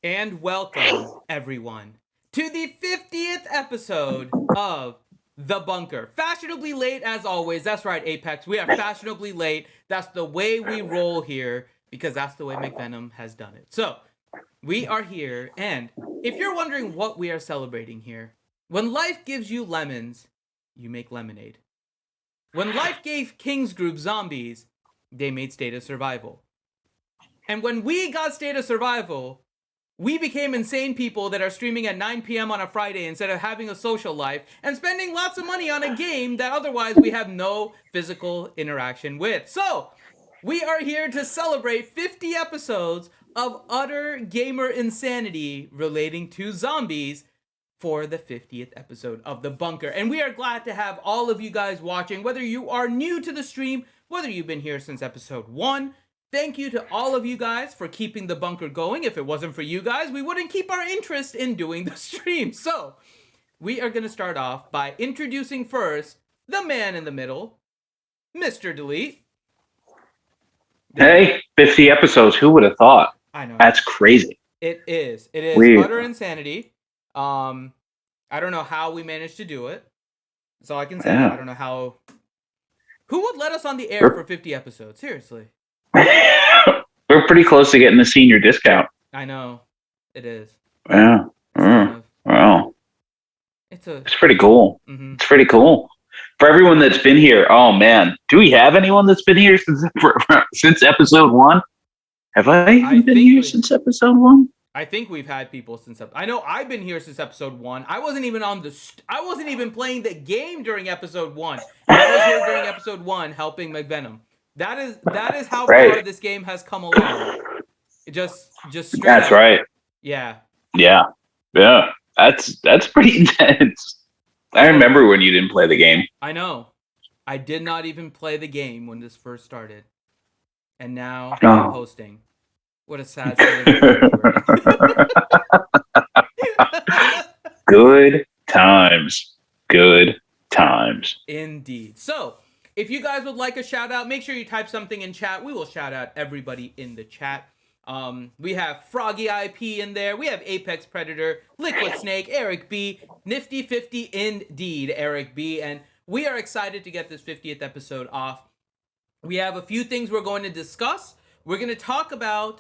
And welcome, everyone, to the 50th episode of The Bunker. Fashionably late, as always. That's right, Apex. We are fashionably late. That's the way we roll here, because that's the way McVenom has done it. So, we are here, and if you're wondering what we are celebrating here, when life gives you lemons, you make lemonade. When life gave King's Group zombies, they made State of Survival. And when we got State of Survival, we became insane people that are streaming at 9 p.m. on a Friday instead of having a social life and spending lots of money on a game that otherwise we have no physical interaction with. So, we are here to celebrate 50 episodes of utter gamer insanity relating to zombies for the 50th episode of The Bunker. And we are glad to have all of you guys watching, whether you are new to the stream, whether you've been here since episode 1. Thank you to all of you guys for keeping The Bunker going. If it wasn't for you guys, we wouldn't keep our interest in doing the stream. So, we are going to start off by introducing first the man in the middle, Mr. Delete. Hey, 50 episodes. Who would have thought? I know. That's crazy. It is. It is utter insanity. I don't know how we managed to do it. That's all I can say. Yeah. I don't know how. Who would let us on the air for 50 episodes? Seriously. We're pretty close to getting the senior discount. I know. It is. Yeah. Wow. It's pretty cool. Mm-hmm. It's pretty cool. For everyone that's been here, oh man, do we have anyone that's been here since episode 1? Have I been here since episode 1? I think we've had people since. I know I've been here since episode 1. I wasn't even I wasn't even playing the game during episode 1. I was here during episode 1 helping McVenom. That is how far this game has come along. It just straight That's up. right. Yeah. That's pretty intense. I remember when you didn't play the game. I know. I did not even play the game when this first started. And now I'm hosting. What a sad state of Good times. Good times. Indeed. So, if you guys would like a shout out, make sure you type something in chat. We will shout out everybody in the chat. We have Froggy IP in there. We have Apex Predator, Liquid Snake, Eric B, Nifty 50 indeed, Eric B. And we are excited to get this 50th episode off. We have a few things we're going to discuss. We're going to talk about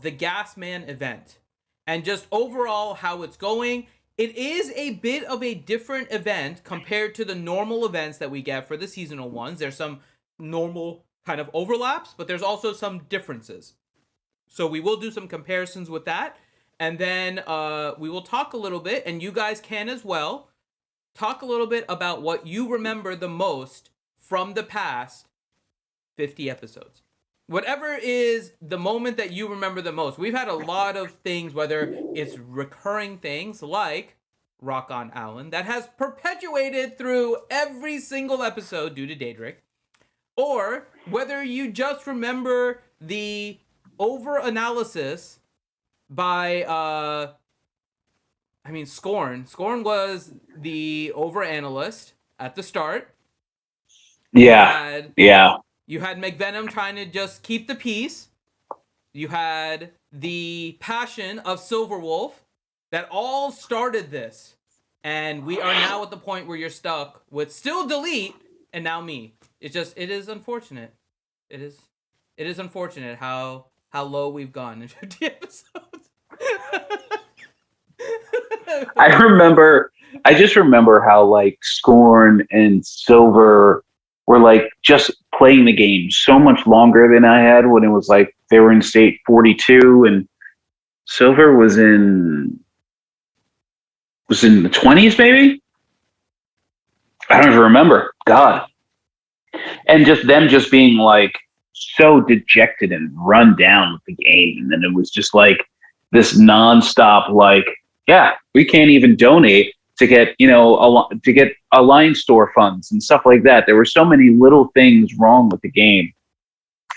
the Gasman event and just overall how it's going. It is a bit of a different event compared to the normal events that we get for the seasonal ones. There's some normal kind of overlaps, but there's also some differences. So we will do some comparisons with that. And then we will talk a little bit, and you guys can as well, talk a little bit about what you remember the most from the past 50 episodes. Whatever is the moment that you remember the most. We've had a lot of things, whether it's recurring things like Rock On Allen, that has perpetuated through every single episode due to Daedric, or whether you just remember the over-analysis by, Scorn. Scorn was the over-analyst at the start. Yeah. You had McVenom trying to just keep the peace. You had the passion of Silverwolf that all started this. And we are now at the point where you're stuck with still Delete and now me. It is unfortunate. It is unfortunate how low we've gone in 50 episodes. I just remember how like Scorn and Silver were like just playing the game so much longer than I had when it was like they were in state 42 and Silver was in the 20s maybe. I don't even remember. God. And just them just being like so dejected and run down with the game, and then it was just like this nonstop like, yeah, we can't even donate to get, to get Alliance store funds and stuff like that. There were so many little things wrong with the game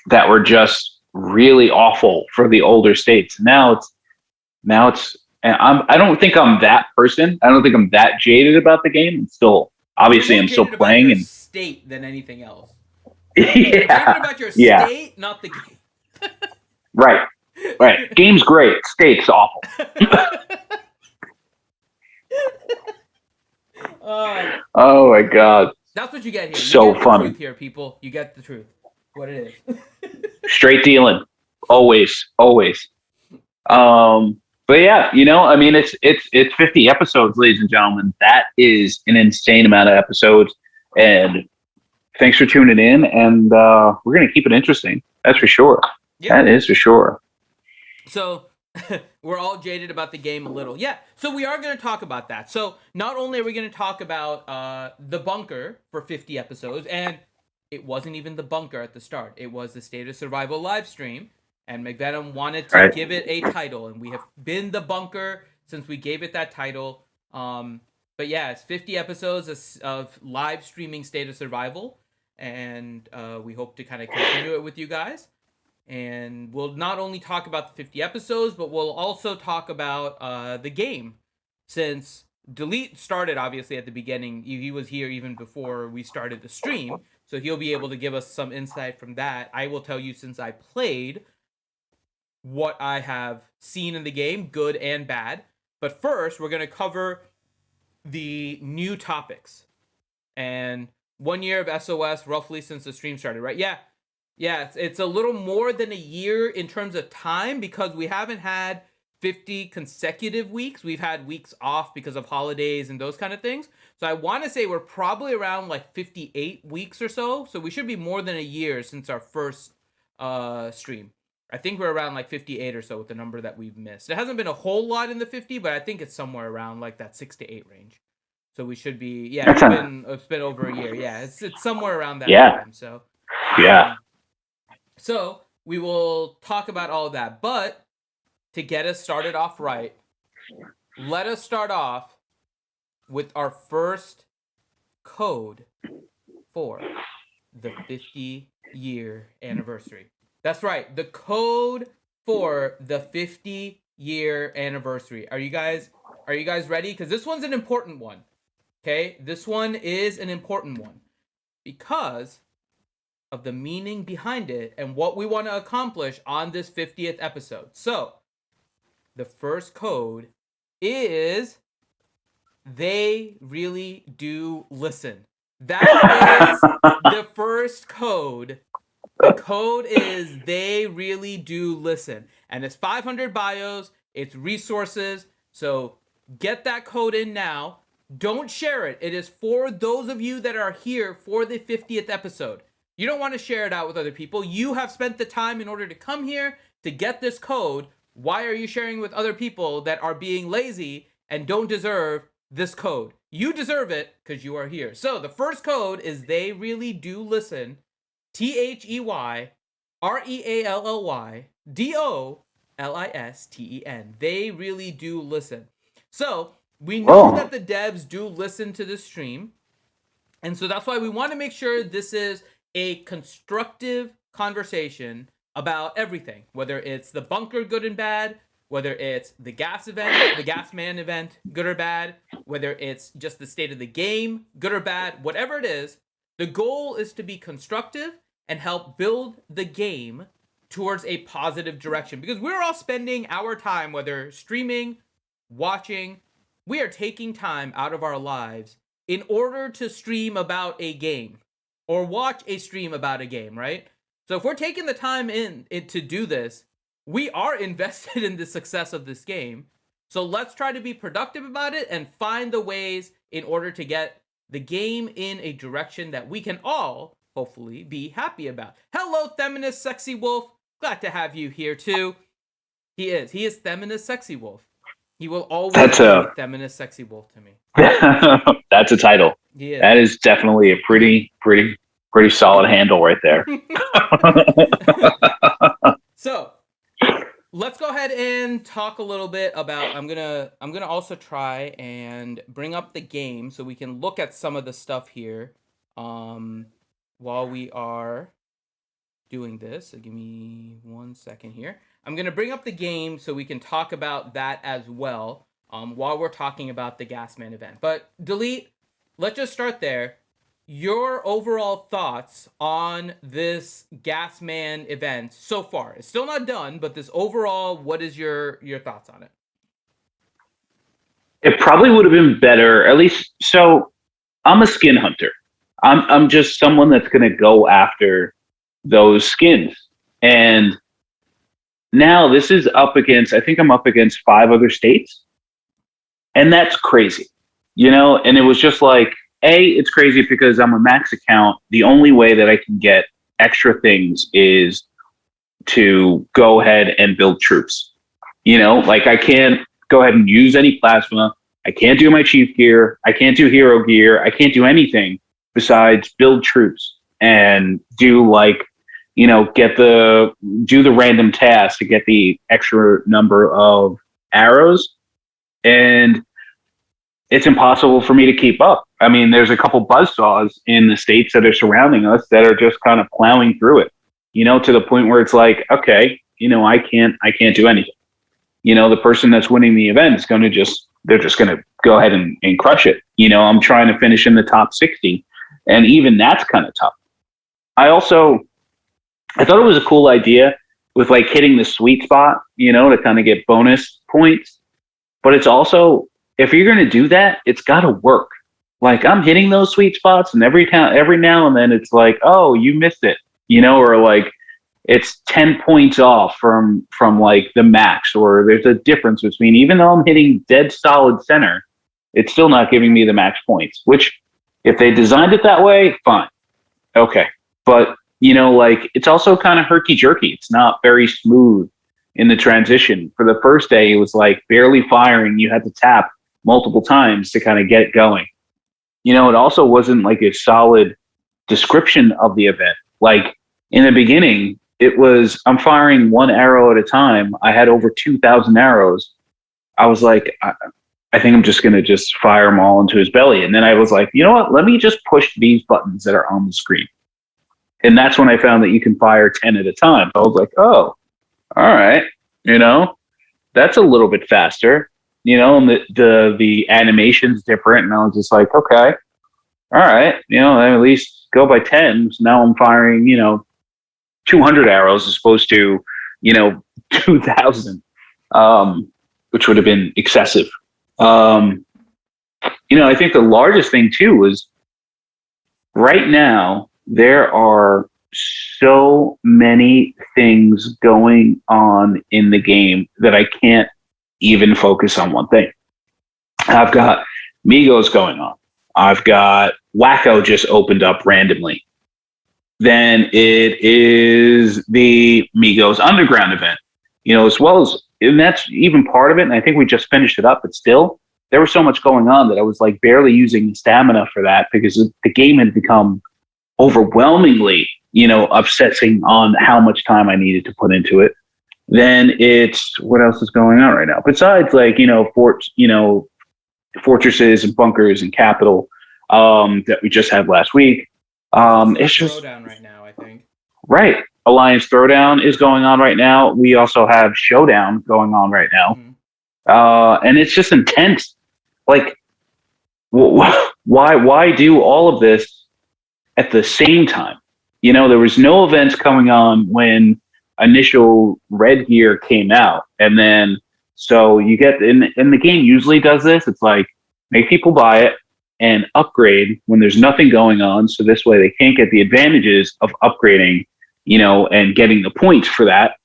that were just really awful for the older states. Now it's, and I don't think I'm that person. I don't think I'm that jaded about the game. I'm still I'm still playing and state than anything else. Yeah. About your state, not the game. Right. Right. Game's great. Skate's awful. Oh my god. That's what you get here. You So get the funny. truth here, people. You get the truth. What it is. Straight dealing. Always. Always. But yeah, I mean, it's 50 episodes, ladies and gentlemen. That is an insane amount of episodes. And thanks for tuning in. And we're gonna keep it interesting. That's for sure. Yeah. That is for sure. So we're all jaded about the game a little. Yeah. So we are going to talk about that. So not only are we going to talk about the bunker for 50 episodes, and it wasn't even the bunker at the start. It was the State of Survival live stream, and McVenom wanted to give it a title, and we have been the bunker since we gave it that title. But yeah, it's 50 episodes of live streaming State of Survival, and we hope to kind of continue it with you guys. And we'll not only talk about the 50 episodes, but we'll also talk about the game. Since Delete started, obviously, at the beginning, he was here even before we started the stream, so he'll be able to give us some insight from that. I will tell you, since I played, what I have seen in the game, good and bad. But first, we're going to cover the new topics. And 1 year of SOS, roughly, since the stream started, right? Yeah, it's a little more than a year in terms of time because we haven't had 50 consecutive weeks. We've had weeks off because of holidays and those kind of things. So I want to say we're probably around like 58 weeks or so. So we should be more than a year since our first stream. I think we're around like 58 or so with the number that we've missed. It hasn't been a whole lot in the 50, but I think it's somewhere around like that 6 to 8 range. So we should be, it's been over a year. Yeah, it's somewhere around that time. So yeah. So we will talk about all of that. But to get us started off right, let us start off with our first code for the 50-year anniversary. That's right, the code for the 50-year anniversary. Are you guys ready? Because this one's an important one. Okay, this one is an important one because of the meaning behind it and what we want to accomplish on this 50th episode. So, the first code is they really do listen. That is the first code. The code is they really do listen. And it's 500 bios, it's resources. So, get that code in now. Don't share it. It is for those of you that are here for the 50th episode. You don't want to share it out with other people. You have spent the time in order to come here to get this code. Why are you sharing with other people that are being lazy and don't deserve this code? You deserve it because you are here. So the first code is they really do listen. THEYREALLYDOLISTEN. They really do listen. So we know that the devs do listen to the stream. And so that's why we want to make sure this is a constructive conversation about everything, whether it's the bunker good and bad, whether it's the gas event, the gas man event, good or bad, whether it's just the state of the game, good or bad, whatever it is, the goal is to be constructive and help build the game towards a positive direction, because we're all spending our time, whether streaming, watching, we are taking time out of our lives in order to stream about a game or watch a stream about a game, right? So if we're taking the time in to do this, we are invested in the success of this game. So let's try to be productive about it and find the ways in order to get the game in a direction that we can all hopefully be happy about. Hello, Feminist Sexy Wolf. Glad to have you here too. He is Feminist Sexy Wolf. He will always be Feminist Sexy Wolf to me. That's a title. Yeah. That is definitely a pretty solid handle right there. So let's go ahead and talk a little bit about. I'm gonna also try and bring up the game so we can look at some of the stuff here while we are doing this. So give me 1 second here. I'm gonna bring up the game so we can talk about that as well while we're talking about the Gasman event. But Delete, let's just start there. your overall thoughts on this Gasman event so far. It's still not done, but this overall, what is your thoughts on it? It probably would have been better, at least. So I'm a skin hunter. I'm just someone that's going to go after those skins. And now this is up against, I think I'm up against 5 other states. And that's crazy, And it was just like, it's crazy because I'm a max account. The only way that I can get extra things is to go ahead and build troops. Like I can't go ahead and use any plasma. I can't do my chief gear. I can't do hero gear. I can't do anything besides build troops and do do the random tasks to get the extra number of arrows. And it's impossible for me to keep up. I mean, there's a couple buzzsaws in the states that are surrounding us that are just kind of plowing through it, to the point where it's like, okay, I can't do anything. The person that's winning the event is they're just going to go ahead and crush it. I'm trying to finish in the top 60, and even that's kind of tough. I thought it was a cool idea with like hitting the sweet spot, to kind of get bonus points. But it's also, if you're going to do that, it's got to work. Like I'm hitting those sweet spots, and every now and then it's like, oh, you missed it, or like it's 10 points off from like the max, or there's a difference between, even though I'm hitting dead solid center, it's still not giving me the max points, which if they designed it that way, fine. Okay. But, like it's also kind of herky jerky. It's not very smooth in the transition. For the first day, it was like barely firing. You had to tap multiple times to kind of get it going. It also wasn't like a solid description of the event. Like in the beginning, it was, I'm firing one arrow at a time. I had over 2,000 arrows. I was like, I think I'm just going to just fire them all into his belly. And then I was like, you know what? Let me just push these buttons that are on the screen. And that's when I found that you can fire 10 at a time. I was like, oh, all right. That's a little bit faster, and the animation's different. And I was just like, okay, all right. At least go by 10. So now I'm firing, 200 arrows as opposed to, 2,000, which would have been excessive. I think the largest thing too was right now there are so many things going on in the game that I can't even focus on one thing. I've got Migos going on. I've got Wacko just opened up randomly. Then it is the Migos Underground event, as well as, and that's even part of it. And I think we just finished it up, but still, there was so much going on that I was like barely using stamina for that because the game had become overwhelmingly, obsessing on how much time I needed to put into it. Then it's, what else is going on right now? Besides like, fortresses and bunkers and capital that we just had last week. It's just Throwdown right now, I think. Right. Alliance Throwdown is going on right now. We also have Showdown going on right now. Mm-hmm. And it's just intense. Like, why do all of this at the same time? There was no events going on when initial Red Gear came out. And then, so you get, and the game usually does this. It's like, make people buy it and upgrade when there's nothing going on. So this way they can't get the advantages of upgrading, and getting the points for that.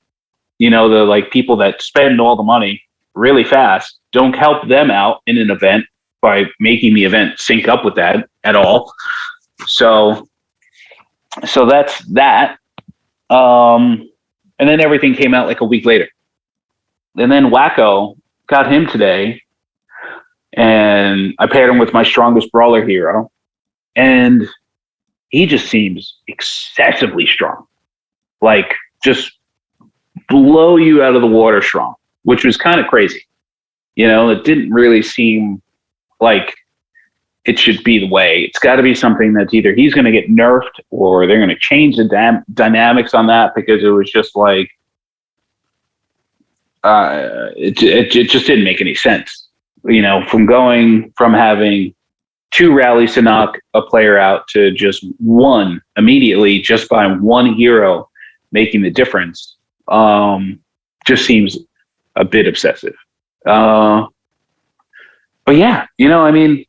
The like people that spend all the money really fast don't help them out in an event by making the event sync up with that at all. So that's that. And then everything came out like a week later. And then Wacko got him today. And I paired him with my strongest brawler hero. And he just seems excessively strong. Like, just blow you out of the water strong, which was kind of crazy. It didn't really seem like it should be the way. It's got to be something that's either he's going to get nerfed or they're going to change the dynamics on that, because it was just like, it just didn't make any sense. From having 2 rallies to knock a player out to just 1 immediately, just by 1 hero making the difference, just seems a bit obsessive. But yeah, I mean,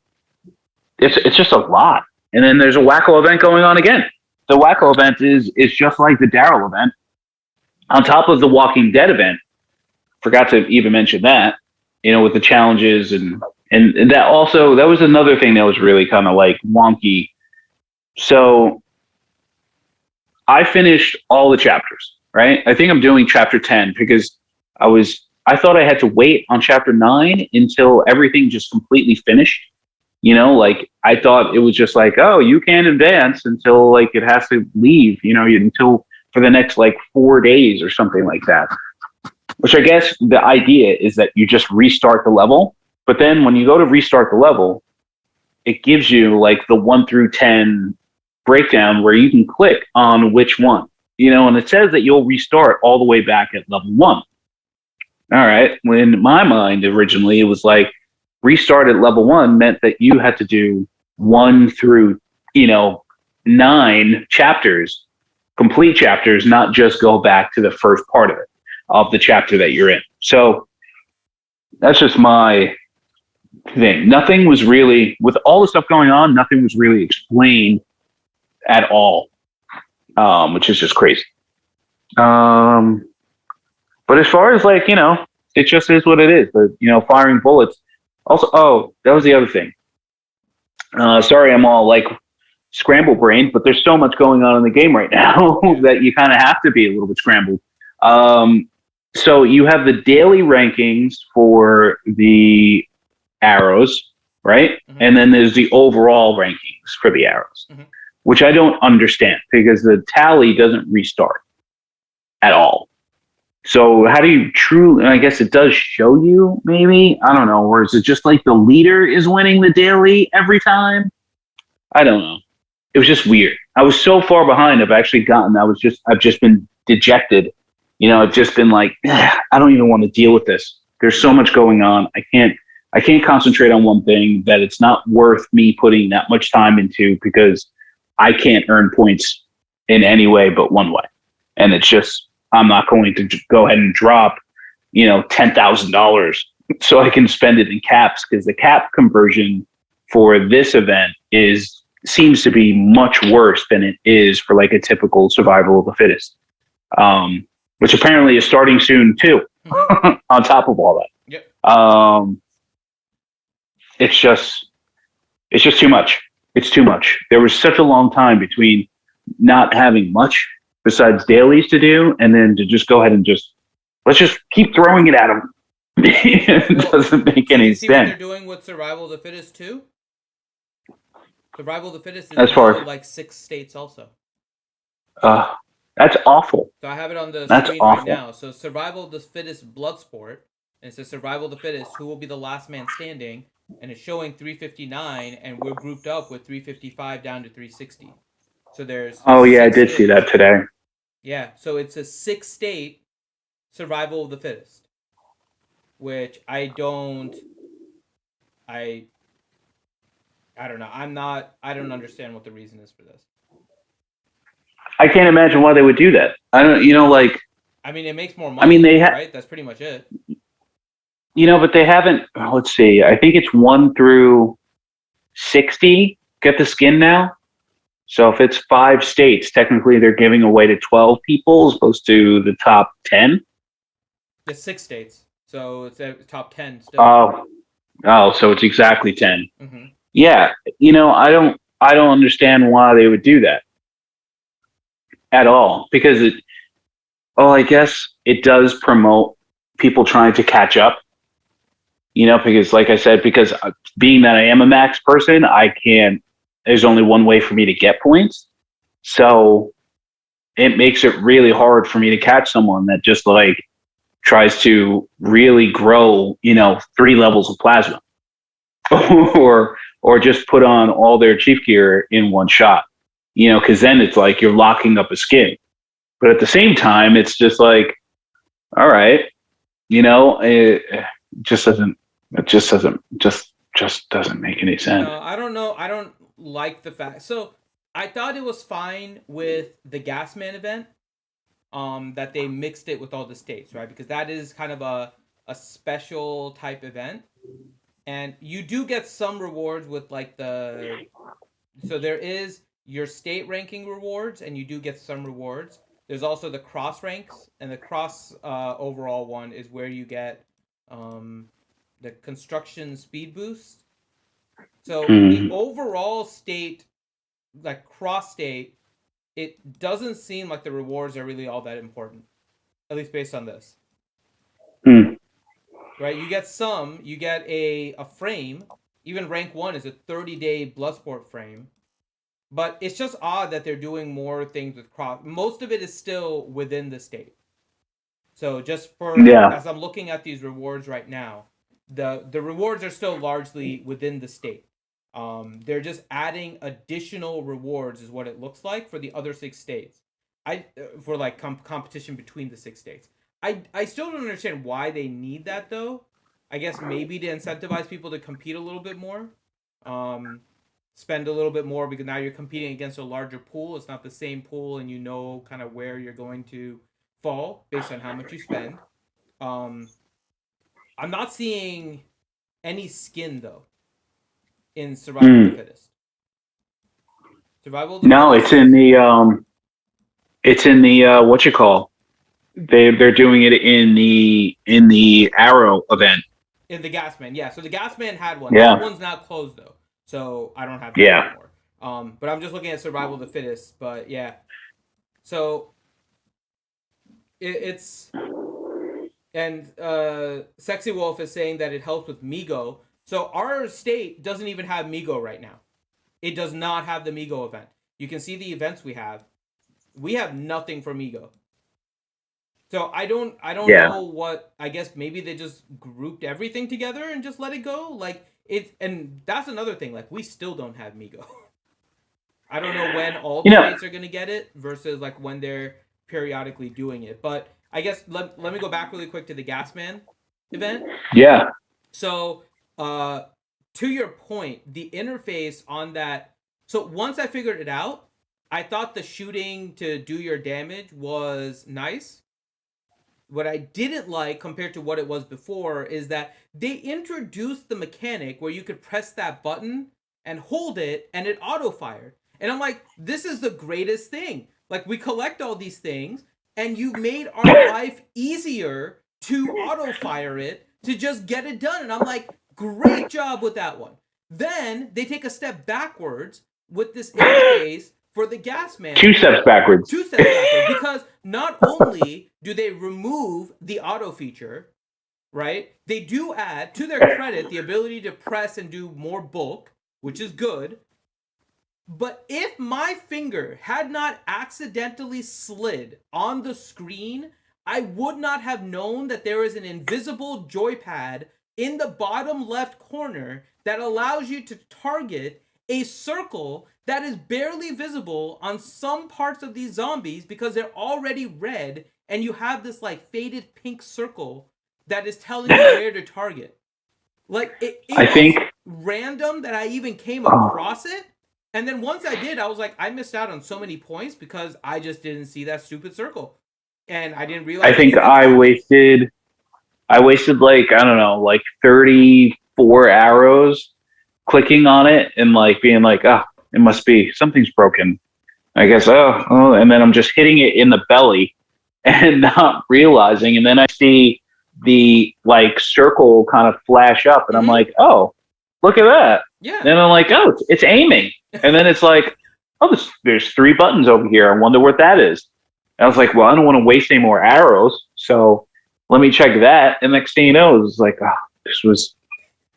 it's just a lot. And then there's a Wacko event going on again. The Wacko event is just like the Daryl event, on top of the Walking Dead event. Forgot to even mention that, with the challenges and that also, that was another thing that was really kind of like wonky. So I finished all the chapters, right? I think I'm doing chapter 10 because I thought I had to wait on chapter 9 until everything just completely finished. Like I thought it was just like, oh, you can't advance until like it has to leave, until for the next like 4 days or something like that. Which I guess the idea is that you just restart the level. But then when you go to restart the level, it gives you like the 1 through 10 breakdown where you can click on which one, and it says that you'll restart all the way back at level 1. All right. When in my mind, originally, it was like restart at level 1 meant that you had to do 1 through, 9 chapters, complete chapters, not just go back to the first part of the chapter that you're in. So that's just my thing. Nothing was really, with all the stuff going on, nothing was really explained at all, which is just crazy. But as far as like, it just is what it is. But, firing bullets. Also, oh, that was the other thing. Sorry, I'm all like scramble brained, but there's so much going on in the game right now that you kind of have to be a little bit scrambled. So you have the daily rankings for the arrows, right? Mm-hmm. And then there's the overall rankings for the arrows, mm-hmm. which I don't understand because the tally doesn't restart at all. So how do you truly, I guess it does show you maybe, I don't know, or is it just like the leader is winning the daily every time? I don't know. It was just weird. I was so far behind. I've just been dejected. I've just been like, I don't even want to deal with this. There's so much going on. I can't concentrate on one thing that it's not worth me putting that much time into because I can't earn points in any way but one way. And it's just, I'm not going to go ahead and drop, $10,000 so I can spend it in caps, because the cap conversion for this event seems to be much worse than it is for like a typical survival of the fittest, which apparently is starting soon too. Mm-hmm. On top of all that, yep. It's just too much. It's too much. There was such a long time between not having much besides dailies to do, and then to just go ahead and let's just keep throwing it at them. It doesn't make any sense. What they're doing with Survival of the Fittest too? Survival of the Fittest is like 6 states also. That's awful. So I have it on the screen right now. So Survival of the Fittest Bloodsport, and it says Survival of the Fittest, who will be the last man standing, and it's showing 359, and we're grouped up with 355 down to 360. So there's... Oh yeah, I did see that today. Yeah, so it's a 6-state Survival of the Fittest, which I don't know. I don't understand what the reason is for this. I can't imagine why they would do that. I don't, I mean, it makes more money, right? That's pretty much it. But they haven't, let's see, I think it's 1 through 60 get the skin now. So if it's 5 states, technically they're giving away to 12 people as opposed to the top 10. It's 6 states, so it's a top 10 still. Oh, so it's exactly 10. Mm-hmm. Yeah, I don't understand why they would do that at all, because I guess it does promote people trying to catch up. Because like I said, because being that I am a max person, there's only one way for me to get points. So it makes it really hard for me to catch someone that just like tries to really grow, 3 levels of plasma or just put on all their chief gear in one shot, because then it's like you're locking up a skin. But at the same time, it's just like, all right, it just just doesn't make any sense. No, I don't know. I don't like the fact. So I thought it was fine with the Gasman event, that they mixed it with all the states, right? Because that is kind of a special type event, and you do get some rewards with like the. So there is your state ranking rewards, and you do get some rewards. There's also the cross ranks, and the cross overall one is where you get um, the construction speed boost. So the Mm. overall state, like cross state, it doesn't seem like the rewards are really all that important, at least based on this. Mm. Right? You get a frame. Even rank one is a 30-day Bloodsport frame. But it's just odd that they're doing more things with cross. Most of it is still within the state. So just for Yeah. as I'm looking at these rewards right now, the rewards are still largely within the state. They're just adding additional rewards, is what it looks like for the other six states. For like competition between the six states. I still don't understand why they need that though. I guess maybe to incentivize people to compete a little bit more. Um, Spend a little bit more because now you're competing against a larger pool. It's not the same pool, and you know kind of where you're going to fall based on how much you spend. Um, I'm not seeing any skin though in Survival of the Mm. Fittest. Survival of the No, Fittest it's in the what you call. They're doing it in the Arrow event. in the Gasman, yeah. So the Gasman had one. That Yeah. one's now closed though, so I don't have that Yeah. anymore. But I'm just looking at Survival of the Fittest. But yeah, so it's and Sexy Wolf is saying that it helps with Migo. So our state doesn't even have Migo right now. It does not have the Migo event. You can see the events we have. We have nothing for Migo. So I don't Yeah. know what. I guess maybe they just grouped everything together and just let it go. Like it, and that's another thing. Like we still don't have Migo. I don't know when all You the know. states are gonna get it versus like when they're periodically doing it. But I guess let me go back really quick to the Gasman event. Yeah. So, uh, to your point, the interface on that. So once I figured it out, I thought the shooting to do your damage was nice. What I didn't like compared to what it was before is that they introduced the mechanic where you could press that button and hold it and it auto fired. And I'm like, this is the greatest thing. Like we collect all these things and you made our life easier to auto fire it to just get it done. And I'm like, great job with that one. Then they take a step backwards with this interface for the gas man. 2 steps backwards. 2 steps backwards because not only do they remove the auto feature, right? They do add, to their credit, the ability to press and do more bulk, which is good. But if my finger had not accidentally slid on the screen, I would not have known that there is an invisible joypad in the bottom left corner that allows you to target a circle that is barely visible on some parts of these zombies because they're already red and you have this like faded pink circle that is telling you where to target. Like it I was think. random that I even came Oh, across it. And then once I did, I was like, I missed out on so many points because I just didn't see that stupid circle. And I didn't I realize I think needed to I target. wasted. I wasted like I don't know, like 34 arrows clicking on it and like being like, ah, oh, it must be something's broken. I guess and then I'm just hitting it in the belly and not realizing, and then I see the like circle kind of flash up, and I'm Mm-hmm. like, oh, look at that. Yeah. Then I'm like, oh, it's aiming, and then it's like, oh, there's 3 buttons over here. I wonder what that is. And I was like, well, I don't want to waste any more arrows, so let me check that. And next thing you know, it was like, oh, this was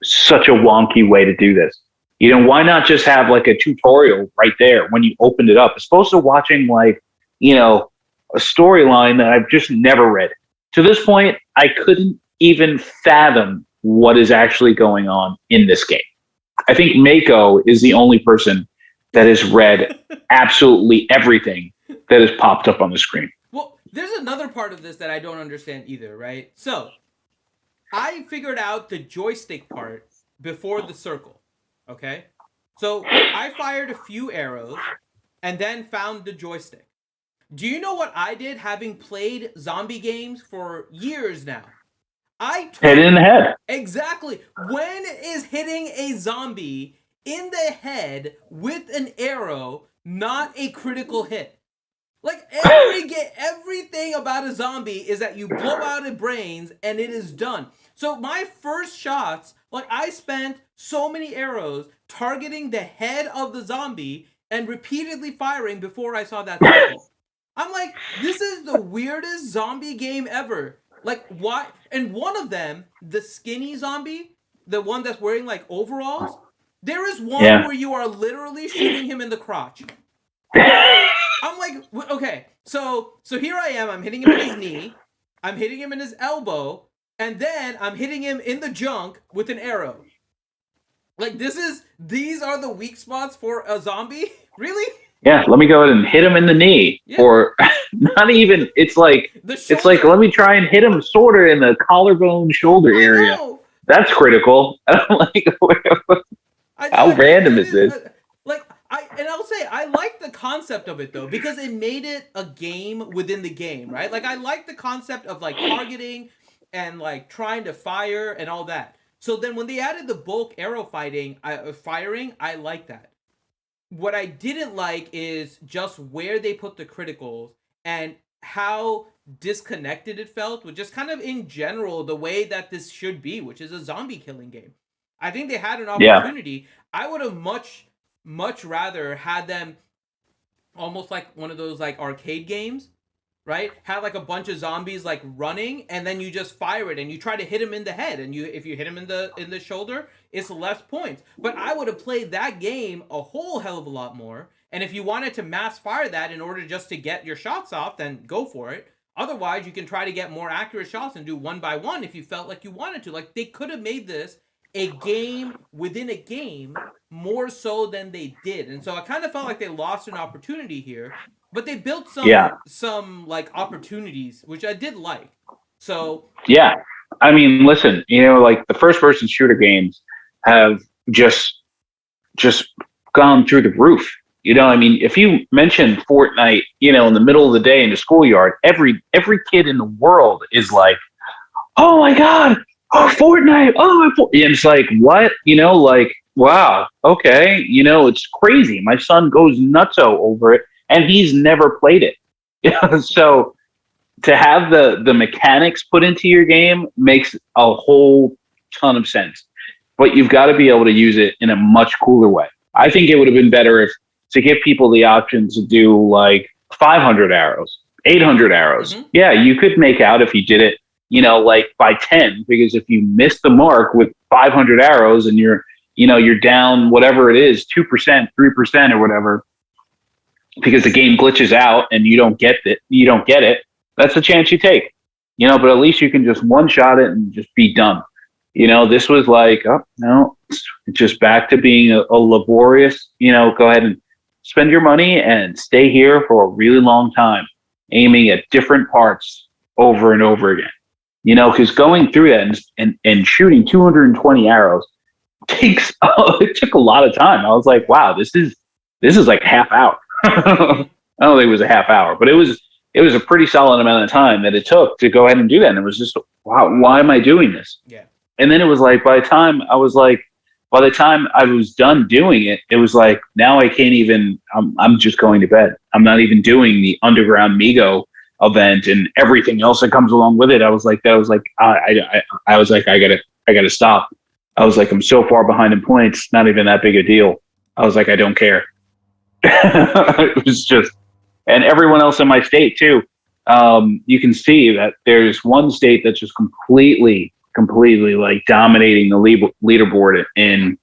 such a wonky way to do this. Why not just have like a tutorial right there when you opened it up, as opposed to watching like, you know, a storyline that I've just never read. To this point, I couldn't even fathom what is actually going on in this game. I think Mako is the only person that has read absolutely everything that has popped up on the screen. Well, there's another part of this that I don't understand either, right? So I figured out the joystick part before the circle. Okay? So I fired a few arrows and then found the joystick. Do you know what I did having played zombie games for years now? I Hit it took in the head. exactly when is hitting a zombie in the head with an arrow not a critical hit? Like everything about a zombie is that you blow out its brains and it is done. So my first shots, like I spent so many arrows targeting the head of the zombie and repeatedly firing before I saw that circle. I'm like, this is the weirdest zombie game ever. Like why? And one of them, the skinny zombie, the one that's wearing like overalls, there is one Yeah. where you are literally shooting him in the crotch. I'm like, okay, so here I am. I'm hitting him in his knee. I'm hitting him in his elbow, and then I'm hitting him in the junk with an arrow. Like these are the weak spots for a zombie. Really? Yeah, let me go ahead and hit him in the knee, Yeah. or not even. It's like let me try and hit him sort of in the collarbone shoulder area. That's critical. I'm like, how random is this? I'll say I like the concept of it though because it made it a game within the game, right? Like I like the concept of like targeting and like trying to fire and all that. So then when they added the bulk arrow firing, I like that. What I didn't like is just where they put the criticals and how disconnected it felt with just kind of in general the way that this should be, which is a zombie killing game. I think they had an opportunity. I would have much rather had them almost like one of those like arcade games, right? Have like a bunch of zombies like running, and then you just fire it and you try to hit him in the head, and if you hit him in the shoulder, it's less points. But I would have played that game a whole hell of a lot more. And if you wanted to mass fire that in order just to get your shots off, then go for it. Otherwise, you can try to get more accurate shots and do one by one if you felt like you wanted to. Like they could have made this a game within a game more so than they did. And so I kind of felt like they lost an opportunity here, but they built some like opportunities, which I did like. So yeah, I mean, listen, like the first person shooter games have just gone through the roof. I mean, if you mention Fortnite, in the middle of the day in the schoolyard, every kid in the world is like, "Oh my god, oh Fortnite, and it's like, what? Like, wow, okay, it's crazy. My son goes nutso over it, and he's never played it. So to have the mechanics put into your game makes a whole ton of sense, but you've got to be able to use it in a much cooler way. I think it would have been better if to give people the option to do like 500 arrows, 800 arrows. Mm-hmm. Yeah, you could make out if you did it, like by 10, because if you miss the mark with 500 arrows and you're down whatever it is, 2%, 3% or whatever, because the game glitches out and you don't get it, that's a chance you take, but at least you can just one shot it and just be done. This was like, oh no, it's just back to being a laborious, go ahead and spend your money and stay here for a really long time, aiming at different parts over and over again. Because going through that and shooting 220 arrows it took a lot of time. I was like, wow, this is like half hour. I don't think it was a half hour, but it was a pretty solid amount of time that it took to go ahead and do that. And it was just, wow, why am I doing this? Yeah. And then it was like, by the time I was done doing it, it was like, now I can't even, I'm just going to bed. I'm not even doing the Underground Migo event and everything else that comes along with it. I was like, I gotta stop. I was like, I'm so far behind in points, not even that big a deal. I was like, I don't care. It was just, and everyone else in my state too. You can see that there's one state that's just completely like dominating the leaderboard in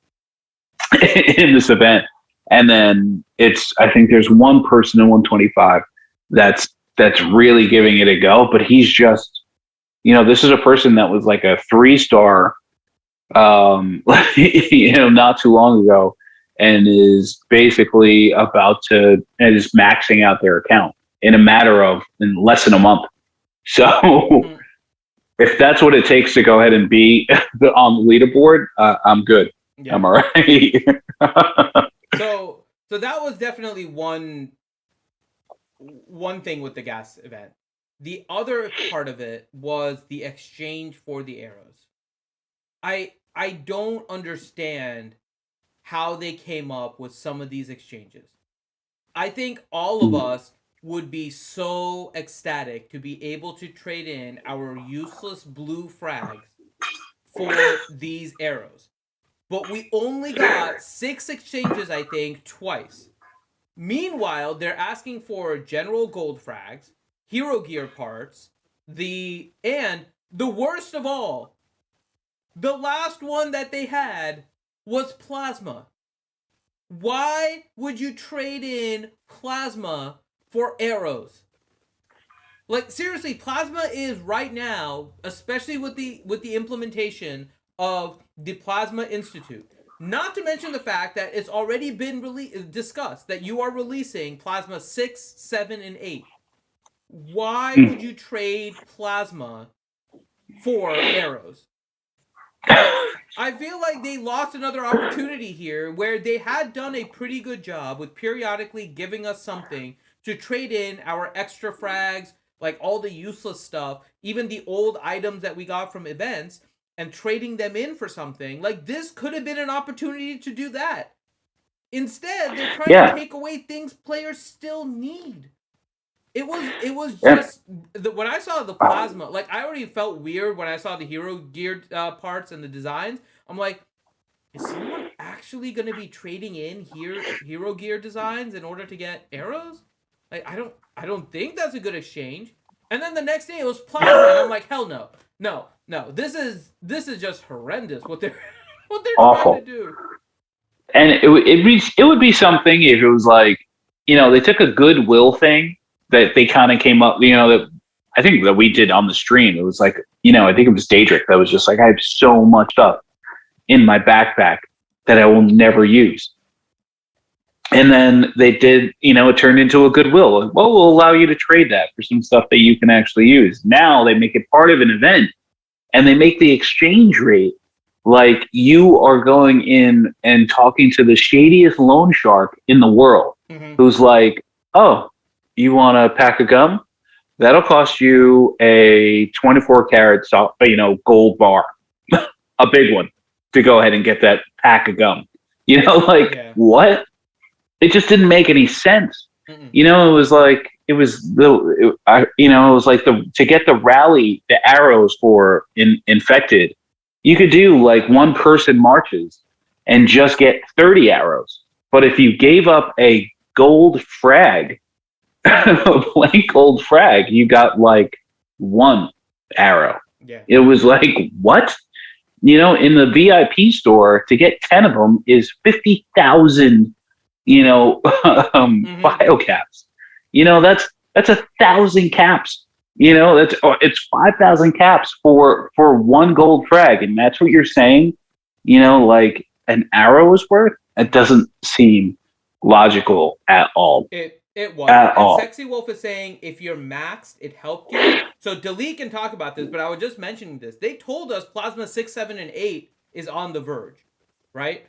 this event. And then I think there's one person in 125 that's really giving it a go, but he's just, this is a person that was like a 3-star, not too long ago, and is basically about to, and is maxing out their account in less than a month. So If that's what it takes to go ahead and be on the leaderboard, I'm good. Yeah. I'm all right. So that was definitely one thing with the gas event. The other part of it was the exchange for the arrows. I don't understand how they came up with some of these exchanges. I think all of us would be so ecstatic to be able to trade in our useless blue frags for these arrows. But we only got 6 exchanges, I think, twice. Meanwhile, they're asking for general gold frags, hero gear parts, and the worst of all, the last one that they had was plasma. Why would you trade in plasma for arrows? Like seriously, plasma is right now, especially with the implementation of the Plasma Institute. Not to mention the fact that it's already been discussed that you are releasing Plasma 6, 7, and 8. Why would you trade plasma for arrows? Like, I feel like they lost another opportunity here where they had done a pretty good job with periodically giving us something to trade in our extra frags, like all the useless stuff, even the old items that we got from events, and trading them in for something. Like, this could have been an opportunity to do that. Instead, they're trying to take away things players still need. It was just when I saw the plasma, like I already felt weird when I saw the hero gear parts and the designs. I'm like, is someone actually going to be trading in hero gear designs in order to get arrows? Like I don't think that's a good exchange. And then the next day it was plasma, and I'm like, hell no, no, no. This is just horrendous what they're what they're Awful. trying to do. And it would be something if it was like, they took a goodwill thing that they kind of came up, that I think that we did on the stream. It was like, I think it was Daedric that was just like, I have so much stuff in my backpack that I will never use. And then they did, it turned into a goodwill. Like, well, we'll allow you to trade that for some stuff that you can actually use. Now they make it part of an event, and they make the exchange rate like you are going in and talking to the shadiest loan shark in the world, who's like, oh, you want a pack of gum? That'll cost you a 24 karat, gold bar, a big one, to go ahead and get that pack of gum. What? It just didn't make any sense. It was like it was to get the rally, the arrows for infected. You could do like one person marches and just get 30 arrows. But if you gave up a gold frag, a blank gold frag, you got like one arrow. Yeah. It was like, what? In the VIP store, to get 10 of them is 50,000, biocaps. That's 1,000 caps. It's 5,000 caps for one gold frag, and that's what you're saying. Like an arrow is worth. It doesn't seem logical at all. It was. At all. Sexy Wolf is saying if you're maxed, it helped you. So Delete can talk about this, but I was just mentioning this. They told us Plasma 6, 7, and 8 is on the verge, right?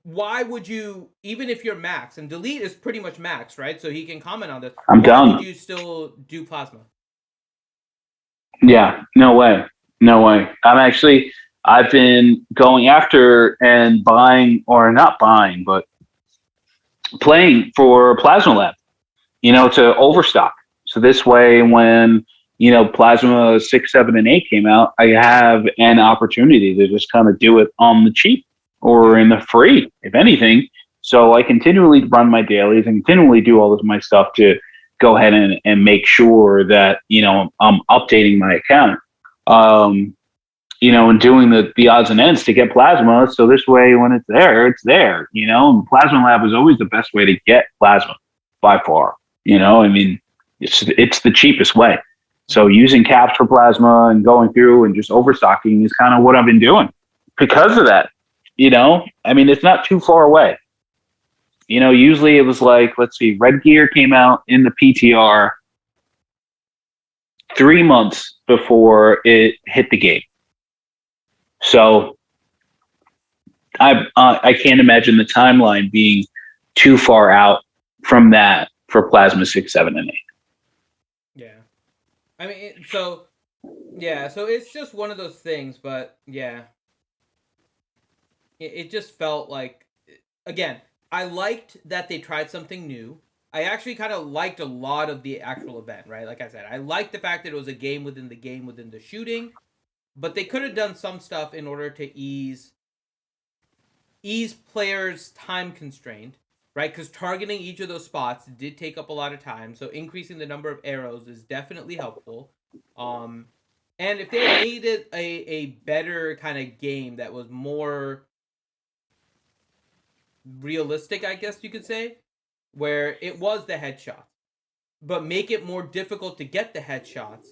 Why would you, even if you're maxed, and Delete is pretty much maxed, right? So he can comment on this. I'm done. Why would you still do Plasma? Yeah, no way. I've been going after and buying, or not buying, but playing for Plasma Lab, to overstock. So this way, when, Plasma 6, 7, and 8 came out, I have an opportunity to just kind of do it on the cheap or in the free, if anything. So I continually run my dailies and continually do all of my stuff to go ahead and make sure that, I'm updating my account, and doing the odds and ends to get plasma. So this way, when it's there, it's there, and Plasma Lab is always the best way to get plasma by far. It's the cheapest way. So using caps for plasma and going through and just overstocking is kind of what I've been doing because of that. It's not too far away. Usually it was like, let's see, Red Gear came out in the PTR 3 months before it hit the game. So I can't imagine the timeline being too far out from that for Plasma 6, 7, and 8. Yeah. I mean, so it's just one of those things, but yeah, it just felt like, again, I liked that they tried something new. I actually kind of liked a lot of the actual event, right? Like I said, I liked the fact that it was a game within the shooting, but they could have done some stuff in order to ease players' time constraint, right? Because targeting each of those spots did take up a lot of time, so increasing the number of arrows is definitely helpful. And if they had made it a better kind of game that was more realistic, I guess you could say, where it was the headshots, but make it more difficult to get the headshots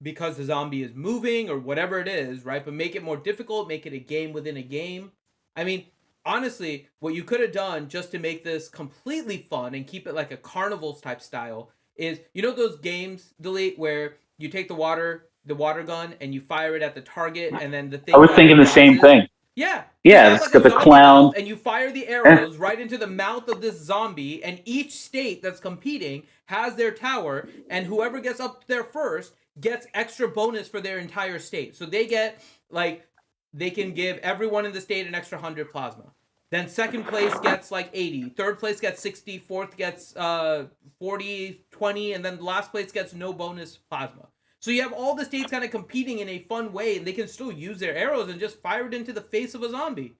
because the zombie is moving or whatever it is, right? But make it more difficult, make it a game within a game. I mean, honestly, what you could have done just to make this completely fun and keep it like a carnivals type style is, you know, those games, Delete, where you take the water gun and you fire it at the target and then the thing. I was thinking the same thing. Yeah. Yeah, it's got the clown. And you fire the arrows right into the mouth of this zombie, and each state that's competing has their tower, and whoever gets up there first gets extra bonus for their entire state. So they get, like, they can give everyone in the state an extra 100 plasma. Then second place gets like 80, third place gets 60, fourth gets 40, 20, and then last place gets no bonus plasma. So you have all the states kind of competing in a fun way, and they can still use their arrows and just fire it into the face of a zombie.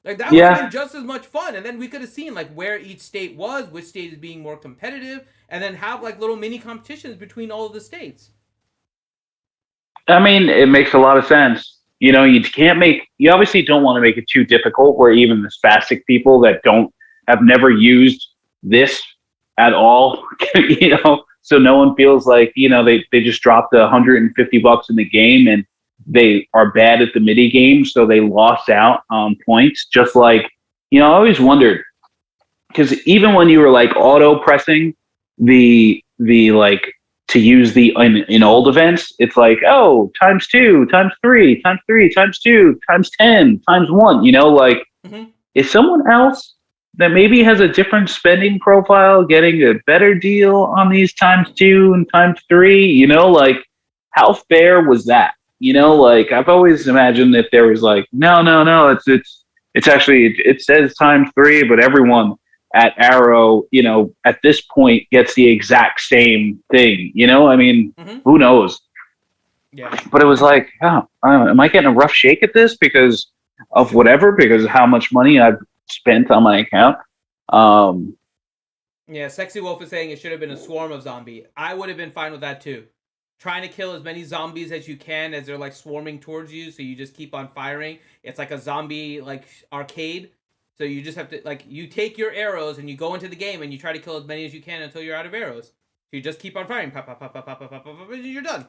Like, that would have been just as much fun. And then we could have seen, like, where each state was, which state is being more competitive, and then have, like, little mini competitions between all of the states. I mean, it makes a lot of sense. You know, you obviously don't want to make it too difficult where even the spastic people that have never used this at all, you know, so no one feels like, you know, they just dropped $150 in the game and they are bad at the mini game, so they lost out on points. Just like, you know, I always wondered, because even when you were like auto pressing the like to use the in old events, it's like, oh, ×2, ×3, ×3, ×2, ×10, ×1, you know, like, is someone else that maybe has a different spending profile getting a better deal on these ×2 and ×3, you know, like, how fair was that? You know, like, I've always imagined if there was like, no, it's actually, it says ×3, but everyone at Arrow, you know, at this point gets the exact same thing, you know? I mean, who knows? Yeah. But it was like, oh, am I getting a rough shake at this because of whatever, because of how much money I've spent on my account? Yeah, Sexy Wolf is saying it should have been a swarm of zombie. I would have been fine with that too. Trying to kill as many zombies as you can as they're like swarming towards you, so you just keep on firing. It's like a zombie like arcade. So you just have to, like, you take your arrows and you go into the game and you try to kill as many as you can until you're out of arrows. So you just keep on firing, pop, pop, pop, pop, pop, pop, pop, pop, and you're done.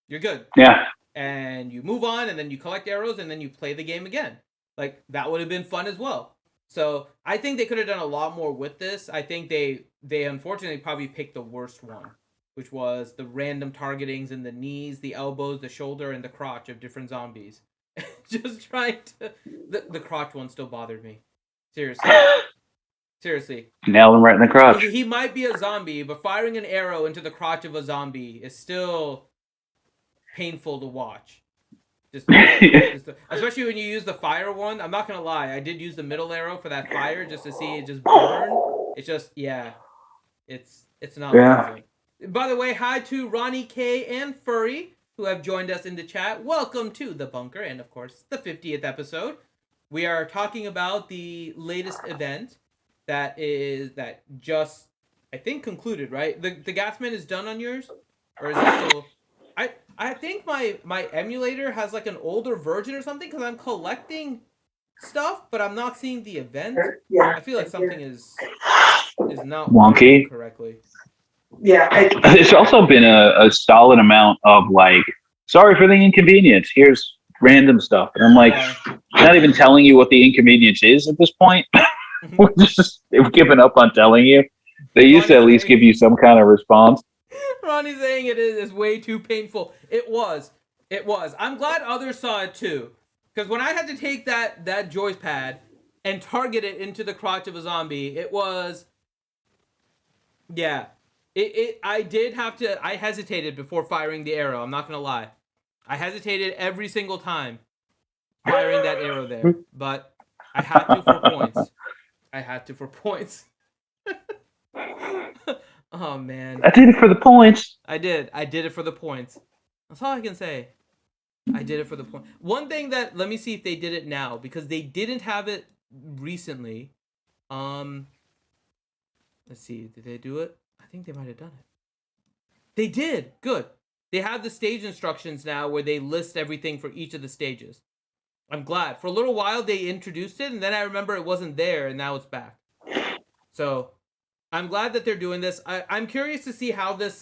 You're good. Yeah. And you move on, and then you collect arrows, and then you play the game again. Like, that would have been fun as well. So I think they could have done a lot more with this. I think they unfortunately probably picked the worst one, which was the random targetings in the knees, the elbows, the shoulder, and the crotch of different zombies. Just trying to... The crotch one still bothered me. Seriously. Nailed him right in the crotch. He might be a zombie, but firing an arrow into the crotch of a zombie is still painful to watch. Especially when you use the fire one. I'm not going to lie. I did use the middle arrow for that fire just to see it just burn. It's just, yeah. It's not amazing. By the way, hi to Ronnie K and Furry, who have joined us in the chat. Welcome to The Bunker, and of course, the 50th episode. We are talking about the latest event that just, I think, concluded, right? The Gatsman is done on yours? Or is it still... I think my emulator has like an older version or something, because I'm collecting stuff, but I'm not seeing the event. I feel like something is not wonky working correctly. Yeah. There's also been a solid amount of like, sorry for the inconvenience, here's random stuff. And I'm like, not even telling you what the inconvenience is at this point. They've given up on telling you. They used to at least give you some kind of response. Ronnie's saying it is way too painful. It was. It was. I'm glad others saw it too. Because when I had to take that joist pad and target it into the crotch of a zombie, it was... Yeah. I did have to... I hesitated before firing the arrow. I'm not going to lie. I hesitated every single time firing that arrow there. But I had to for points. I had to for points. Oh, man. I did it for the points. I did. I did it for the points. That's all I can say. I did it for the point. One thing that... Let me see if they did it now. Because they didn't have it recently. Let's see. Did they do it? I think they might have done it. They did. Good. They have the stage instructions now where they list everything for each of the stages. I'm glad. For a little while, they introduced it. And then I remember it wasn't there. And now it's back. So... I'm glad that they're doing this. I'm curious to see how this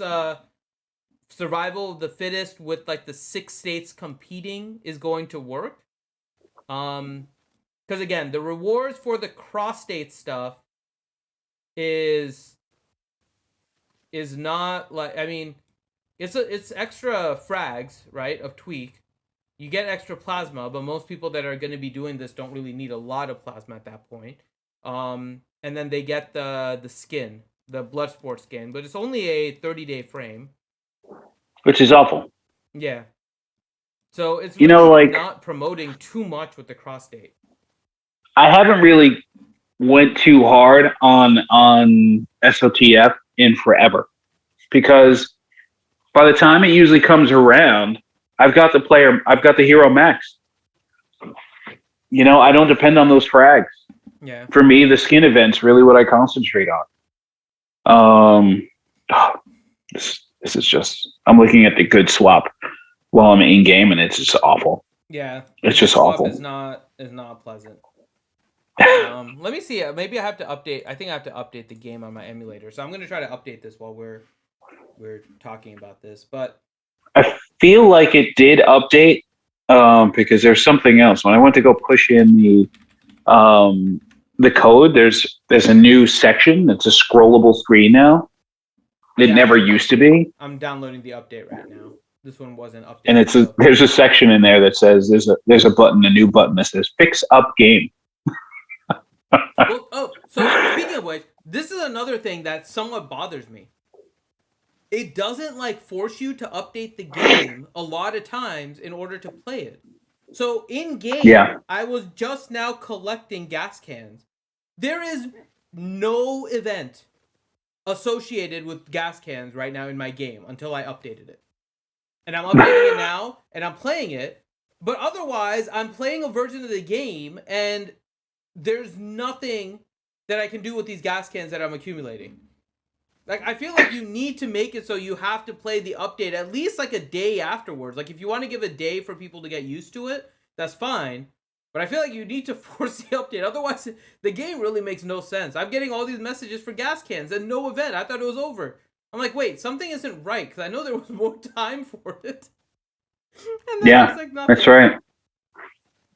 survival of the fittest with like the 6 states competing is going to work. Because again, the rewards for the cross state stuff is not like, I mean, it's extra frags, right, of tweak. You get extra plasma, but most people that are going to be doing this don't really need a lot of plasma at that point. And then they get the skin, the Bloodsport skin, but it's only a 30-day frame. Which is awful. Yeah. So it's really not promoting too much with the cross state. I haven't really went too hard on SOTF in forever. Because by the time it usually comes around, I've got the hero max. I don't depend on those frags. Yeah. For me, the skin event's really what I concentrate on. This is just... I'm looking at the good swap while I'm in game, and it's just awful. Yeah. It's just awful. Is not pleasant. Let me see. Maybe I have to update. I think I have to update the game on my emulator. So I'm going to try to update this while we're talking about this. But I feel like it did update because there's something else. When I went to go push in the code, there's a new section. It's a scrollable screen now. It never used to be. I'm downloading the update right now. This one wasn't updated. And there's a section in there that says there's a button, a new button that says fix up game. So speaking of which, this is another thing that somewhat bothers me. It doesn't force you to update the game a lot of times in order to play it. So in game, I was just now collecting gas cans. There is no event associated with gas cans right now in my game until I updated it. And I'm updating it now, and I'm playing it. But otherwise, I'm playing a version of the game, and there's nothing that I can do with these gas cans that I'm accumulating. I feel like you need to make it so you have to play the update at least a day afterwards. If you want to give a day for people to get used to it, that's fine. But I feel like you need to force the update. Otherwise, the game really makes no sense. I'm getting all these messages for gas cans and no event. I thought it was over. I'm like, wait, something isn't right because I know there was more time for it. And then that's right.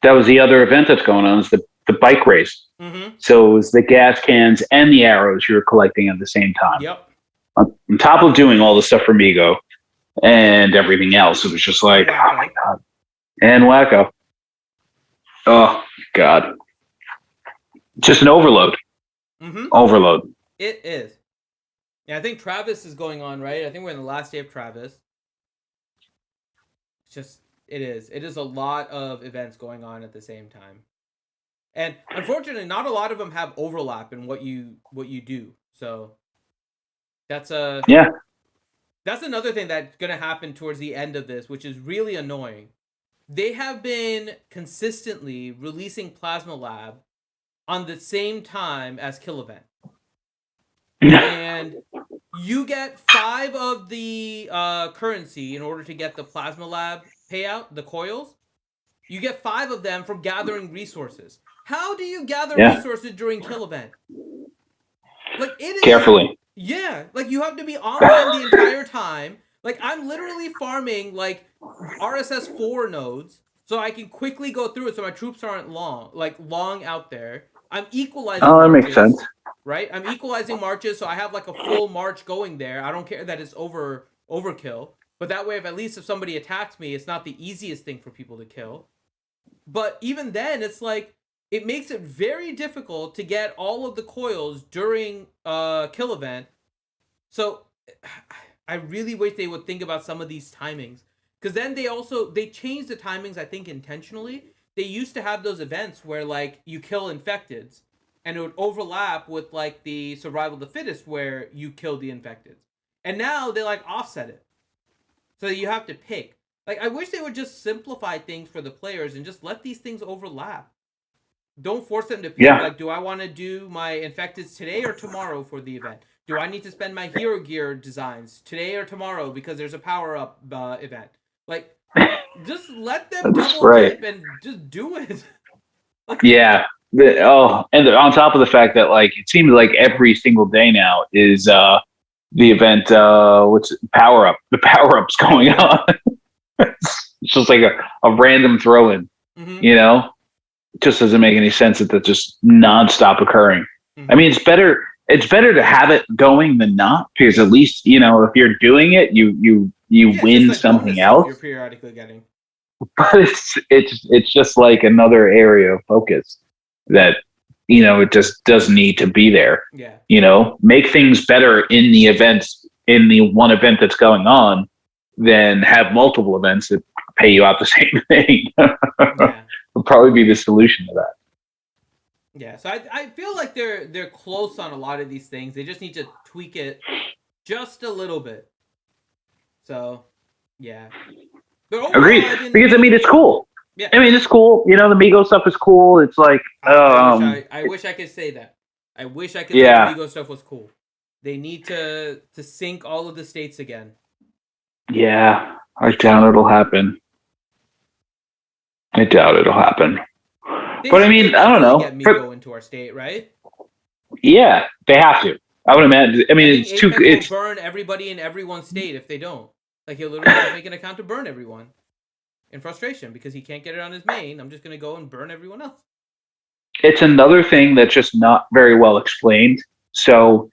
That was the other event that's going on. Is the bike race. Mm-hmm. So it was the gas cans and the arrows you were collecting at the same time. Yep. On top of doing all the stuff for Migo and everything else, it was just like, oh my God. And Wacko. Oh, God. Just an overload. Mm-hmm. Overload. It is. Yeah, I think Travis is going on, right? I think we're in the last day of Travis. It is a lot of events going on at the same time. And unfortunately, not a lot of them have overlap in what you do. So that's that's another thing that's going to happen towards the end of this, which is really annoying. They have been consistently releasing Plasma Lab on the same time as Kill Event. And you get 5 of the currency in order to get the Plasma Lab payout, the coils. You get 5 of them from gathering resources. How do you gather resources during Kill Event? It is... Carefully. Yeah, you have to be online the entire time. I'm literally farming, RSS 4 nodes so I can quickly go through it so my troops aren't long out there. I'm equalizing. Oh, that makes sense. right? I'm equalizing marches, so I have like a full march going there. I don't care that it's overkill, but that way, if at least if somebody attacks me, it's not the easiest thing for people to kill. But even then, it's like it makes it very difficult to get all of the coils during a kill event. So I really wish they would think about some of these timings, because then they changed the timings, I think, intentionally. They used to have those events where like you kill infecteds, and it would overlap with like the survival of the fittest where you kill the infecteds, and now they like offset it, so you have to pick. Like, I wish they would just simplify things for the players and just let these things overlap. Don't force them to pick. Yeah. Like, do I want to do my infecteds today or tomorrow for the event? Do I need to spend my hero gear designs today or tomorrow because there's a power up event? Like, just let them double dip and just do it. Yeah. And on top of the fact that like it seems like every single day now is the event what's the power ups going on. It's just like a random throw in, you know? It just doesn't make any sense that that's just nonstop occurring. I mean, it's better to have it going than not, because at least, you know, if you're doing it, you win like something else. You're periodically getting. But it's just like another area of focus that, you know, it just does need to be there. Yeah. You know, make things better in the events, in the one event that's going on, than have multiple events that pay you out the same thing. Yeah. Would probably be the solution to that. Yeah, so I feel like they're close on a lot of these things. They just need to tweak it just a little bit. So, yeah. Agreed. Because I mean, it's cool. Yeah. I mean, it's cool. You know, the Migos stuff is cool. It's like I wish I could say that. I wish I could say the Migos stuff was cool. They need to sync all of the states again. Yeah, I doubt it'll happen. But I mean, I don't know. Get Migo into our state, right? Yeah, they have to. I would imagine. I mean, it's too. It's burn everybody in everyone's state if they don't. Like, he'll literally make an account to burn everyone in frustration because he can't get it on his main. I'm just gonna go and burn everyone else. It's another thing that's just not very well explained. So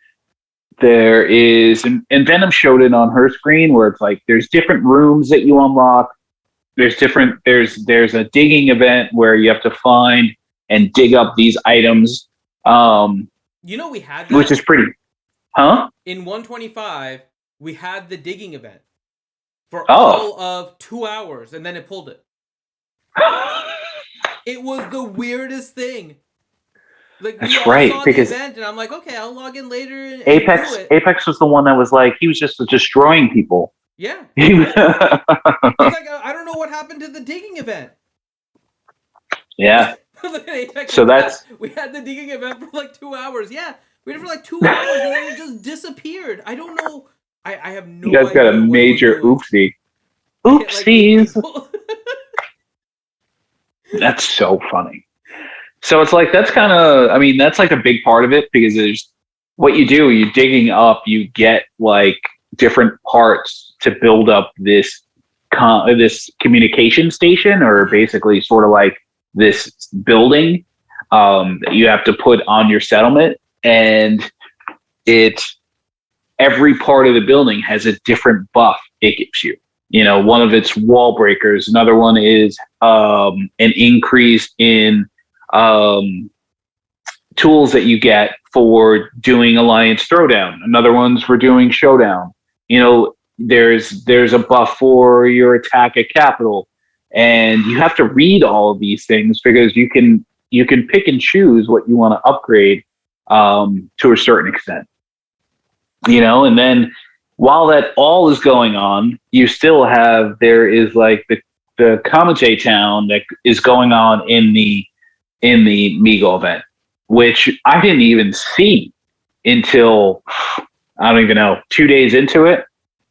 there is, and Venom showed it on her screen, where it's like there's different rooms that you unlock. There's a digging event where you have to find and dig up these items. You know, we had that, which is pretty, in 125, we had the digging event for all of 2 hours, and then it pulled it. It was the weirdest thing. Like, we all saw the event, and I'm like, okay, I'll log in later. And Apex do it. Apex was the one that was like, he was just destroying people. Yeah. It's like, I don't know what happened to the digging event. Yeah. Apex, so we had the digging event for like 2 hours. Yeah, we had it for like 2 hours, and then it just disappeared. I don't know. I have no idea. You guys got a major oopsie. Oopsies. That's so funny. So it's like, that's kind of, I mean, that's like a big part of it, because there's what you do, you're digging up, you get like different parts to build up this communication station, or basically sort of like this building that you have to put on your settlement. And every part of the building has a different buff it gives you. You know, one of it's wall breakers. Another one is an increase in tools that you get for doing Alliance Throwdown. Another one's for doing Showdown. You know, there's a buff for your attack at Capital. And you have to read all of these things, because you can pick and choose what you want to upgrade to a certain extent. You know, and then while that all is going on, you still there is like the Kamite town that is going on in the Migo event, which I didn't even see until, I don't even know, 2 days into it,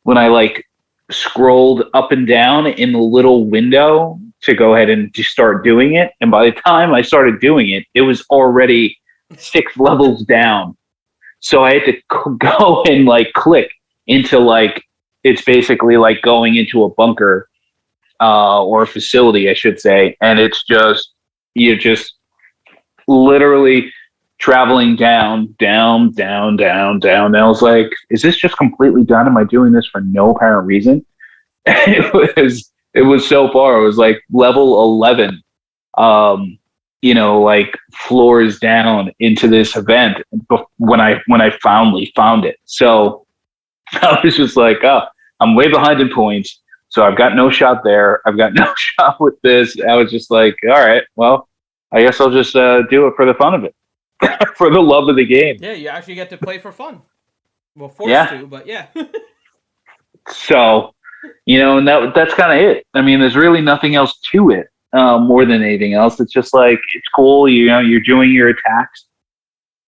when I like scrolled up and down in the little window to go ahead and just start doing it. And by the time I started doing it, it was already 6 levels down. So I had to go and like click into like, it's basically like going into a bunker or a facility, I should say. And it's just, you're just literally traveling down, down, down, down, down. And I was like, is this just completely done? Am I doing this for no apparent reason? It was so far. It was like level 11. Like floors down into this event when I finally found it. So I was just like, oh, I'm way behind in points. So I've got no shot there. I've got no shot with this. I was just like, all right, well, I guess I'll just do it for the fun of it, for the love of the game. Yeah, you actually get to play for fun. Well, forced Yeah. to, but yeah. So, and that's kind of it. I mean, there's really nothing else to it, more than anything else. It's just like, it's cool. You're doing your attacks.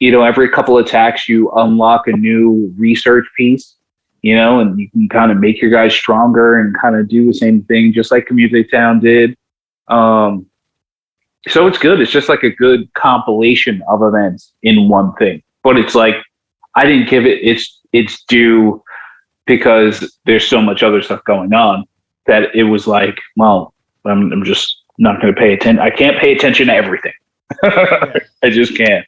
Every couple attacks, you unlock a new research piece, and you can kind of make your guys stronger and kind of do the same thing, just like Community Town did. So it's good. It's just like a good compilation of events in one thing. But it's like, I didn't give it its due because there's so much other stuff going on that it was like, well, I'm just not going to pay attention. I can't pay attention to everything. Yeah. I just can't.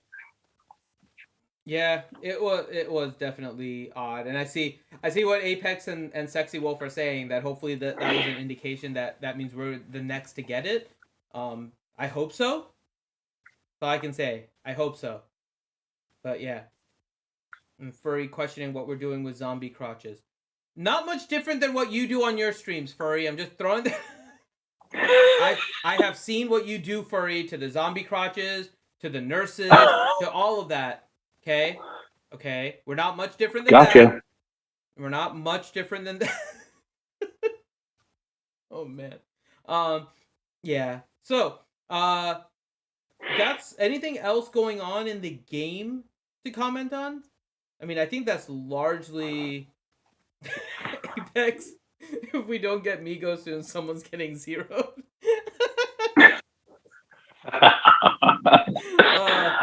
Yeah, it was definitely odd, and I see what Apex and Sexy Wolf are saying, that hopefully that was an indication that means we're the next to get it. I hope so. That's all I can say. I hope so. But yeah, and Furry questioning what we're doing with zombie crotches. Not much different than what you do on your streams, Furry. I'm just throwing that. I have seen what you do, Furry, to the zombie crotches, to the nurses, to all of that. Okay. We're not much different than that. We're not much different than that. Oh man. Yeah. So, that's anything else going on in the game to comment on? I mean, I think that's largely Apex. If we don't get Migo soon, someone's getting zeroed.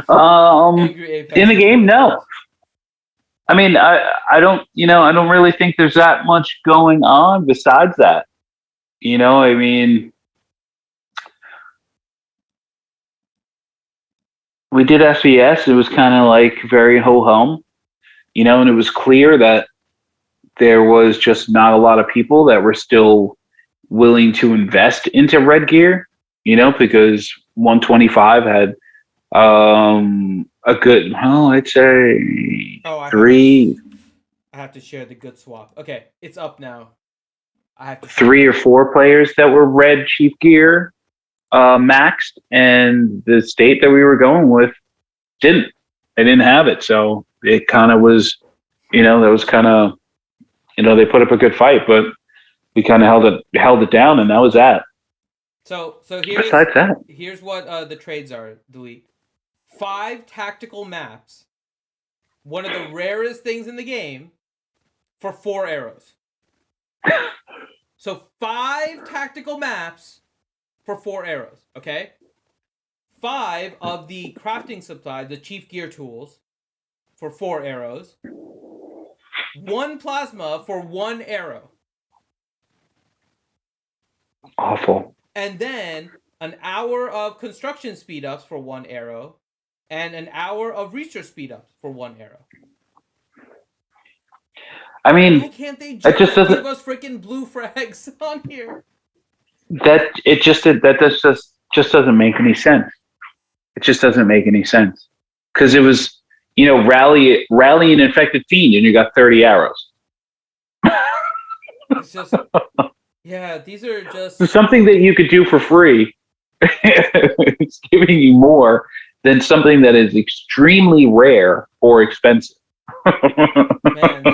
Angry Apex. In the game, no. I mean, I don't really think there's that much going on besides that. I mean, we did SVS. It was kind of like very ho-hum, and it was clear that there was just not a lot of people that were still willing to invest into Red Gear, because 125 had a good, I'd say three. I have to share the good swap. Okay, it's up now. I have to 3 or 4 players that were Red Chief Gear maxed, and the state that we were going with didn't. They didn't have it, so it kind of was, that was kind of, they put up a good fight, but we kind of held it down, and that was that. So here's what the trades are. Delete 5 tactical maps. One of the rarest things in the game for 4 arrows. So 5 tactical maps for 4 arrows. Okay. 5 of the crafting supplies, the chief gear tools, for 4 arrows. 1 plasma for 1 arrow. Awful. And then an hour of construction speed ups for 1 arrow, and an hour of research speed ups for 1 arrow. I mean, why can't they just give us freaking blue frags on here? That just doesn't make any sense. It just doesn't make any sense, because it was, rally an infected fiend and you got 30 arrows. It's just, yeah, these are just something that you could do for free. It's giving you more than something that is extremely rare or expensive. Man,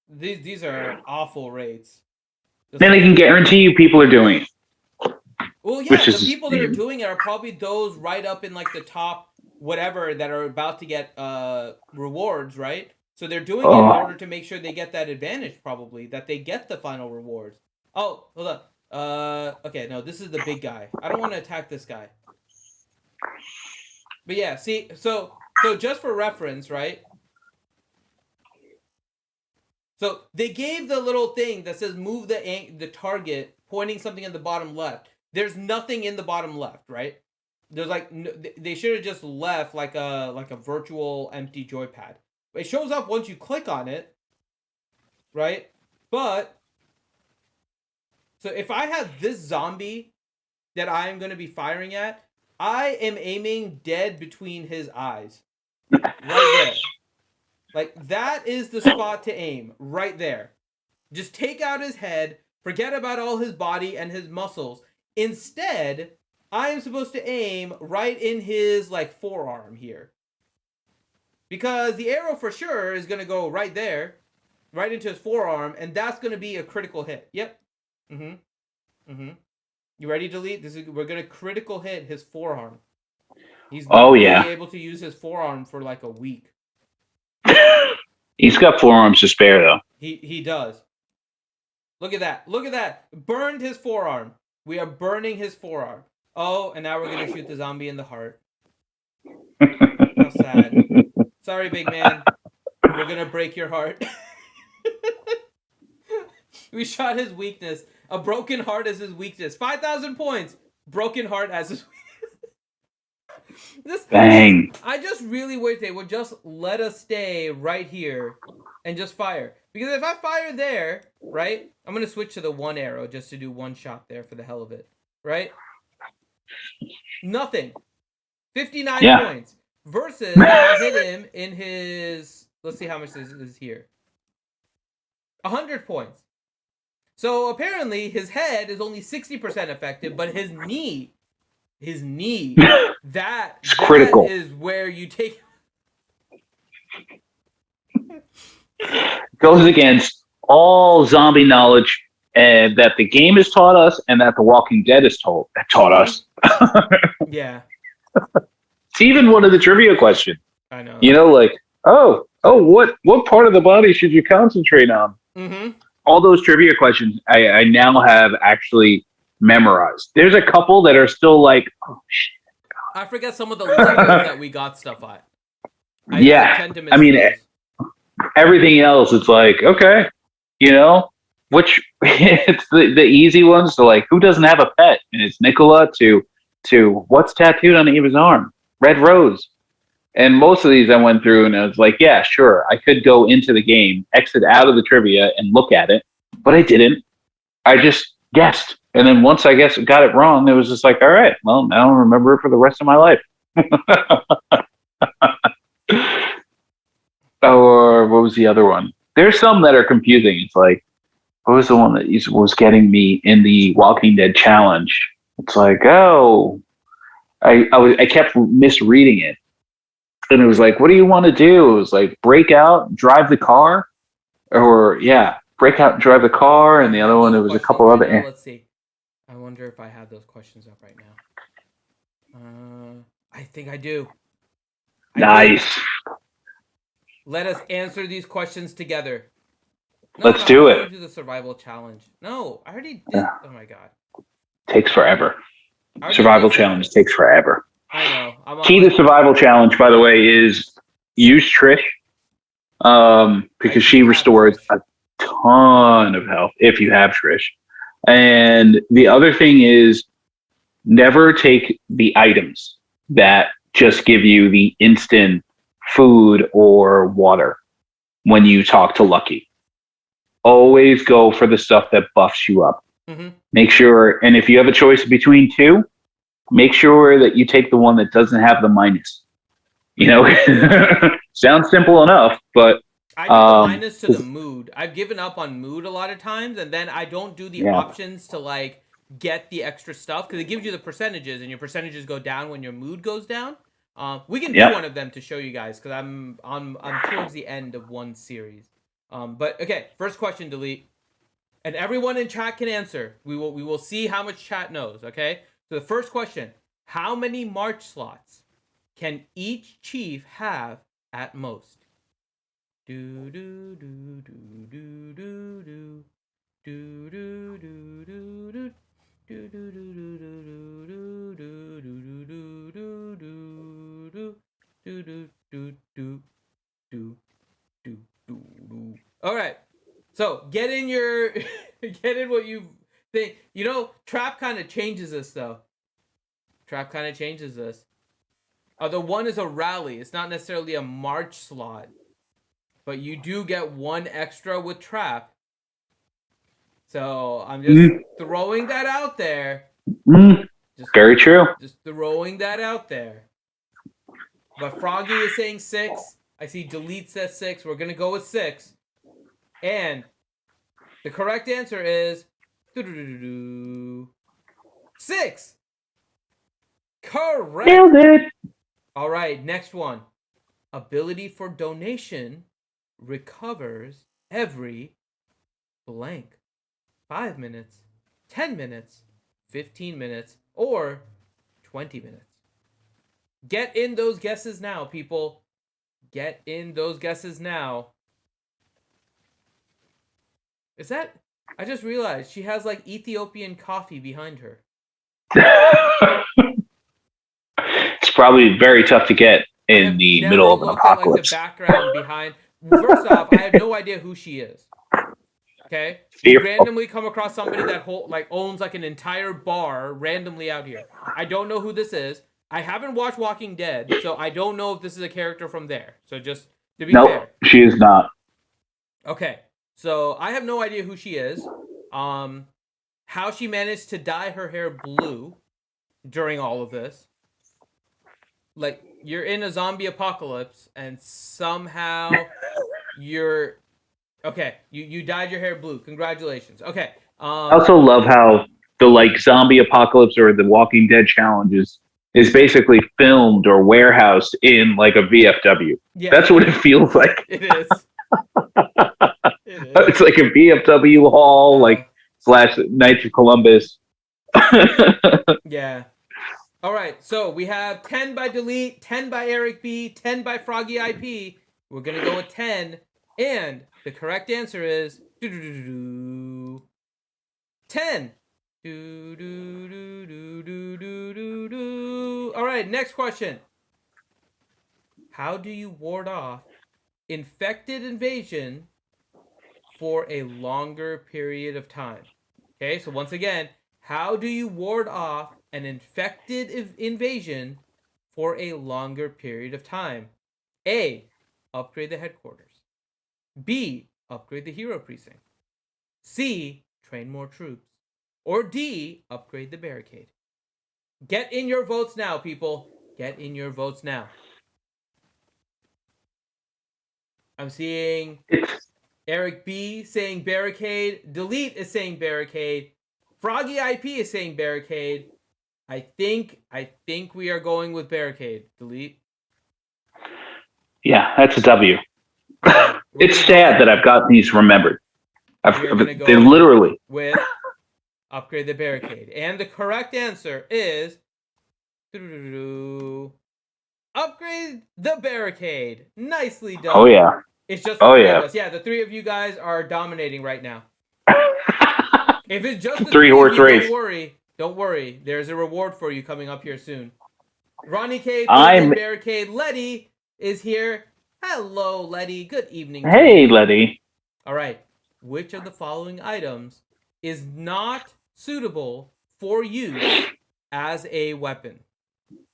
these are awful rates. Then I can guarantee you people are doing it. Well, yeah, the people that are doing it are probably those right up in like the top whatever that are about to get rewards, right? So they're doing it in order to make sure they get that advantage, probably, that they get the final rewards. Oh, hold on. Okay, no, this is the big guy. I don't want to attack this guy. But yeah, see, so just for reference, right? So they gave the little thing that says move the target, pointing something in the bottom left. There's nothing in the bottom left, right? There's like they should have just left like a virtual empty joypad. It shows up once you click on it, right? But so if I had this zombie that I am going to be firing at, I am aiming dead between his eyes, right there. Like that is the spot to aim, right there. Just take out his head, forget about all his body and his muscles. Instead, I am supposed to aim right in his like forearm here. Because the arrow for sure is going to go right there, right into his forearm, and that's going to be a critical hit. Yep. You ready to delete? We're going to critical hit his forearm. He's not going to be able to use his forearm for like a week. He's got forearms to spare though. He does. Look at that. Look at that. Burned his forearm. We are burning his forearm. Oh, and now we're going to shoot the zombie in the heart. How sad. Sorry, big man. We're going to break your heart. We shot his weakness. A broken heart as his weakness. 5,000 points. Broken heart as his weakness. Bang. I just really wish they would just let us stay right here and just fire. Because if I fire there, right, I'm going to switch to the one arrow just to do one shot there for the hell of it, right? Nothing. 59 points. Versus I hit him in his, let's see how much this is here. 100 points. So apparently his head is only 60% effective, but his knee, that critical. is where you take. Goes against all zombie knowledge and that the game has taught us and that The Walking Dead has taught us. Yeah. It's even one of the trivia questions. I know. You know, like, what part of the body should you concentrate on? Mm-hmm. All those trivia questions I now have actually memorized. There's a couple that are still like, oh shit. I forget some of the levels that we got stuff at. I tend to miss those. Everything else, it's like, okay, you know, which it's the easy ones. So like, who doesn't have a pet? And it's Nicola to what's tattooed on Eva's arm? Red Rose. And most of these I went through and I was like, yeah, sure. I could go into the game, exit out of the trivia and look at it, but I didn't. I just guessed. And then once I got it wrong, it was just like, all right, well, now I'll remember it for the rest of my life. Or what was the other one? There's some that are confusing. It's like, what was the one that was getting me in the Walking Dead challenge? It's like, oh, I kept misreading it. And it was like, what do you want to do? It was like, break out, drive the car, or break out and drive the car. And the other one, it was a couple other. Let's see. I wonder if I have those questions up right now. I think I do. Nice. Let us answer these questions together. Let's do it. Do the survival challenge. No, I already did. Yeah. Oh my god. Takes forever. Survival challenge takes forever. I know. Key to survival challenge, by the way, is use Trish, because she restores a ton of health if you have Trish. And the other thing is never take the items that just give you the instant food or water when you talk to Lucky. Always go for the stuff that buffs you up. Mm-hmm. Make sure, and if you have a choice between two, make sure that you take the one that doesn't have the minus. You know, sounds simple enough, but I do the minus to the mood. I've given up on mood a lot of times, and then I don't do the options to like get the extra stuff because it gives you the percentages, and your percentages go down when your mood goes down. We can do one of them to show you guys because I'm towards the end of one series. But okay, first question, delete, and everyone in chat can answer. We will see how much chat knows. Okay, so the first question: how many March slots can each chief have at most? Do do do do do do do do do do do do do. All right, so get in what you think. You know, Trap kind of changes this though. Trap kind of changes this. The one is a rally. It's not necessarily a March slot. But you do get one extra with Trap. So I'm just throwing that out there. Very true. Just throwing that out there. But Froggy is saying 6. I see Delete says 6. We're going to go with 6. And the correct answer is 6. Correct. Nailed it. All right, next one. Ability for donation recovers every blank. 5 minutes, 10 minutes, 15 minutes, or 20 minutes. Get in those guesses now, people. Get in those guesses now. Is that... I just realized she has like Ethiopian coffee behind her. It's probably very tough to get in the middle of an apocalypse. At, like, the background behind. First off, I have no idea who she is. Okay, you randomly come across somebody that owns like an entire bar randomly out here. I don't know who this is. I haven't watched Walking Dead, so I don't know if this is a character from there. So just to be fair, she is not. Okay, so I have no idea who she is. How she managed to dye her hair blue during all of this. Like, you're in a zombie apocalypse and somehow you're... Okay, you dyed your hair blue. Congratulations. Okay. I also love how the like zombie apocalypse or the Walking Dead challenges is basically filmed or warehoused in like a VFW. Yeah, that's what it feels like. It is. It's like a VFW hall, like / Knights of Columbus. Yeah. All right, so we have 10 by Delete, 10 by Eric B, 10 by Froggy IP. We're going to go with 10. And the correct answer is 10. All right, next question. How do you ward off infected invasion for a longer period of time? Okay, so once again, how do you ward off an infected invasion for a longer period of time? A, upgrade the headquarters. B, upgrade the hero precinct. C, train more troops. Or D, upgrade the barricade. Get in your votes now, people. Get in your votes now. I'm seeing Eric B saying barricade. Delete is saying barricade. Froggy IP is saying barricade. I think we are going with barricade. Delete. Yeah, that's a W. It's sad that I've got these remembered. They literally with upgrade the barricade, and the correct answer is upgrade the barricade. Nicely done. Oh yeah. It's just the three of us. Yeah, the three of you guys are dominating right now. If it's just the three-horse race, don't worry. There's a reward for you coming up here soon. Ronnie K, barricade. Letty is here. Hello, Letty. Good evening. Hey, Letty. All right. Which of the following items is not suitable for use as a weapon?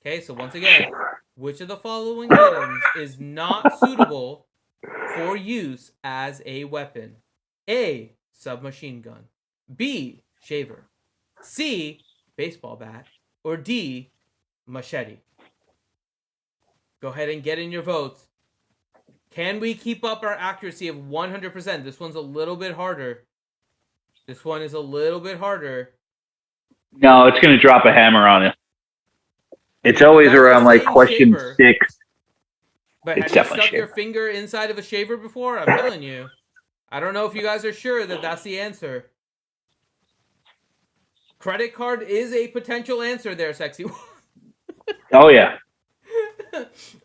Okay, so once again, which of the following items is not suitable for use as a weapon? A, submachine gun. B, shaver. C, baseball bat. Or D, machete. Go ahead and get in your votes. Can we keep up our accuracy of 100%? This one's a little bit harder. This one is a little bit harder. No, it's going to drop a hammer on it. It's always around like question shaver. 6. But have you stuck your finger inside of a shaver before? I'm telling you. I don't know if you guys are sure that that's the answer. Credit card is a potential answer there, sexy. Oh, yeah.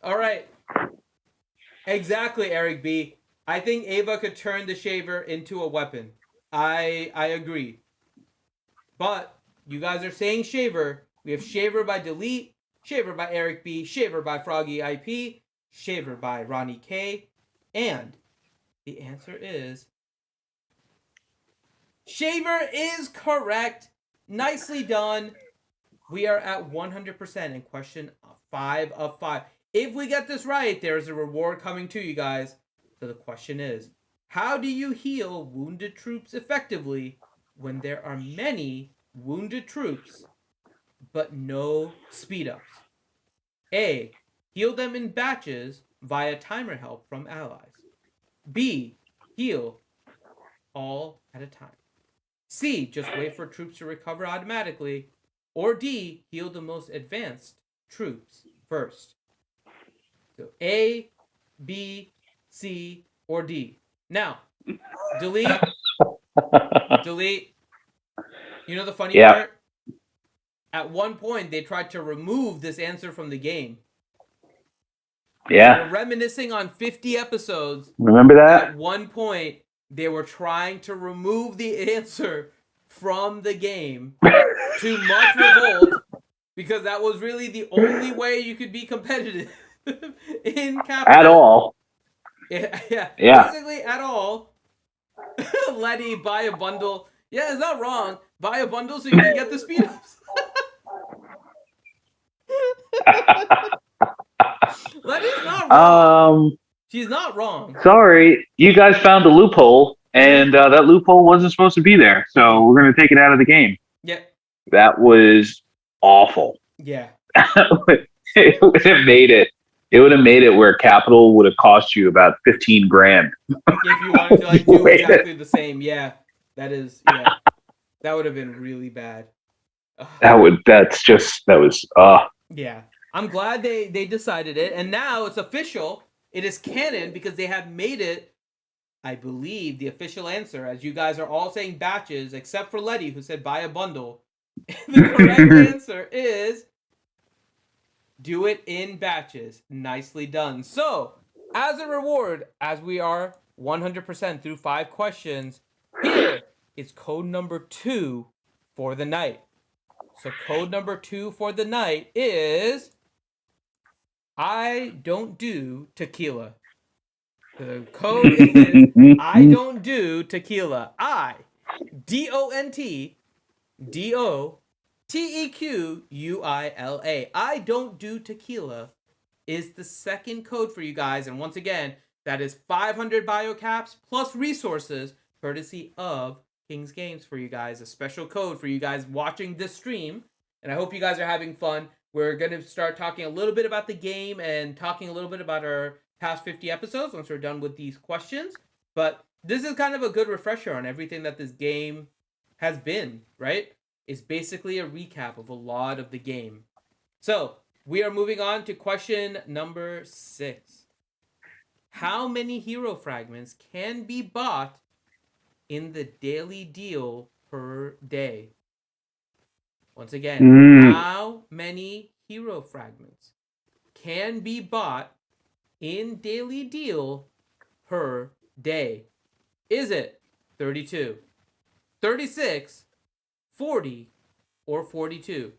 All right. Exactly, Eric B. I think Ava could turn the shaver into a weapon. I agree. But you guys are saying shaver. We have shaver by Delete, shaver by Eric B, shaver by Froggy IP, shaver by Ronnie K, and the answer is shaver is correct. Nicely done. We are at 100% in question 5 of 5. If we get this right, there's a reward coming to you guys. So the question is, how do you heal wounded troops effectively when there are many wounded troops but no speed ups? A. Heal them in batches via timer help from allies. B. Heal all at a time. C. Just wait for troops to recover automatically. Or D. Heal the most advanced troops first. So A, B, C, or D. Now, delete. You know the funny part? At one point, they tried to remove this answer from the game. Yeah. So we're reminiscing on 50 episodes. Remember that? At one point, they were trying to remove the answer from the game to much revolt because that was really the only way you could be competitive in capital. At all. Yeah. Basically at all. Letty, buy a bundle. Yeah, it's not wrong. Buy a bundle so you can get the speed ups. Letty's not wrong. She's not wrong. Sorry, you guys found a loophole, and that loophole wasn't supposed to be there. So we're gonna take it out of the game. Yeah. That was awful. Yeah. It would have made it. It would have made it where capital would have cost you about $15,000. If you wanted to like do exactly the same, yeah, that is, yeah, that would have been really bad. That was. Yeah, I'm glad they decided it, and now it's official. It is canon because they have made it. I believe the official answer, as you guys are all saying batches, except for Letty, who said buy a bundle. The correct answer is do it in batches. Nicely done. So, as a reward, as we are 100% through 5 questions, here is code number 2 for the night. So, code number 2 for the night is I don't do tequila. The code is I don't do tequila. DONTDOTEQUILA. I don't do tequila is the second code for you guys. And once again, that is 500 biocaps plus resources courtesy of King's Games for you guys. A special code for you guys watching this stream. And I hope you guys are having fun. We're going to start talking a little bit about the game and talking a little bit about our past 50 episodes once we're done with these questions. But this is kind of a good refresher on everything that this game has been, right? It's basically a recap of a lot of the game. So, we are moving on to question number 6. How many hero fragments can be bought in the daily deal per day? Once again, how many hero fragments can be bought in daily deal per day? Is it 32, 36, 40, or 42?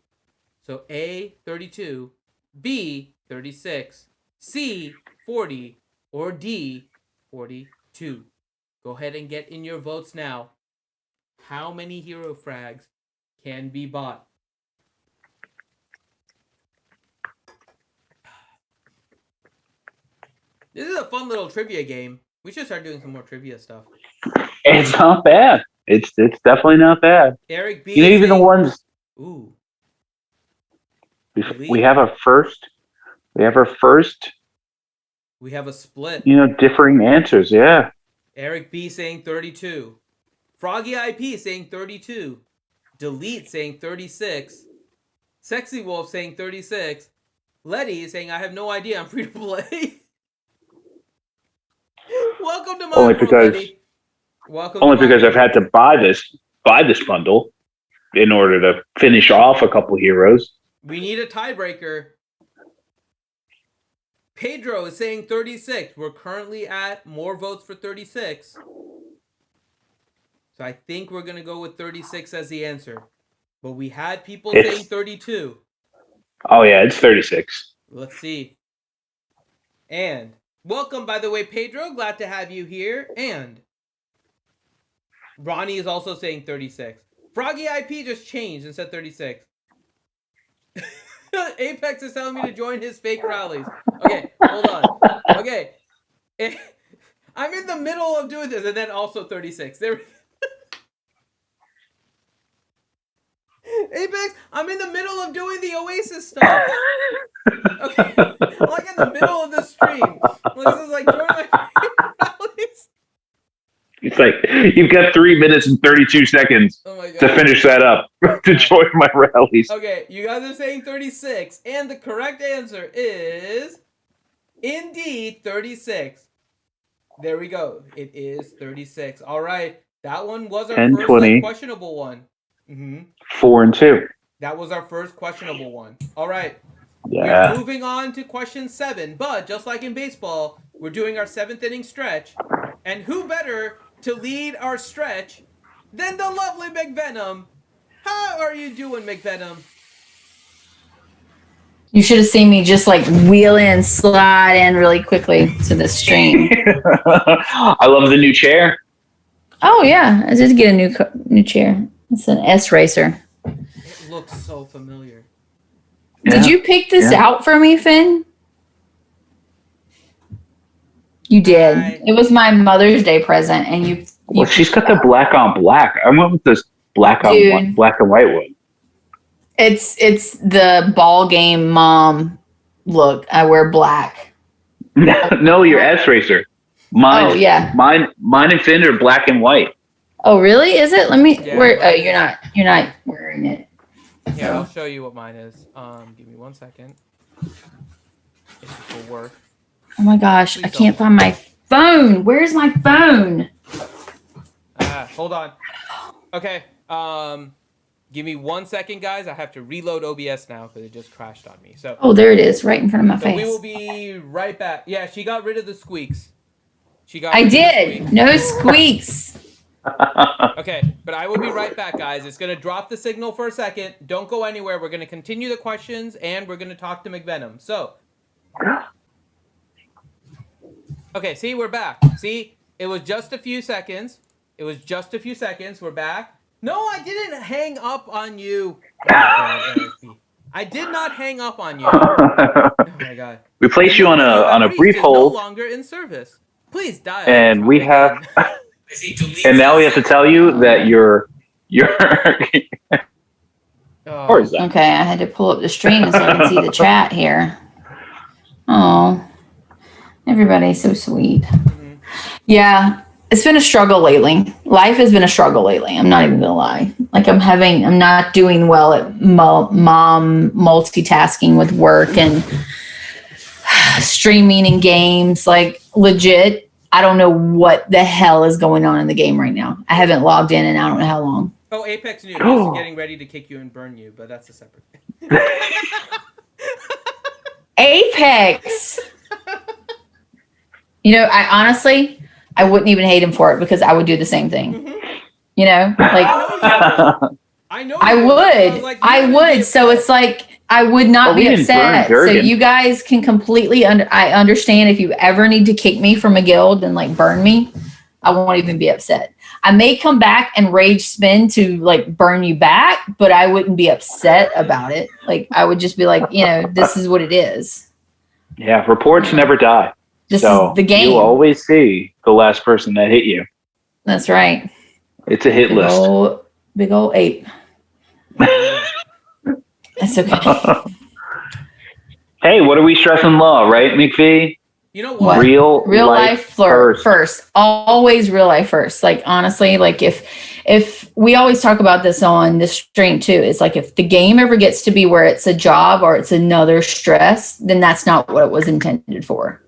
So A, 32, B, 36, C, 40, or D, 42. Go ahead and get in your votes now. How many hero frags can be bought? This is a fun little trivia game. We should start doing some more trivia stuff. It's not bad. It's definitely not bad. Eric B. Even the ones. Ooh. We have a first. We have our first. We have a split. Differing answers. Yeah. Eric B. saying 32. Froggy IP saying 32. Delete saying 36. Sexy Wolf saying 36. Letty saying I have no idea. I'm free to play. Welcome to my world, Letty. Only because I've had to buy this bundle in order to finish off a couple heroes. We need a tiebreaker. Pedro is saying 36. We're currently at more votes for 36. So I think we're going to go with 36 as the answer. But we had people saying 32. Oh, yeah, it's 36. Let's see. And welcome, by the way, Pedro. Glad to have you here. And Ronnie is also saying 36. Froggy IP just changed and said 36. Apex is telling me to join his fake rallies. Okay, hold on. Okay. I'm in the middle of doing this, and then also 36. There. Apex, I'm in the middle of doing the Oasis stuff. Okay, I'm like in the middle of the stream. This is like join my fake rallies. It's like you've got 3 minutes and 32 seconds to finish that up to join my rallies. Okay, you guys are saying 36, and the correct answer is indeed 36. There we go. It is 36. All right, that one was our 10, first 20, questionable one. 4 and 2. That was our first questionable one. All right. Yeah. We're moving on to question 7, but just like in baseball, we're doing our 7th inning stretch, and who better to lead our stretch than the lovely McVenom? How are you doing, McVenom? You should have seen me just like wheel in, slide in really quickly to the stream. I love the new chair. Oh yeah, I did get a new chair. It's an S Racer. It looks so familiar. Yeah. Did you pick this out for me, Finn? You did. It was my Mother's Day present, and you. Well, she's got the black on black. I went with this black and white one. It's the ball game mom look. I wear black. No, you're S Racer. Mine. Oh yeah. Mine and Finn are black and white. Oh really? Is it? Let me. You're not wearing it. Yeah, I'll show you what mine is. Give me 1 second. If this will work. Oh my gosh, I can't find my phone. Where's my phone? Hold on. Okay. Give me 1 second, guys. I have to reload OBS now because it just crashed on me. So. Oh, there it is, right in front of my face. We will be right back. Yeah, she got rid of the squeaks. I did. No squeaks. Okay, but I will be right back, guys. It's going to drop the signal for a second. Don't go anywhere. We're going to continue the questions, and we're going to talk to McVenom. So. Okay, see, we're back. See, it was just a few seconds. We're back. No, I didn't hang up on you. Oh God, I did not hang up on you. Oh my God. We placed you on a brief hold. No longer in service. Please dial. And we have. And now we have to tell you that you're. Okay, I had to pull up the stream so I can see the chat here. Oh, everybody's so sweet. Mm-hmm. Yeah. It's been a struggle lately. Life has been a struggle lately. I'm not even gonna lie. Like I'm not doing well at mom multitasking with work and streaming and games. Like legit, I don't know what the hell is going on in the game right now. I haven't logged in and I don't know how long. Oh, Apex News is getting ready to kick you and burn you, but that's a separate thing. Apex. You know, I wouldn't even hate him for it because I would do the same thing. Mm-hmm. You know, like I know. I would. So it's like I would not be upset. So you guys can completely I understand if you ever need to kick me from a guild and like burn me, I won't even be upset. I may come back and rage spin to like burn you back, but I wouldn't be upset about it. Like I would just be like, you know, this is what it is. Yeah, reports never die. This is the game. You'll always see the last person that hit you. That's right. It's a hit list. Big old ape. That's okay. Hey, what are we stressing law, right, McVie? You know what? Real life first. Always real life first. Like honestly, like if we always talk about this on this stream too, it's like if the game ever gets to be where it's a job or it's another stress, then that's not what it was intended for.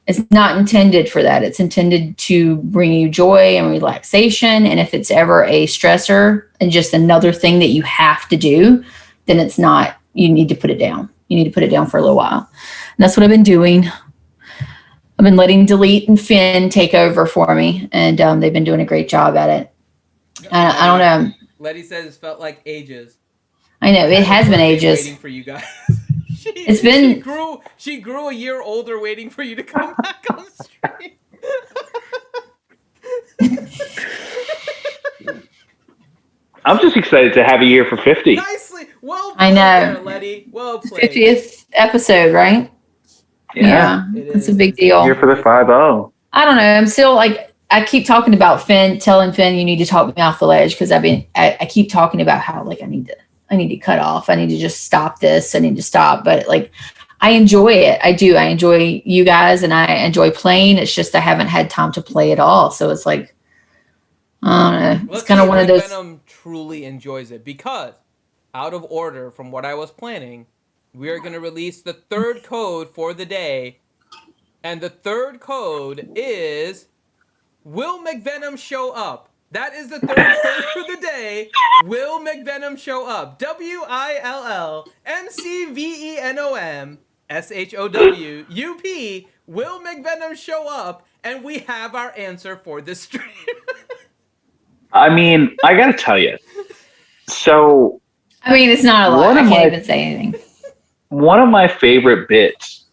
It's not intended for that. It's intended to bring you joy and relaxation. And if it's ever a stressor and just another thing that you have to do, then it's not, you need to put it down. You need to put it down for a little while. And that's what I've been doing. I've been letting Delete and Finn take over for me. And they've been doing a great job at it. I don't know. Letty says it's felt like ages. I know. It has been ages. Waiting for you guys. She grew a year older waiting for you to come back on stream. I'm just excited to have a year for 50. Nicely. Well I played know. there, Letty. Well played. 50th episode, right? Yeah. It's a is. big It's deal. Here for the 5-0. I don't know. I'm still like, I keep talking about Finn, telling Finn you need to talk me off the ledge because I keep talking about how like I need to cut off. I need to just stop this. I need to stop. But like, I enjoy it. I do. I enjoy you guys and I enjoy playing. It's just I haven't had time to play at all. So it's like, I don't know. It's Let's kind see of one if of those. Venom truly enjoys it because, out of order from what I was planning, we are going to release the third code for the day. And the third code is Will McVenom show up? That is the third code for the day. Will McVenom show up? WILLMCVENOMSHOWUP. Will McVenom show up? And we have our answer for this stream. I mean, I got to tell you. So, I mean, it's not a lot. One I of can't my- even say anything. one of my favorite bits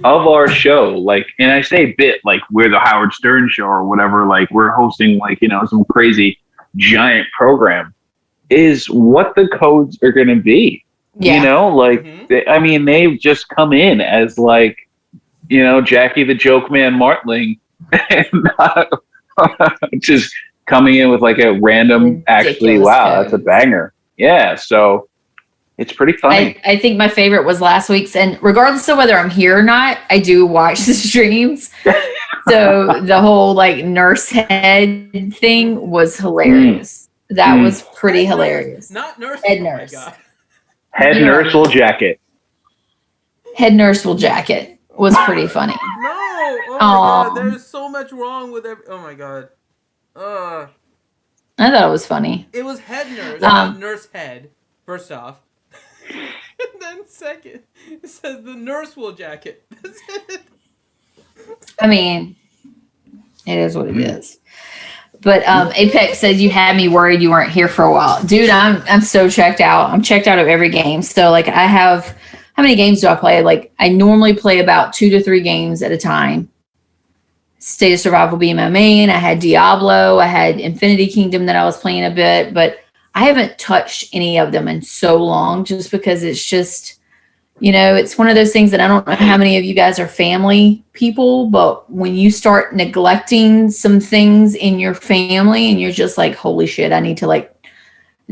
of our show, like, and I say bit, like we're the Howard Stern show or whatever, like we're hosting like, some crazy giant program, is what the codes are going to be. Yeah. They've just come in as like, Jackie the Joke Man Martling, and just coming in with like a random, actually, Ridiculous wow, that's a codes. banger. Yeah, so it's pretty funny. I think my favorite was last week's, and regardless of whether I'm here or not, I do watch the streams. So the whole like nurse head thing was hilarious. That was pretty Head hilarious. Nurse, not nurse. Head Oh my nurse. God. Head You know what I nurse will mean. jacket. Head nurse will jacket was pretty funny. No. Oh my Aw. God. There's so much wrong with every. Oh my God. I thought it was funny. It was head nurse, Um, not nurse head. First off. And then second, it says the nurse will jacket. That's it. I mean, it is what it is. But Apex says you had me worried you weren't here for a while, dude. I'm so checked out. I'm checked out of every game. So like I have, how many games do I play? Like I normally play about 2 to 3 games at a time. State of Survival being my main. I had Diablo. I had Infinity Kingdom that I was playing a bit, but I haven't touched any of them in so long just because it's just, it's one of those things that I don't know how many of you guys are family people, but when you start neglecting some things in your family and you're just like, holy shit, I need to like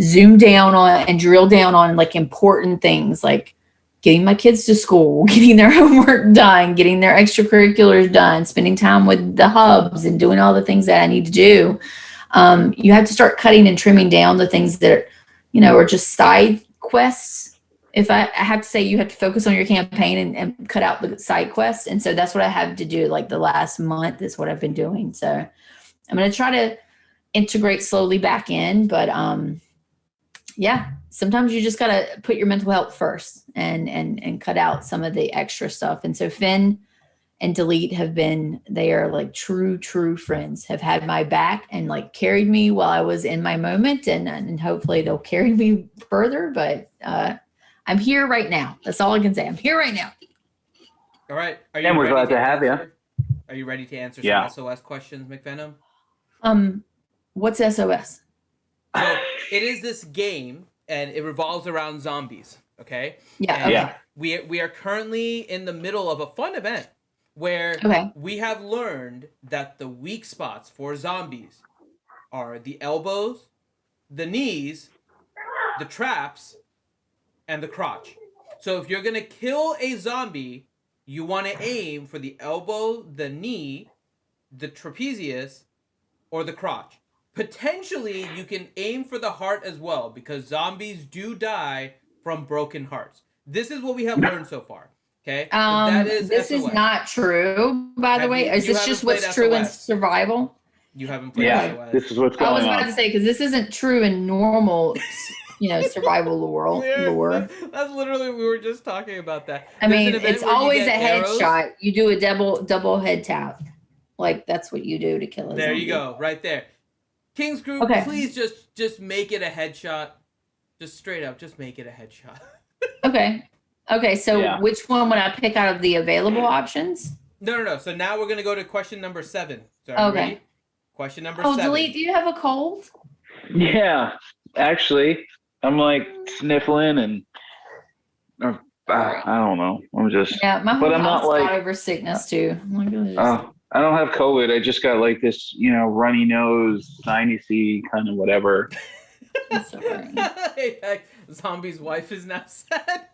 zoom down on and drill down on like important things like getting my kids to school, getting their homework done, getting their extracurriculars done, spending time with the hubs and doing all the things that I need to do. You have to start cutting and trimming down the things that, are just side quests. If I have to say, you have to focus on your campaign and cut out the side quests. And so that's what I have to do. Like the last month is what I've been doing. So I'm going to try to integrate slowly back in, but, yeah, sometimes you just got to put your mental health first and cut out some of the extra stuff. And so Finn and Delete they are like true friends, have had my back and like carried me while I was in my moment, and hopefully they'll carry me further. But I'm here right now. That's all I can say. I'm here right now. All right. Are you And we're ready glad to have you. answer? Are you ready to answer Yeah. some SOS questions, McVenom? What's SOS? So it is this game, and it revolves around zombies. Okay. Yeah. And Okay. Yeah. We are currently in the middle of a fun event where Okay. we have learned that the weak spots for zombies are the elbows, the knees, the traps, and the crotch. So if you're gonna kill a zombie, you want to aim for the elbow, the knee, the trapezius, or the crotch. Potentially, you can aim for the heart as well, because zombies do die from broken hearts. This is what we have learned so far. Okay? So that is This SOS. is not true, by the Have way. you- Is you this haven't just what's played true in SOS. survival? You haven't played Yeah, SOS. this is what's I was going about on. to say, because this isn't true in normal, survival lore. That's literally, we were just talking about that. I There's mean, an event it's where you always a get arrows. headshot. You do a double head tap. Like, that's what you do to kill a There zombie. you go, right there. King's Group, Okay. please just make it a headshot. Just straight up, just make it a headshot. Okay, so Yeah. which one would I pick out of the available options? No. So now we're going to go to question number 7. So are you Okay. ready? Question number Oh, 7. Delete, do you have a cold? Yeah, actually, I'm like sniffling and I don't know. I'm just Yeah, my but whole I'm not house got like over sickness too. I'm like, it was just- I don't have COVID. I just got like this, runny nose, sinusy kind of whatever. it's so funny. Hey, like, Zombie's wife is now sad.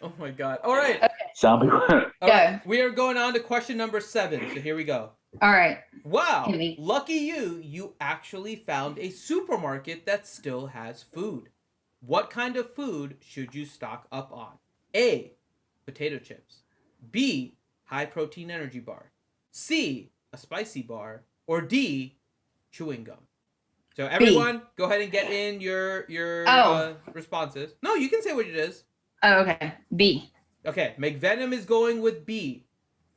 Oh my god. All right. Zombie. All right. We are going on to question number 7. So here we go. All right. Wow. Hit me. Lucky you. You actually found a supermarket that still has food. What kind of food should you stock up on? A. Potato chips. B. High protein energy bar. C. A spicy bar. Or D. Chewing gum. So everyone, go ahead and get in your responses. No, you can say what it is. Oh, okay. B. Okay, McVenom is going with B.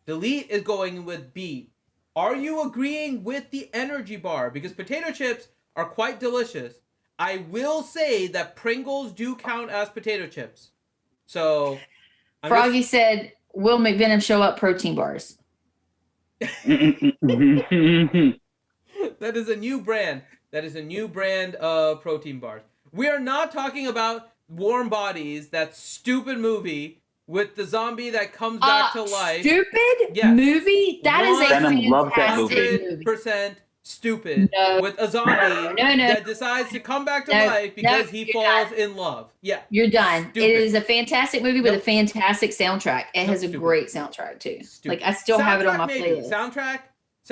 Delete is going with B. Are you agreeing with the energy bar? Because potato chips are quite delicious. I will say that Pringles do count as potato chips. So, Froggy said, "Will McVenom show up protein bars?" That is a new brand. That is a new brand of protein bars. We are not talking about Warm Bodies, that stupid movie with the zombie that comes back to life. Stupid Yes. movie? That is a Venom loves that fantastic movie. movie. 100% stupid with a zombie that decides to come back to life because he falls in love. Yeah. You're done. Stupid. It is a fantastic movie with a fantastic soundtrack. It has a great soundtrack too. Like I still have it on my playlist. Soundtrack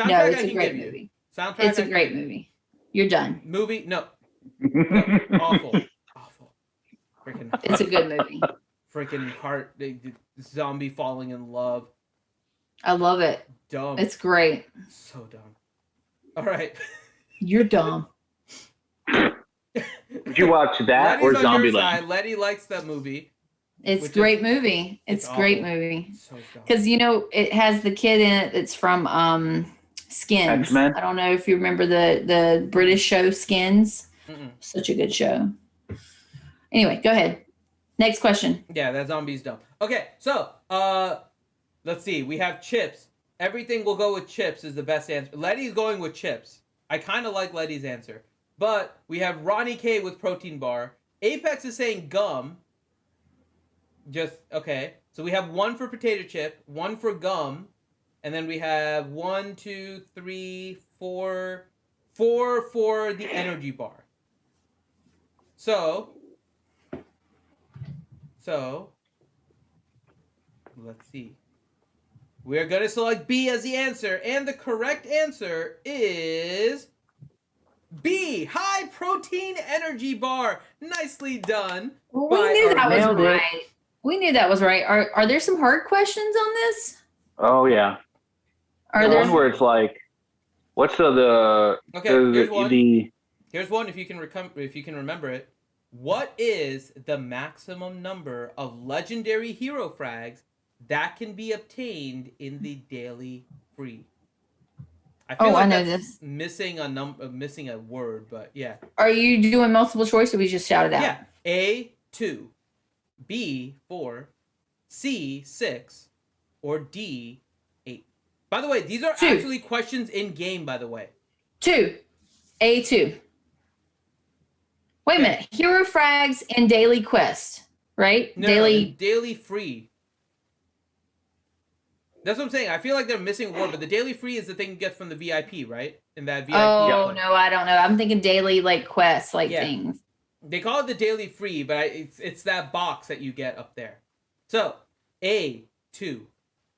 No, I it's can a great give you. movie. Soundtrack It's a great movie. You're done. Movie? No. Awful. Freaking It's a good movie. Freaking heart the zombie falling in love. I love it. Dumb. It's great. So dumb. All right. You're dumb. Did you watch that Letty's or on your Zombieland? side. Letty likes that movie. It's a great movie. It's a great movie. So dumb. Because it has the kid in it that's from Skins. X-Men? I don't know if you remember the British show Skins. Mm-mm. Such a good show. Anyway, go ahead. Next question. Yeah, that zombie's dumb. Okay, so let's see. We have chips. Everything will go with chips is the best answer. Letty's going with chips. I kind of like Letty's answer. But we have Ronnie K with protein bar. Apex is saying gum. Okay. So we have 1 for potato chip, 1 for gum, and then we have 1, 2, 3, 4 for the energy bar. So let's see. We're going to select B as the answer, and the correct answer is B, high protein energy bar. Nicely done. Well, we knew that was Nailed it. right. We knew that was right. Are there some hard questions on this? Oh yeah. Are The there one where it's like, what's the Okay, the, here's one. the Here's one if you can remember it. What is the maximum number of legendary hero frags that can be obtained in the daily free? I feel I know that's this. missing a word, but yeah. Are you doing multiple choice or we just shout it out? Yeah. A 2, B 4, C 6, or D 8. By the way, these are 2. actually questions in game. By the way. 2. A2. Wait a minute. Hero frags and daily quest, right? No, daily free. That's what I'm saying. I feel like they're missing a word, but the daily free is the thing you get from the VIP, right? In that VIP. Oh, no, I don't know. I'm thinking daily quests, things. They call it the daily free, but it's that box that you get up there. So, A 2,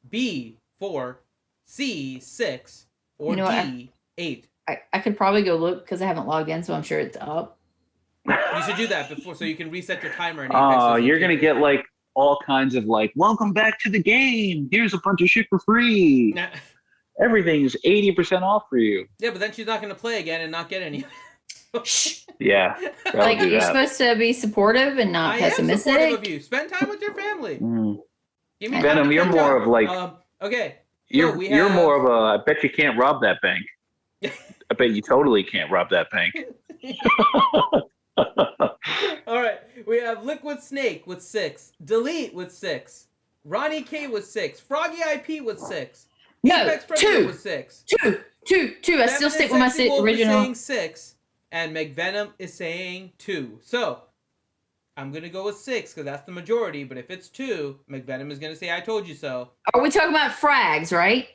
B 4, C 6, or D 8. I could probably go look because I haven't logged in, so I'm sure it's up. You should do that before, so you can reset your timer. Oh, you're gonna get like all kinds of like, welcome back to the game. Here's a bunch of shit for free. Nah. Everything's 80% off for you. Yeah, but then she's not gonna play again and not get any. Yeah, Like you're supposed to be supportive and not pessimistic. I am supportive of you. Spend time with your family. Give me Venom, you're more of like. Okay. You're more of a. I bet you can't rob that bank. I bet you totally can't rob that bank. All right, we have Liquid Snake with 6, Delete with 6, Ronnie K with 6, Froggy IP with 6, No, Apex Predator was 6. Two. I still stick with my Sexy Wolf original. is saying 6, and McVenom is saying 2. So I'm gonna go with 6 because that's the majority. But if it's 2, McVenom is gonna say I told you so. Are we talking about frags, right?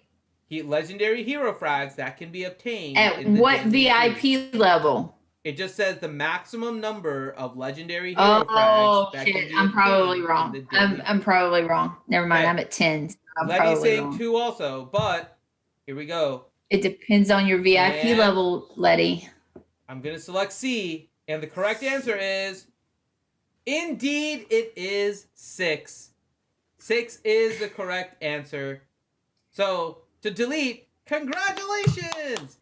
Legendary hero frags that can be obtained At in the what daily VIP level? It just says the maximum number of legendary hero frags that can shit! be I'm probably obtained wrong. in the daily I'm probably wrong. Never mind. Okay. I'm at 10. I'm Letty's probably saying wrong. 2 also, but here we go. It depends on your VIP And- level, Letty. I'm gonna select C, and the correct answer is indeed it is 6. 6 is the correct answer. So to delete, congratulations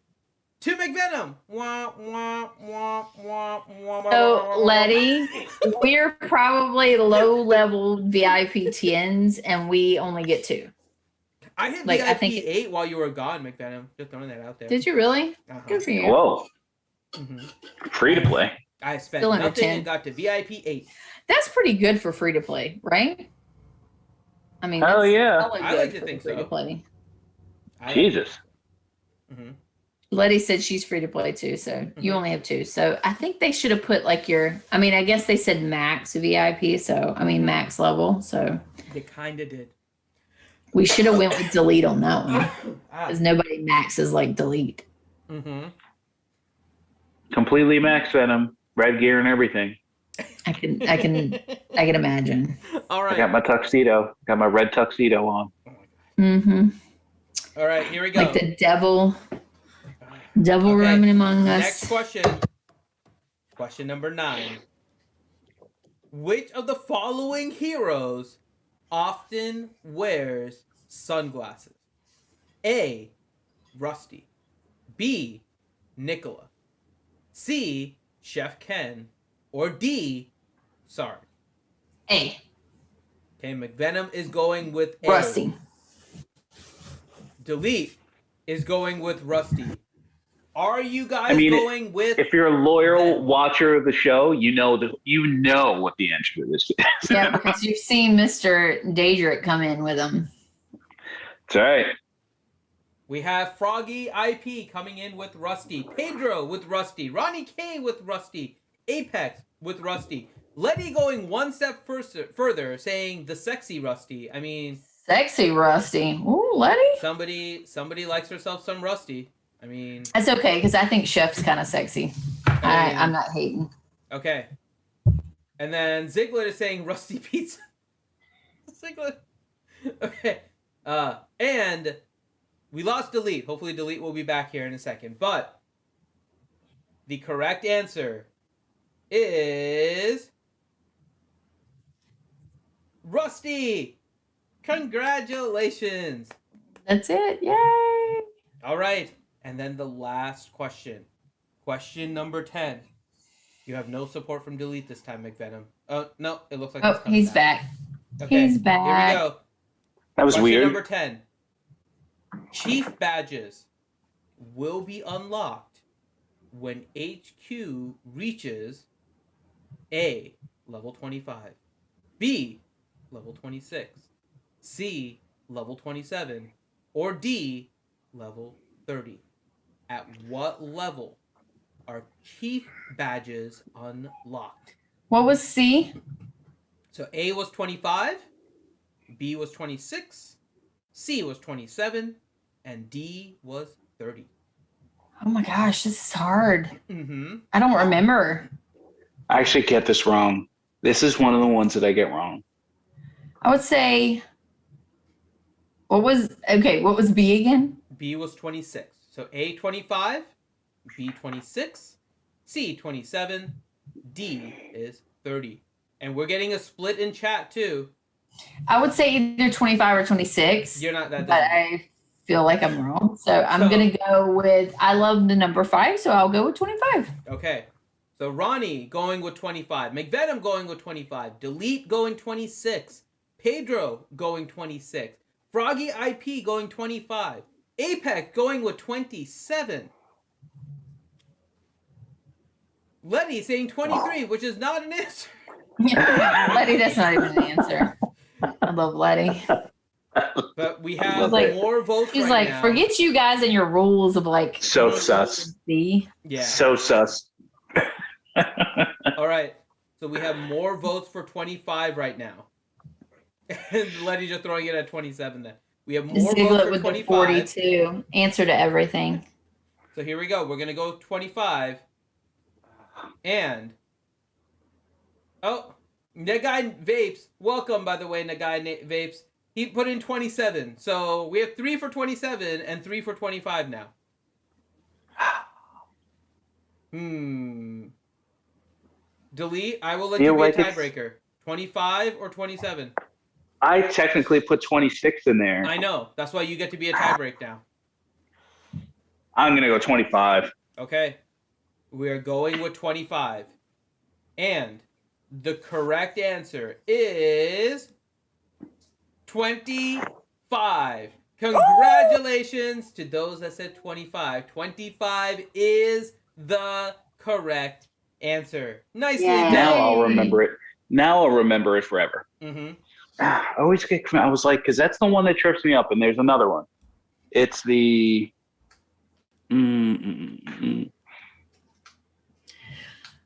to McVenom. Wah, wah, wah, wah, wah, So, Letty, we're probably low-level VIP 10s, and we only get 2. I hit Like, VIP I think 8 while you were gone, McVenom. Just throwing that out there. Did you really? Uh-huh. Good for you. Whoa. Mhm. Free to play. I spent Still under nothing 10. and got to VIP 8. That's pretty good for free-to-play, right? I mean, Hell that's yeah. hella I good like to for think so. free-to-play. Jesus. Mm-hmm. Letty said she's free to play too, so you only have 2. So I think they should have put like I mean, I guess they said max VIP, so I mean max level. So They kind of did. we should have went with delete on that one Ah. because nobody maxes like delete. Mm-hmm. Completely max Venom. Red gear and everything. I can imagine. All I right. got my tuxedo. Got my red tuxedo on. Mm-hmm. All right, here we go. Like the devil Okay, roaming among Next us. question. Question number 9. Which of the following heroes often wears sunglasses? A. Rusty. B. Nicola. C. Chef Ken. Or D. Sarge. A. Okay, McVenom is going with A. Rusty. Delete is going with Rusty. Are you guys I mean, going with? If you're a loyal Venom? watcher of the show, you know what the answer to this is. Yeah, because you've seen Mr. Daedric come in with them. That's right. We have Froggy IP coming in with Rusty, Pedro with Rusty, Ronnie K with Rusty, Apex with Rusty, Letty going one step further, saying the sexy Rusty. I mean, Sexy Rusty. Ooh, Letty. somebody likes herself some Rusty. I mean, That's okay because I think Chef's kind of sexy. I'm not hating. okay. And then Ziggler is saying Rusty Pizza. Ziggler. Okay. And we lost Delete. Hopefully Delete will be back here in a second. But the correct answer is Rusty. Congratulations. That's it. Yay. All right. And then the last question. Question number 10. You have no support from Delete this time, McVenom. Oh, no. It looks like Oh, coming he's back. Okay, He's back. Here we go. That was Question weird. number 10. Chief badges will be unlocked when HQ reaches A, level 25, B, level 26, C, level 27, or D, level 30. At what level are chief badges unlocked? What was C? So A was 25, B was 26, C was 27, and D was 30. Oh my gosh, this is hard. Mm-hmm. I don't remember. I actually get this wrong. This is one of the ones that I get wrong. I would say, what was B again? B was 26. So A 25, B 26, C 27, D is 30. And we're getting a split in chat too. I would say either 25 or 26. You're not that. But I feel like I'm wrong. So I'm going to go with, I love the number 5, so I'll go with 25. Okay. So Ronnie going with 25. McVenom going with 25. Delete going 26. Pedro going 26. Froggy IP going 25. Apex going with 27. Letty saying 23, which is not an answer. Letty, that's not even an answer. I love Letty. But we have like- more votes She's right like, now. forget you guys and your rules of like So sus. See? Yeah. So sus. All right. So we have more votes for 25 right now. And Letty just throwing it at 27 then. We have more votes Ziglet for with the 25. 42. Answer to everything. So here we go. We're going to go 25. And oh, Nagai Vapes. Welcome, by the way, Nagai Vapes. He put in 27. So we have 3 for 27 and 3 for 25 now. Delete. I will let you be a tiebreaker. 25 or 27? I technically put 26 in there. I know. That's why you get to be a tiebreak now. I'm going to go 25. Okay. We are going with 25. And the correct answer is 25. Congratulations to those that said 25. 25 is the correct answer. Nicely done. Now I'll remember it. Now I'll remember it forever. Mm-hmm. I always get. I was like, because that's the one that trips me up, and there's another one. It's the.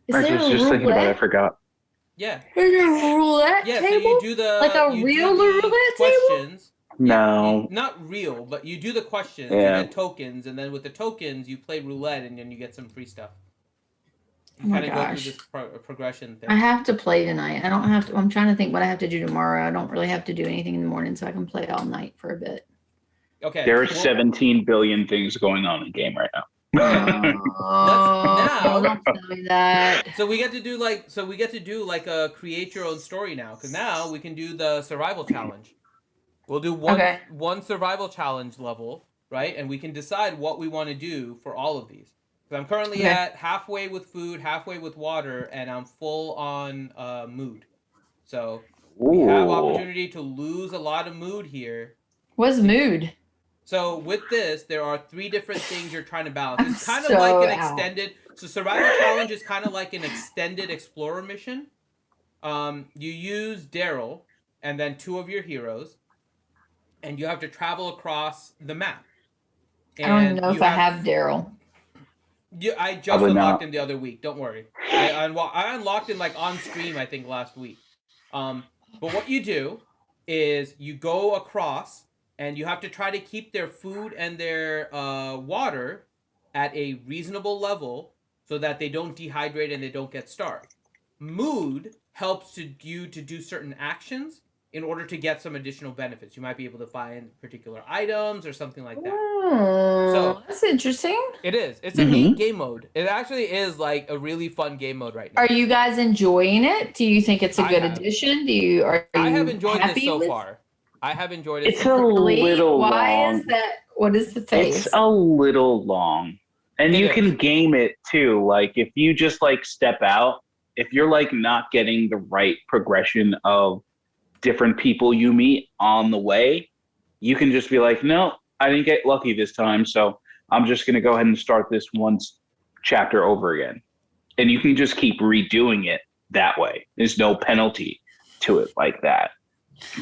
Is I there was a just thinking about it. I roulette? forgot. Yeah. Is there a roulette Yeah. table? So you do the Like a you real do the roulette table? questions. No. Not real, but you do the questions. Yeah. You get tokens, and then with the tokens, you play roulette, and then you get some free stuff. Oh You my kind of go gosh. through this progression thing. I have to play tonight. I don't have to. I'm trying to think what I have to do tomorrow. I don't really have to do anything in the morning, so I can play all night for a bit. Okay. There are well, 17 billion things going on in the game right now. Oh, now- don't tell me that. So we get to do like a create your own story now, because now we can do the survival challenge. We'll do one survival challenge level, right? And we can decide what we want to do for all of these. Because I'm currently at halfway with food, halfway with water, and I'm full on mood. So we have opportunity to lose a lot of mood here. What's mood? So with this, there are 3 different things you're trying to balance. It's kind of so like an out. extended. So survival challenge is kind of like an extended explorer mission. You use Daryl and then 2 of your heroes, and you have to travel across the map. I don't even know if I have Daryl. I just Probably unlocked not. him the other week. Don't worry. I unlocked him like on stream, I think, last week. But what you do is you go across, and you have to try to keep their food and their water at a reasonable level so that they don't dehydrate and they don't get starved. Mood helps you to do certain actions in order to get some additional benefits. You might be able to find particular items or something like that. Oh, So- that's interesting. It is. It's a neat game mode. It actually is like a really fun game mode right now. Are you guys enjoying it? Do you think it's a I good have. addition? Are I you have enjoyed this happy so with- far. I have enjoyed it. It's so a far. little Why long. is that? What is the face? It's a little long. And It you is. can game it too. Like if you just like step out, if you're like not getting the right progression of different people you meet on the way, you can just be like, no, I didn't get lucky this time, so I'm just going to go ahead and start this one chapter over again. And you can just keep redoing it that way. There's no penalty to it like that.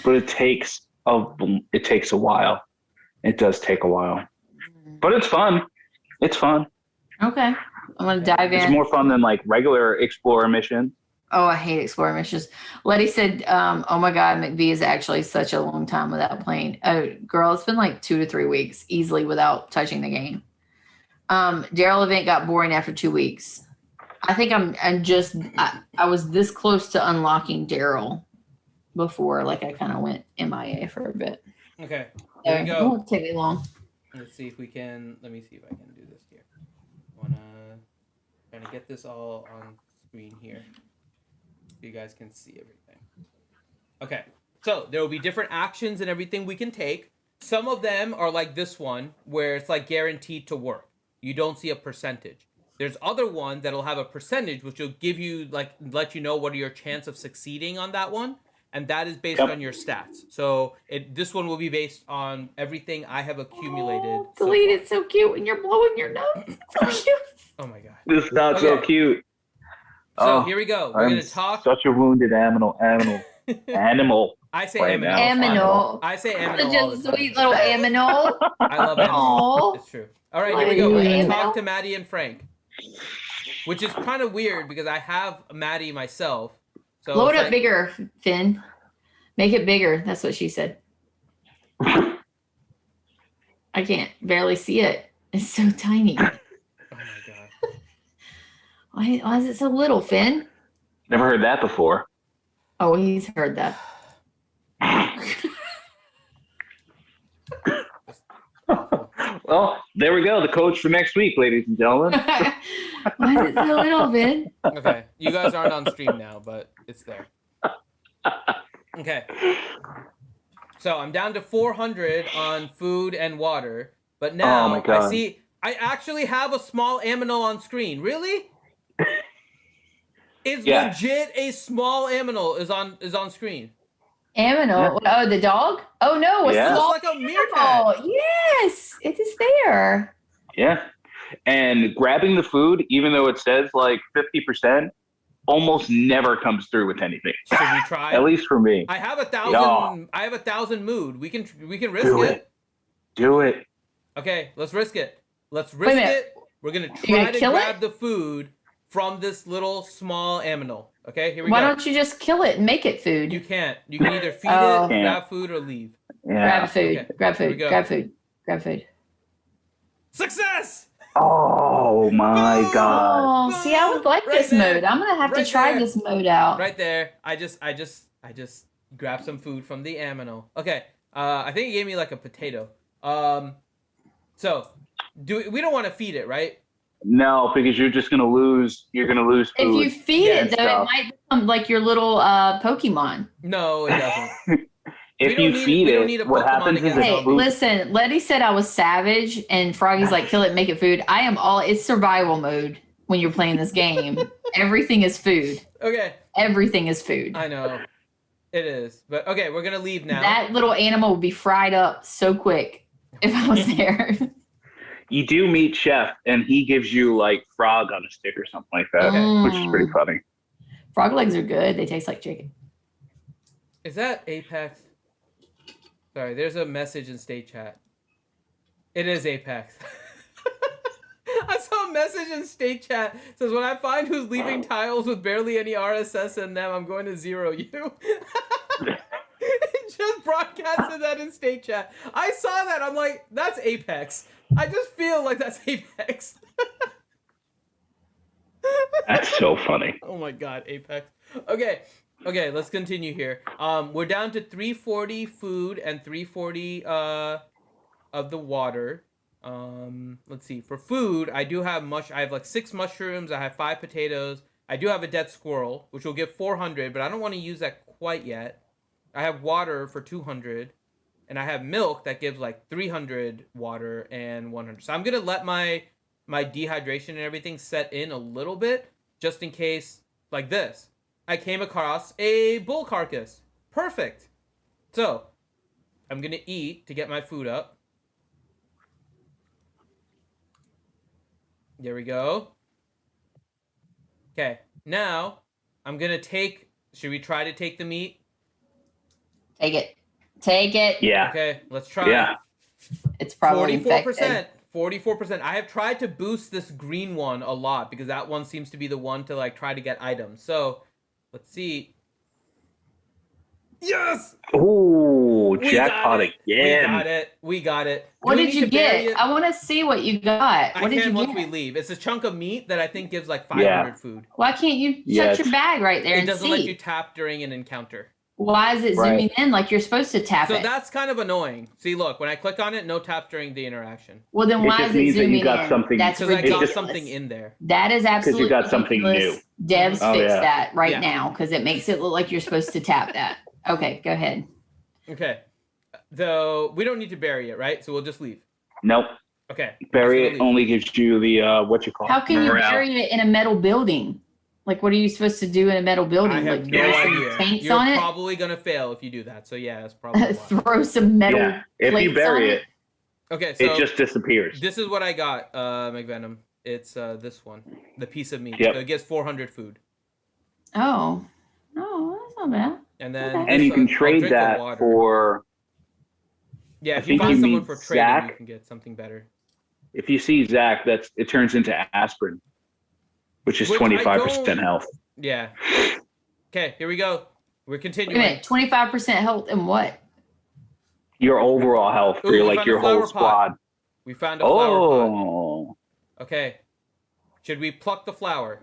But it takes a while. It does take a while. But it's fun. It's fun. Okay. I'm going to dive It's in. more fun than like regular Explorer mission. Oh, I hate explorer missions. Letty said, oh my God, McVie is actually such a long time without playing. Girl, it's been like 2 to 3 weeks easily without touching the game. Daryl event got boring after 2 weeks. I think I was this close to unlocking Daryl before, like I kind of went MIA for a bit. Okay. So Here we it go. won't take me long. Let's see if we can. Let me see if I can do this here. Trying to get this all on screen here, so you guys can see everything. Okay, so there will be different actions and everything we can take. Some of them are like this one, where it's like guaranteed to work. You don't see a percentage. There's other ones that'll have a percentage, which will give you like let you know what are your chance of succeeding on that one. And that is based on your stats. So this one will be based on everything I have accumulated. Oh, so delete far. it's so cute when you're blowing your nose. So cute. Oh my god. This dog's so Okay. cute. So Oh, here we go. We're I'm gonna talk. such a wounded animal. I say Right aminal. now. Aminal. I say aminal Such all a the time. sweet little aminal. I love aminal. Aw. It's true. All right, here we go. We're gonna Aminal. talk to Maddie and Frank, which is kind of weird because I have Maddie myself. So Blow it it's up like- bigger, Finn. Make it bigger. That's what she said. I can't barely see it. It's so tiny. Oh my god. Why is it so little, Finn? Never heard that before. Oh, he's heard that. Well, there we go. The coach for next week, ladies and gentlemen. Why is it so little, Finn? Okay, you guys aren't on stream now, but it's there. Okay. So I'm down to 400 on food and water, but now Oh my God. I see I actually have a small aminal on screen. Really? It's Yeah. legit a small aminal is on screen. Aminal. Oh, the dog? Oh no, a Yeah. It small looks like a meerkat. animal. Yes, it is there. Yeah. And grabbing the food, even though it says like 50%, almost never comes through with anything. Should we try? At least for me. I have 1,000. Yeah. I have 1,000 mood. We can risk Do it. it. Do it. Okay, let's risk it. Let's Wait a risk minute. it. We're gonna You try gonna to kill grab it? the food from this little small aminal. Okay, here we Why go. don't you just kill it and make it food? You can't. You can either feed Oh. it, grab food, or leave. Yeah. Grab food. Okay, Grab here we food. go. Grab food. Grab food. Success! Oh my Boom! God. Oh, see, I would like Right this there. mode. I'm gonna have Right to try there. this mode out. Right there. I just grabbed some food from the aminal. Okay. I think it gave me like a potato. So we don't want to feed it, right? No, because you're just gonna lose. You're gonna lose If food. you feed Yeah, it, though, stuff. it might become like your little Pokemon. No, it doesn't. If we you don't feed need a it, what Pokemon happens is against it Hey, zombies. food. listen, Letty said I was savage, and Froggy's like, kill it, make it food. I am all, it's survival mode when you're playing this game. Everything is food. Okay, Everything is food. I know. It is. But okay, we're gonna leave now. That little animal would be fried up so quick if I was there. You do meet Chef, and he gives you like frog on a stick or something like that, Okay. which is pretty funny. Frog legs are good. They taste like chicken. Is that Apex? Sorry, there's a message in state chat. It is Apex. I saw a message in state chat. It says, when I find who's leaving tiles with barely any RSS in them, I'm going to zero you. It just broadcasted that in state chat. I saw that. I'm like, that's Apex. I just feel like that's Apex. That's so funny. Oh my god, Apex. Okay, let's continue here. We're down to 340 food and 340 of the water. Let's see. For food, I do have I have like 6 mushrooms, I have 5 potatoes. I do have a dead squirrel, which will give 400, but I don't want to use that quite yet. I have water for 200, and I have milk that gives like 300 water and 100. So I'm going to let my dehydration and everything set in a little bit, just in case, like this. I came across a bull carcass. Perfect. So, I'm going to eat to get my food up. There we go. Okay, now I'm going to take... Should we try to take the meat? Take it. Take it. Yeah. Okay, let's try. Yeah. It's probably 44%. infected. 44%. I have tried to boost this green one a lot because that one seems to be the one to like try to get items. So, let's see. Yes! Ooh, We jackpot got it. again. We got it. What Do we did need you to bury get? it? I want to see what you got. I What did can you once we get? leave. It's a chunk of meat that I think gives like 500 Yeah. food. Why can't you Yeah, shut your it's- bag right there It and doesn't see? let you tap during an encounter. Why is it Right. zooming in like you're supposed to tap So it? that's kind of annoying. See, look, when I click on it, no tap during the interaction. Well, then It why just is it means that you zooming got in? something- That's Because I got ridiculous. something in there. That is absolutely got something ridiculous. Devs Oh, fix yeah. that right Yeah. now because it makes it look like you're supposed to tap that. Okay, go ahead. Okay. Though we don't need to bury it, right? So we'll just leave. Nope. Okay. Bury Just it gonna leave. only gives you the what you call How can you morale. bury it in a metal building? Like, what are you supposed to do in a metal building? I have Like, no throw some idea. tanks You're on it? probably gonna fail if you do that. So yeah, that's probably why. Throw some metal Yeah. If you plates bury on it, Okay, so it just disappears. this is what I got, McVenom. It's this one, the piece of meat. Yep. So it gets 400 food. Oh, no, that's not bad. And then Okay. And you can I'll trade drink the that water. for. Yeah, I if you think find you someone meet for trading, Zach. you can get something better. If you see Zach, it turns into aspirin, which is Which I 25% don't- health. Yeah. Okay, here we go. We're Wait a continuing. minute, 25% health and what? Your overall health for Ooh, your, we like found your a flower whole pot. squad. We found a flower pot. Oh, Okay. Should we pluck the flower?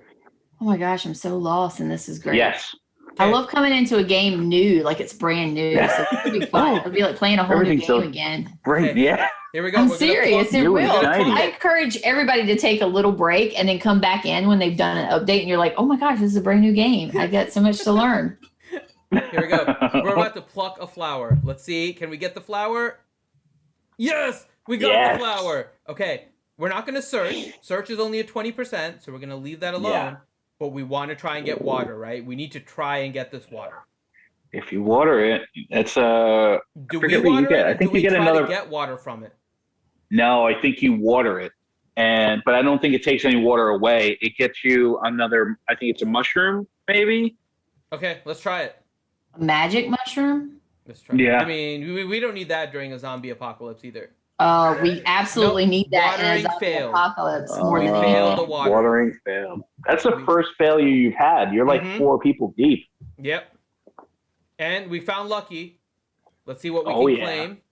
Oh my gosh, I'm so lost, and this is great. yes. I Okay. love coming into a game new, like it's brand new. So this would be fun. It'd be like playing a whole new Everything's game so- again. Great. Okay. Yeah. Here we go. I'm We're gonna serious. pluck- It New will. and shiny. I encourage everybody to take a little break and then come back in when they've done an update and you're like, oh my gosh, this is a brand new game. I got so much to learn. Here we go. We're about to pluck a flower. Let's see. Can we get the flower? Yes! We got Yes. the flower. Okay. We're not going to search. Search is only at 20%, so we're going to leave that alone. Yeah. But we want to try and get water, right? We need to try and get this water. If you water it, it's Do we forget what you water get. it, or I think do we you get try another- to get water from it? No, I think you water it, but I don't think it takes any water away. It gets you another. I think it's a mushroom, maybe. Okay, let's try it. A magic mushroom? Let's try. Yeah. I mean, we don't need that during a zombie apocalypse either. We absolutely Nope. need that in a Watering zombie failed. apocalypse more We than failed anything. the water. Watering failed. That's the We- first failure you've had. You're like Mhm. 4 people deep. Yep. And we found Lucky. Let's see what we Oh, can yeah. claim.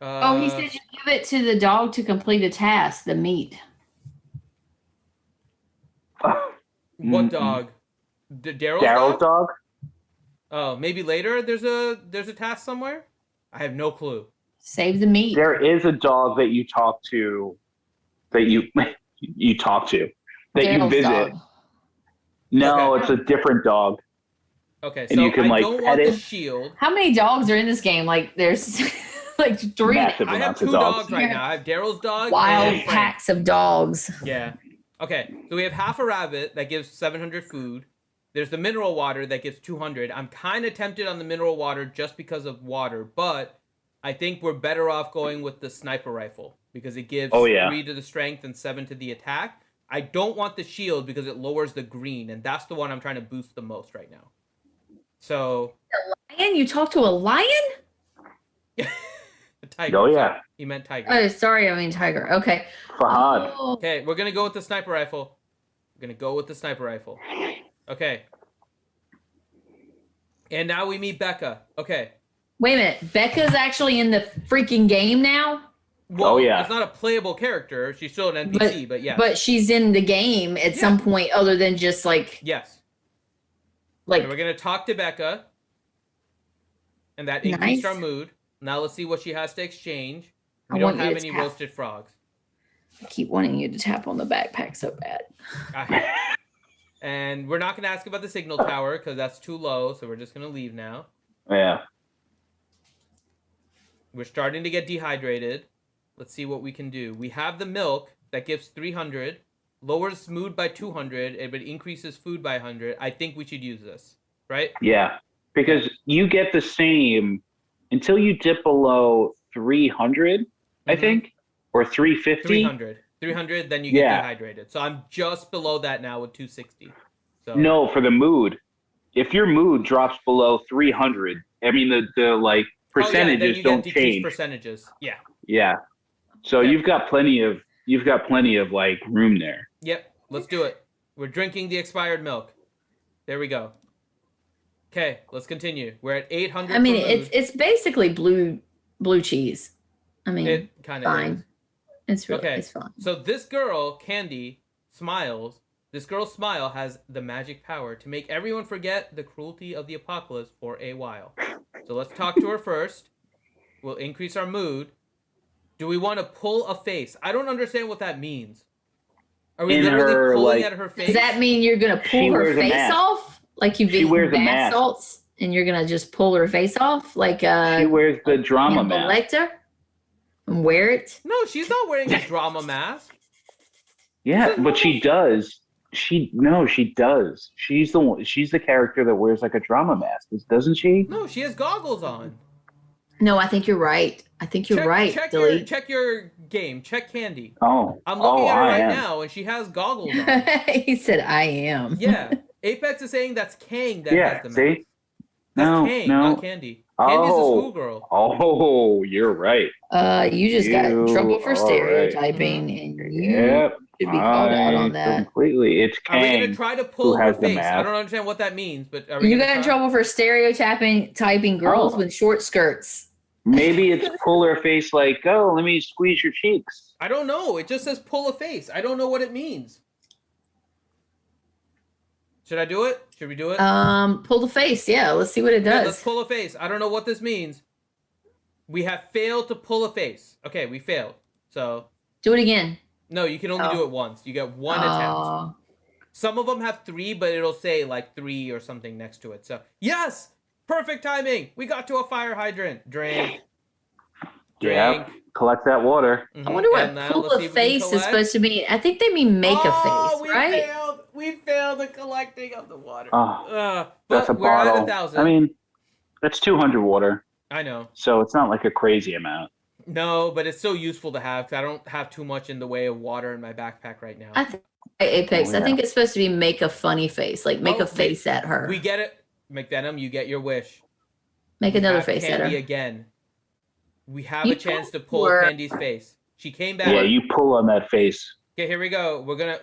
Oh, he said you give it to the dog to complete a task, the meat. What Mm-mm. dog? Daryl's Daryl's dog? dog. Oh, maybe later there's a task somewhere? I have no clue. Save the meat. There is a dog that you talk to, that you talk to, that you Daryl's visit. dog. No, Okay. it's a different dog. Okay, And so you can, I like, don't pet want the it. shield. How many dogs are in this game? Like there's like 3 Massive I have amounts 2 of dogs dogs. right now. I have Daryl's dog wild and Frank. packs of dogs. Yeah. Okay, so we have half a rabbit that gives 700 food. There's the mineral water that gives 200. I'm kind of tempted on the mineral water just because of water, but I think we're better off going with the sniper rifle because it gives Oh, yeah. 3 to the strength and 7 to the attack. I don't want the shield because it lowers the green, and that's the one I'm trying to boost the most right now. So, Lion? You talk to a lion? the tiger. Oh, sorry. yeah. He meant tiger. Oh, sorry, I mean tiger. Okay. Fahad. Oh, Okay, we're going to go with the sniper rifle. We're going to go with the sniper rifle. Okay. And now we meet Becca. Okay. wait a minute. Becca's actually in the freaking game now? Well, Oh, yeah. it's not a playable character. She's still an NPC, but yeah. But she's in the game at some point other than just like Yes. And we're like going to talk to Becca. And that increased Nice. our mood. Now let's see what she has to exchange. I We don't want you have to any tap. roasted frogs. I keep wanting you to tap on the backpack so bad. And we're not going to ask about the signal tower because that's too low. So we're just going to leave now. Yeah. We're starting to get dehydrated. Let's see what we can do. We have the milk that gives 300, lowers mood by 200, but increases food by 100. I think we should use this, right? Yeah. Because you get the same until you dip below 300, I Mhm. think, or 350. 300. 300, then you get Yeah. dehydrated. So I'm just below that now with 260. So No, for the mood. If your mood drops below 300, I mean the like Oh, yeah, then percentages you don't get decreased change. percentages. Yeah. Yeah. So Yeah. you've got plenty of like room there. Yep. Let's do it. We're drinking the expired milk. There we go. Okay, let's continue. We're at 800. I mean, for mood. it's basically blue cheese. I mean, It kind of fine. is. It's really Okay. it's fine. So this girl, Candy, smiles. This girl's smile has the magic power to make everyone forget the cruelty of the apocalypse for a while. So let's talk to her first. We'll increase our mood. Do we want to pull a face? I don't understand what that means. Are we In literally her, pulling like- at her face? Does that mean you're gonna She pull her wears a face mask. off? Like you've She eaten wears a bath mask. salts and you're gonna just pull her face off? Like She wears the drama Hannibal mask. Lecter? And wear it? No, she's not wearing a drama mask. Yeah, but she does. She does. She's the character that wears like a drama mask, doesn't she? No, she has goggles on. No, I think you're right. I think you're right, Dilly. Check your game. Check Candy. Oh. I'm looking at her I right am. now, and she has goggles on. He said, I am. Yeah. Apex is saying that's Kang that Yeah, has the see? mask. That's No, Kang, no. not Candy. Candy's a schoolgirl. Oh, you're right. You just got in trouble for all right. stereotyping, and you Yep. should be called out on that. Completely. It's Are we gonna Kang try to who pull her has the face? I mask. don't understand what that means, but are we You gonna got in try? trouble for stereotyping typing girls Oh. with short skirts. Maybe it's pull her face like, oh, let me squeeze your cheeks. I don't know. It just says pull a face. I don't know what it means. Should I do it? Should we do it? Pull the face. Yeah, let's see what it Okay, does. let's pull a face. I don't know what this means. We have failed to pull a face. Okay, we failed. So Do it again. no, you can only do it once. You get one attempt. Some of them have 3, but it'll say like 3 or something next to it. So yes, perfect timing. We got to a fire hydrant. Drink. Yeah. Collect that water. I wonder what And now pull let's see a if we can face is collect. supposed to mean. I think they mean make a face, we right? failed. We failed the collecting of the water. Oh, but that's a we're at bottle. 1,000. I mean, that's 200 water. I know. So it's not like a crazy amount. No, but it's so useful to have because I don't have too much in the way of water in my backpack right now. I think Apex. Oh, yeah. I think it's supposed to be make a funny face, like make a face at her. We get it. McVenom, you get your wish. Make We another have face at Candy her. again. We have You a chance to pull her. Candy's face. She came back. Yeah, you pull on that face. Okay, here we go. We're gonna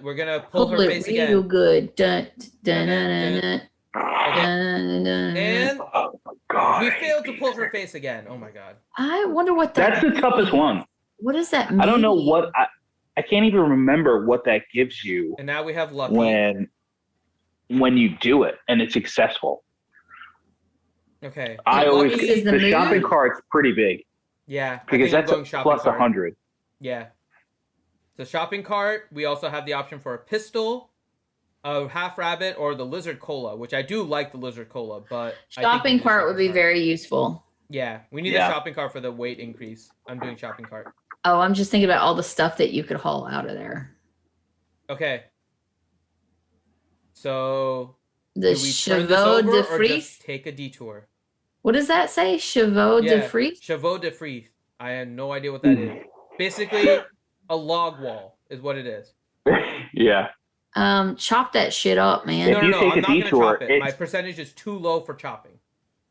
pull her Pull face it real again. good. Dun, dun, dun, dun, dun, dun, dun. And Oh my god. we failed to pull her face again. Oh my god. I wonder what that. That's the toughest one. What does that mean? I don't know what I can't even remember what that gives you And now we have Lucky. when you do it and it's successful. Okay. I so always Lucky is the the mood? shopping cart's pretty big Yeah. I because think I'm that's going a shopping plus cart. 100. Yeah. The shopping cart. We also have the option for a pistol, a half rabbit, or the lizard cola, which I do like the lizard cola, but I think we Shopping need cart would shopping be cart. very useful. Yeah, we need Yeah. a shopping cart for the weight increase. I'm doing shopping cart. Oh, I'm just thinking about all the stuff that you could haul out of there. Okay. So The do we turn this chevaux over de or frise. just take a detour? What does that say? Chevaux de frise. Chevaux de frise. I had no idea what that is. Basically, a log wall is what it is. Yeah. Chop that shit up, man. If you take I'm a not gonna detour, chop it. My it's- percentage is too low for chopping.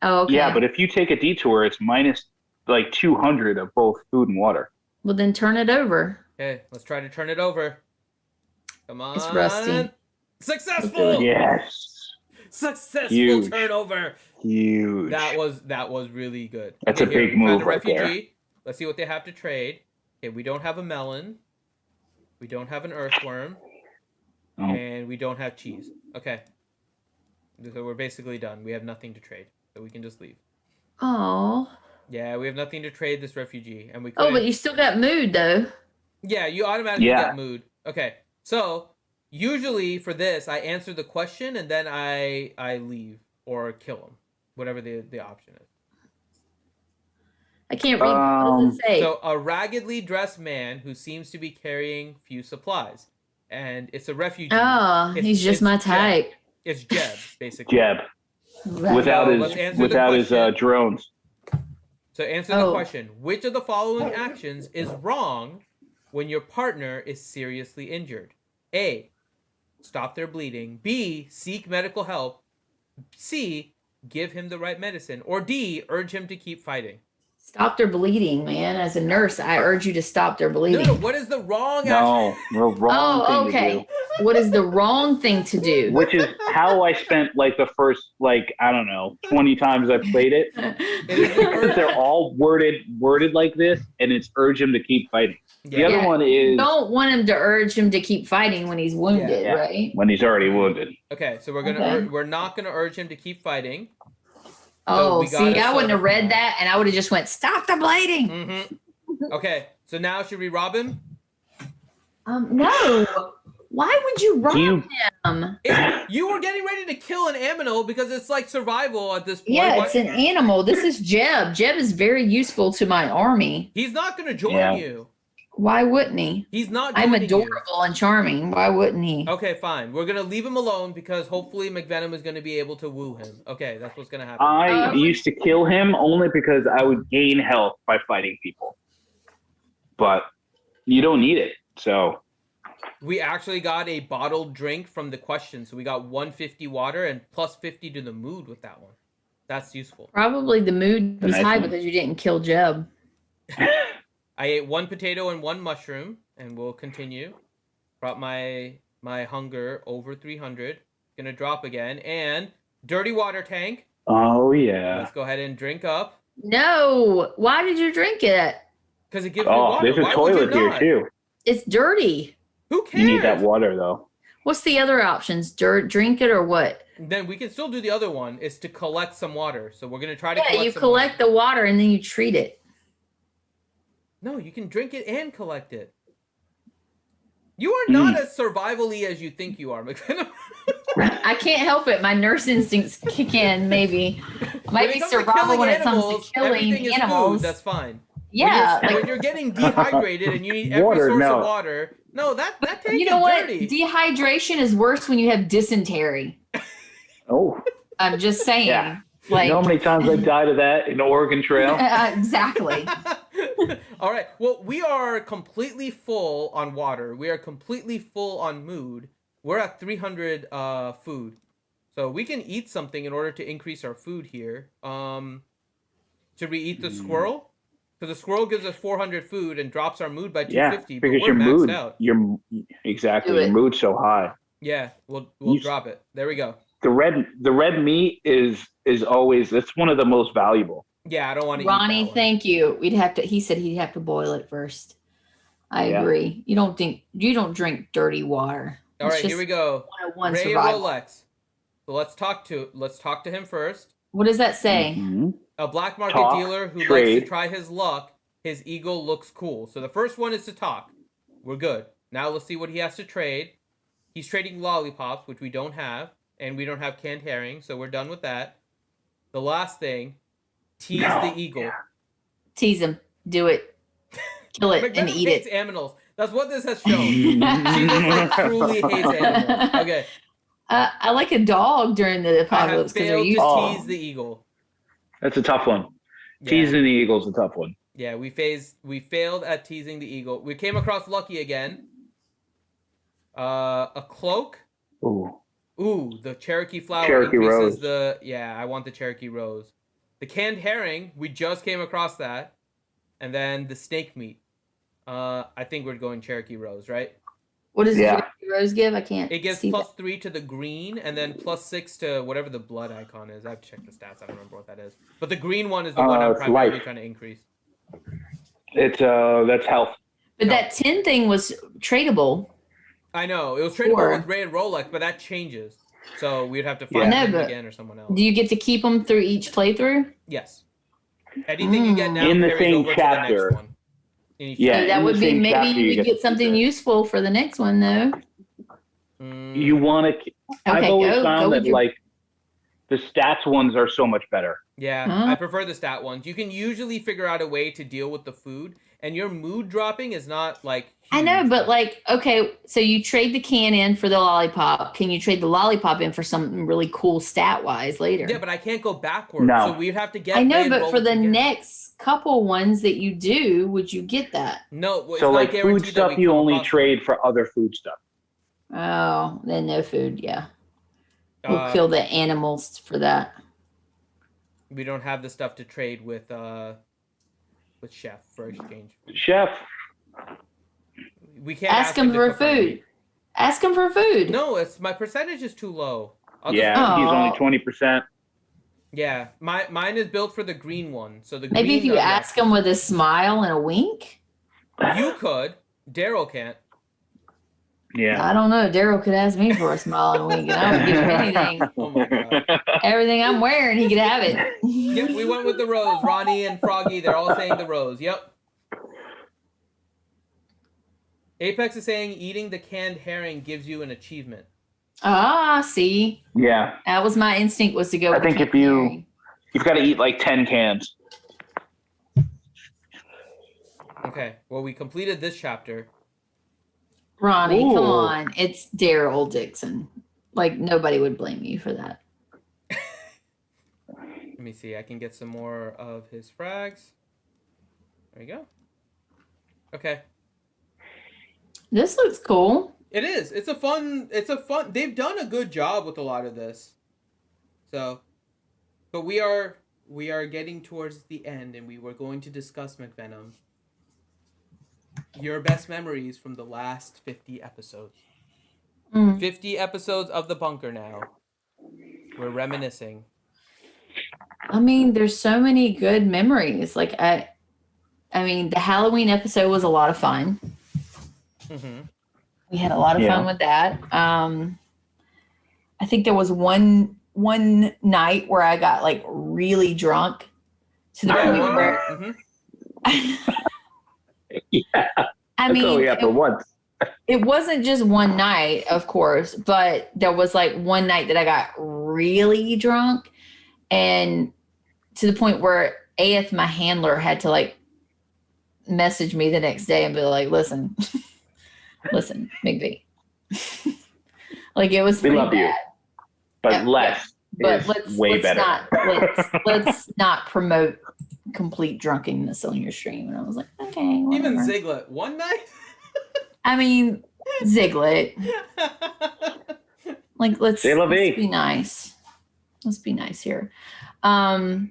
Oh, okay. Yeah, but if you take a detour, it's minus like 200 of both food and water. Well, then turn it over. Okay, let's try to turn it over. Come on. It's rusty. Successful. Yes. Successful Huge. turnover. Huge. That was really good. That's a here, big we found move a right there. refugee. Let's see what they have to trade. Okay, we don't have a melon. We don't have an earthworm. Oh. And we don't have cheese. Okay. So we're basically done. We have nothing to trade. So we can just leave. Oh. Yeah, we have nothing to trade this refugee. And we Oh, couldn't- but you still got mood though. Yeah, you automatically Yeah. get mood. Okay. So usually for this, I answer the question and then I leave or kill him. Whatever the option is. I can't read. What does it say? So a raggedly dressed man who seems to be carrying few supplies. And it's a refugee. Oh, It's- he's just it's my Jeb. type. It's Jeb, basically. Jeb. Right. Without So let's answer his the question. drones. So answer the Oh. question. Which of the following actions is wrong when your partner is seriously injured? A. Stop their bleeding. B. Seek medical help. C. Give him the right medicine. Or D. Urge him to keep fighting. Stop their bleeding, man. As a nurse, I urge you to stop their bleeding. No, what is the wrong action? No, the wrong thing Oh, to okay. What is the wrong thing to do. do? Which is how I spent like the first 20 times I played it. It is the urge. They're all worded like this, and it's urge him to keep fighting. The Yeah. other one is Don't want him to urge him to keep fighting when he's wounded, Yeah. right? when he's already wounded. Okay, so we're gonna Okay. we're not gonna urge him to keep fighting. Oh, we see, got a I wouldn't have soda read from that, and I would have just went, "Stop the bleeding." Mm-hmm. Okay, so now should we rob him? No. Why would you rob you- him? You were getting ready to kill an aminal because it's like survival at this point. Yeah, Why- it's an animal. This is Jeb. Jeb is very useful to my army. He's not gonna join Yeah. you. Why wouldn't he? He's not. I'm joining you. adorable and charming. Why wouldn't he? Okay, fine. We're gonna leave him alone because hopefully McVenom is gonna be able to woo him. Okay, that's what's gonna happen. I used to kill him only because I would gain health by fighting people. But you don't need it, so We actually got a bottled drink from the question, so we got 150 water and plus 50 to the mood with that one. That's useful. Probably the mood was Nice high one. because you didn't kill Jeb. I ate 1 potato and 1 mushroom, and we'll continue. Brought my hunger over 300. Gonna drop again, and dirty water tank. Oh yeah. Let's go ahead and drink up. No. Why did you drink it? Because it gives me Oh, water. there's a Why would you toilet here not? too. It's dirty. Who cares? You need that water though. What's the other options? Drink it or what? Then we can still do the other one, is to collect some water. So we're gonna try to Yeah, collect you some collect water. the water and then you treat it. No, you can drink it and collect it. You are not as survival-y as you think you are, McVenom. I can't help it. My nurse instincts kick in, maybe. When Might it be comes to survival killing when it comes animals, to killing everything is animals. food, that's fine. Yeah. When you're getting dehydrated and you need every Water, source no. of water, no, that tank you is know what? dirty. Dehydration is worse when you have dysentery. Oh. I'm just saying. Yeah. Like, You know how many times I died of that in the Oregon Trail? exactly. All right. Well, we are completely full on water. We are completely full on mood. We're at 300 food. So we can eat something in order to increase our food here. Should we eat the squirrel? Because the squirrel gives us 400 food and drops our mood by 250. Yeah, but because we're your maxed mood, out. exactly, Do it. your mood's so high. Yeah, we'll You- drop it. There we go. The red meat is always, that's one of the most valuable. Yeah, I don't want to eat Ronnie, that one. thank you. He said he'd have to boil it first. I Yeah. agree. You don't drink dirty water. All It's right, here we go. 101 Ray survival. Rolex. So let's talk to him first. What does that say? Mhm. A black market Talk, dealer who likes trade. to try his luck. His eagle looks cool. So the first one is to talk. We're good. Now let's see what he has to trade. He's trading lollipops, which we don't have, and we don't have canned herring, so we're done with that. The last thing, tease the eagle. Yeah. Tease him. Do it. Kill it and McVenom eat hates it. animals. That's what this has shown. She just like truly hates animals. Okay, I like a dog during the I have apocalypse because they're failed to useful. Oh. tease the eagle. That's a tough one. Yeah. Teasing the eagle's a tough one. Yeah, we failed at teasing the eagle. We came across Lucky again. A cloak. Ooh. Ooh, the Cherokee flower Cherokee increases rose. the... Yeah, I want the Cherokee rose. The canned herring, we just came across that. And then the snake meat. I think we're going Cherokee rose, right? What does Yeah. the rose give? I can't It gives see plus 3 to the green, and then plus 6 to whatever the blood icon is. I have to check the stats. I don't remember what that is. But the green one is the one I'm It's primarily life. trying to increase. It's that's health. But No. that 10 thing was tradable. I know. It was tradable Sure. with Ray and Rolex, but that changes. So we'd have to Yeah. find I know, him but again or someone else. Do you get to keep them through each playthrough? Yes. Anything you get now In the carries same over chapter. to the next one. In each Yeah. So that in would the be same maybe chapter, you get get to something keep it. useful for the next one though. Mm, You want to. I've Okay, always go found with that your like the stats ones are so much better. yeah, Huh? I prefer the stat ones. You can usually figure out a way to deal with the food, and your mood dropping is not like. I know, huge. but like, okay, so you trade the can in for the lollipop. Can you trade the lollipop in for something really cool stat wise later? Yeah, but I can't go backwards. No. So we'd have to get. I know, Ray and but for Rolex the again. next couple ones that you do, would you get that? No, it's So not like food guaranteed that stuff, we you come only across them. trade for other food stuff. Oh, then no food. Yeah, we'll Uh, kill the animals for that. We don't have the stuff to trade with Chef for exchange. Chef, We can't Ask him to for cook our food. meat. Ask him for food. No, it's my percentage is too low. yeah, he's Oh. only 20%. Yeah, mine is built for the green one. So the Maybe green if you one, ask him with a smile and a wink. you could. Daryl can't. Yeah. I don't know. Daryl could ask me for a smile and a wink, and I would give him anything. Oh my god. Everything I'm wearing, he could have it. Yep, we went with the rose. Ronnie and Froggy, they're all saying the rose. Yep. Apex is saying eating the canned herring gives you an achievement. Ah, see, Yeah. that was my instinct was to go. I with think the if you- herring. You've got to eat like 10 cans. Okay, well, we completed this chapter. Ronnie, Ooh. come on, it's Daryl Dixon. Like nobody would blame you for that. Let me see. I can get some more of his frags. There we go. Okay. This looks cool. It is. It's a fun. They've done a good job with a lot of this. So, But we are getting towards the end, and we were going to discuss McVenom. Your best memories from the last 50 episodes. 50 episodes of The Bunker now. We're reminiscing. I mean, there's so many good memories. Like I mean, the Halloween episode was a lot of fun. Mm-hmm. We had a lot of fun with that. I think there was one night where I got like really drunk to the point where Yeah. I mean, only happened once. It wasn't just one night, of course, but there was like one night that I got really drunk, and to the point where AF, my handler, had to like message me the next day and be like, listen, McVie. Like it was We love bad. you. But less. But Way better. Let's not promote complete drunkenness on your stream. And I was like, okay. Whatever. Even Ziglet, one night? I mean, Ziglet. Like let's be nice. Let's be nice here. That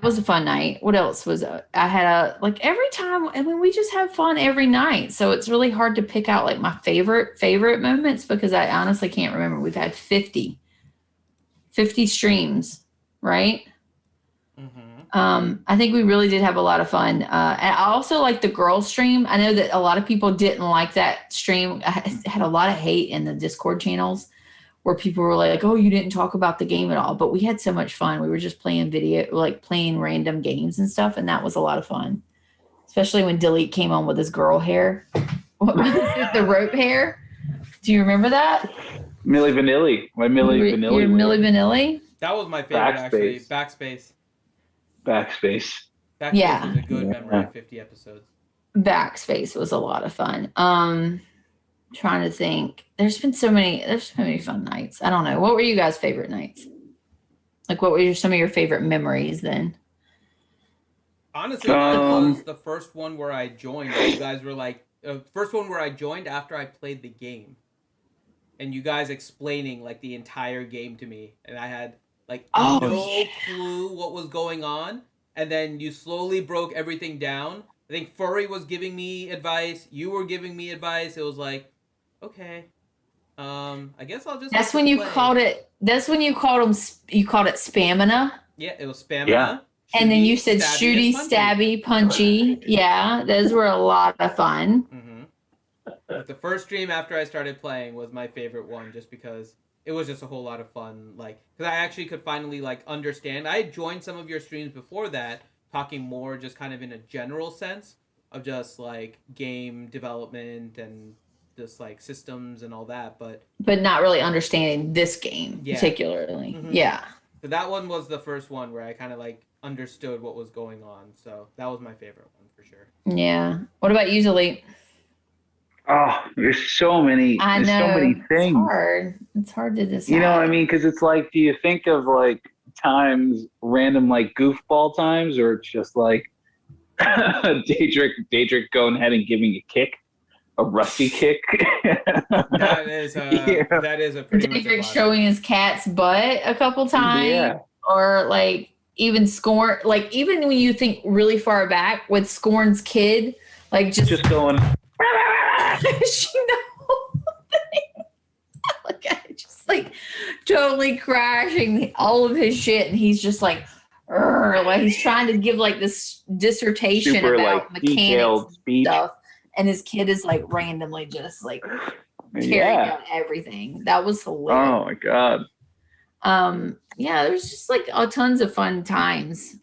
was a fun night. What else was I had every time. I mean, we just have fun every night. So it's really hard to pick out like my favorite moments because I honestly can't remember. We've had 50 streams, right? Mm-hmm. I think we really did have a lot of fun. And I also like the girls stream. I know that a lot of people didn't like that stream. I had a lot of hate in the Discord channels where people were like, oh, you didn't talk about the game at all. But we had so much fun. We were just playing playing random games and stuff. And that was a lot of fun, especially when Delete came on with his girl hair. What was it? The rope hair? Do you remember that? Milli Vanilli. My Milli Vanilli. Your Milli Vanilli? That was my favorite, actually. Backspace. Backspace yeah. Was a good memory of 50 episodes. Backspace was a lot of fun. Trying to think. There's so many fun nights. I don't know. What were you guys' favorite nights? Like, what were some of your favorite memories then? Honestly, mine was the first one where I joined. You guys were like, first one where I joined after I played the game. And you guys explaining, like, the entire game to me. And I had, like, no clue what was going on. And then you slowly broke everything down. I think Furry was giving me advice. You were giving me advice. It was like, okay. I guess I'll just. That's when you called it. That's when you called them. You called it Spamina. Yeah, it was Spamina. Yeah. And then you said shooty, stabby, punchy. Yeah, those were a lot of fun. Mm-hmm. But the first stream after I started playing was my favorite one, just because it was just a whole lot of fun. Like, because I actually could finally like understand. I had joined some of your streams before that, talking more just kind of in a general sense of just like game development and just like systems and all that, but not really understanding this game particularly. Mm-hmm. Yeah. So that one was the first one where I kind of like understood what was going on. So that was my favorite one for sure. Yeah. What about you, Delete? Oh, there's so many. I know. So many things. It's hard to decide. You know what I mean? Because it's like, do you think of like times, random like goofball times, or it's just like Daedric going ahead and giving a kick? A rusty kick. That is a pretty Daedric showing his cat's butt a couple times, or like even Scorn. Like even when you think really far back with Scorn's kid, like just going. She knows. Like just like totally crashing all of his shit, and he's just like he's trying to give like this dissertation super, about like, mechanics speech. And stuff. And his kid is like randomly just like tearing out everything. That was hilarious. Oh my god. Yeah, there's just like tons of fun times.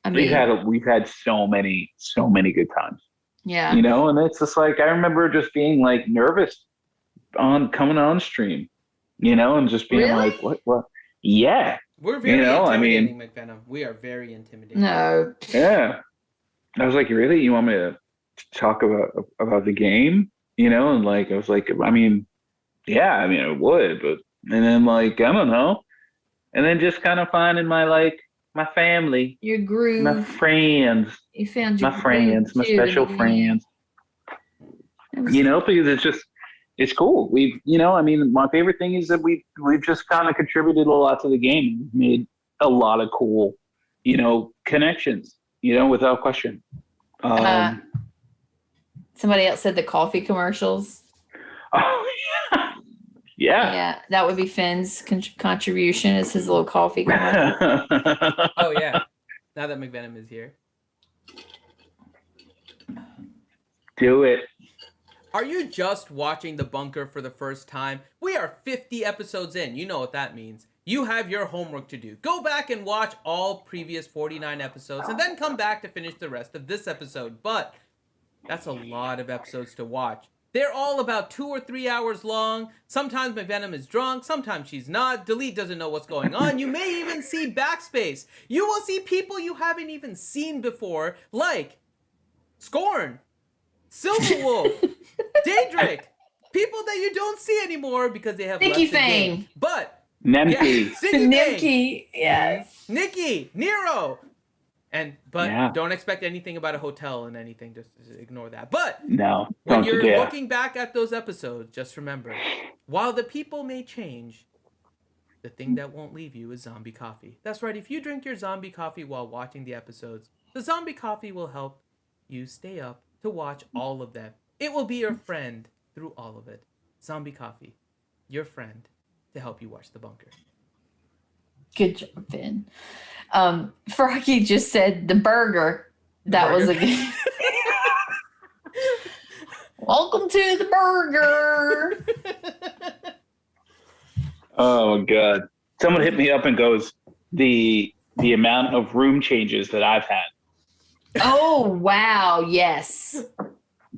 I mean, we've had so many good times. Yeah. You know, and it's just like I remember just being like nervous coming on stream, you know, and just being like, what? Yeah. We're very intimidating, McVenom. We are very intimidating. No. Yeah. I was like, really? You want me to talk about the game, you know? And like I was like, I mean I would, but and then like I don't know, and then just kind of finding my family, your groove, my friends, you found your my friends, my special friends, you know, because it's just It's cool. My favorite thing is that we've just kind of contributed a lot to the game. We've made a lot of cool, connections, without question. Somebody else said the coffee commercials. Oh, yeah. Yeah, that would be Finn's contribution is his little coffee commercial. Oh, yeah. Now that McVenom is here. Do it. Are you just watching The Bunker for the first time? We are 50 episodes in. You know what that means. You have your homework to do. Go back and watch all previous 49 episodes and then come back to finish the rest of this episode. But that's a lot of episodes to watch. They're all about 2 or 3 hours long. Sometimes McVenom is drunk. Sometimes she's not. Delete doesn't know what's going on. You may even see backspace. You will see people you haven't even seen before, like Scorn, Silverwolf, Daedric, people that you don't see anymore because they have Nikki left the game. Fang. But Nemki. yeah, Nikki, yes. Nikki, Nero. But don't expect anything about a hotel and anything. Just ignore that. But No. when you're looking back at those episodes, just remember, while the people may change, the thing that won't leave you is zombie coffee. That's right. If you drink your zombie coffee while watching the episodes, the zombie coffee will help you stay up to watch all of them. It will be your friend through all of it. Zombie coffee, your friend to help you watch The Bunker. Good job, Finn. Froggy just said the burger. That was a good. Welcome to the burger. Oh my God. Someone hit me up and goes, the amount of room changes that I've had. Oh, wow. Yes.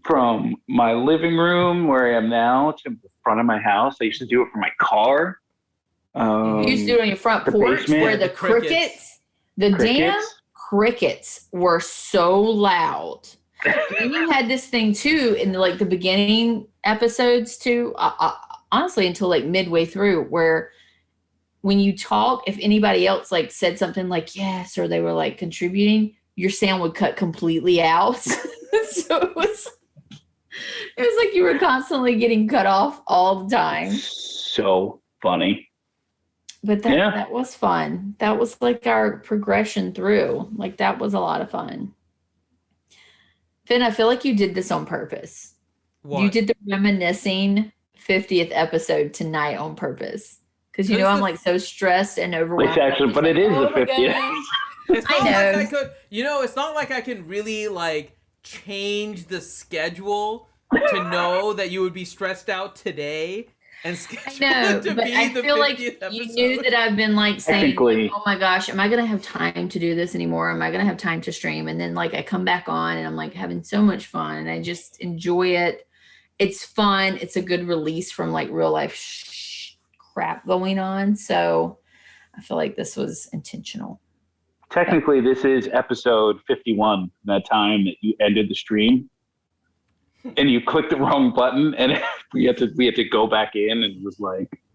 From my living room where I am now to the front of my house. I used to do it for my car. You used to do it on your front porch basement. where the crickets, damn crickets were so loud. And you had this thing too in the beginning episodes too, honestly, until like midway through, where when you talk, if anybody else said something like yes, or they were contributing, your sound would cut completely out. So it was like you were constantly getting cut off all the time. So funny. But that was fun. That was our progression through. That was a lot of fun. Finn, I feel like you did this on purpose. What? You did the reminiscing 50th episode tonight on purpose. Because I'm so stressed and overwhelmed. It's actually, but it is the 50th. It's not like I could, it's not like I can really change the schedule to know that you would be stressed out today. And I know, but I feel like you knew that I've been saying, oh my gosh, am I going to have time to do this anymore? Am I going to have time to stream? And then I come back on and I'm having so much fun and I just enjoy it. It's fun. It's a good release from real life crap going on. So I feel like this was intentional. Technically, this is episode 51, that time that you ended the stream. And you clicked the wrong button, and we had to go back in, and it was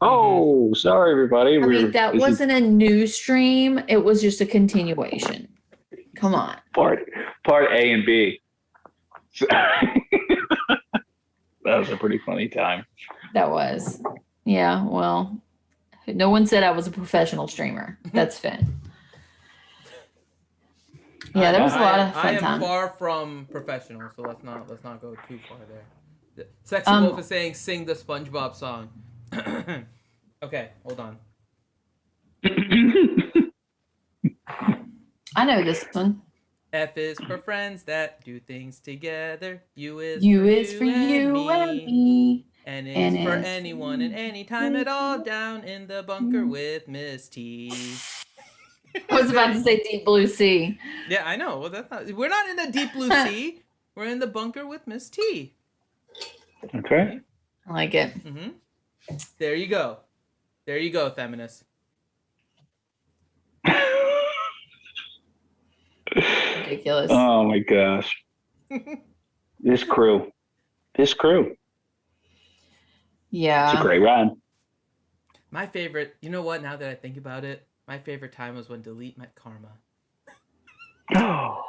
oh, sorry, everybody. That wasn't a new stream. It was just a continuation. Come on. Part A and B. So, that was a pretty funny time. That was. Yeah, well, no one said I was a professional streamer. That's Finn. Yeah, there was a lot of fun time. I am far from professional, so let's not go too far there. Sexy Wolf is saying, "Sing the SpongeBob song." Okay, hold on. I know this one. F is for friends that do things together. U is for you and me. N is for anyone and anytime at all. Down in the bunker with Miss T. I was about to say Deep Blue Sea. Yeah, I know. Well, we're not in the Deep Blue Sea. We're in the bunker with Miss T. Okay. I like it. Mm-hmm. There you go. There you go, feminists. Ridiculous. Oh my gosh. This crew. Yeah. It's a great ride. My favorite, you know what, now that I think about it, my favorite time was when Delete met Karma. Oh.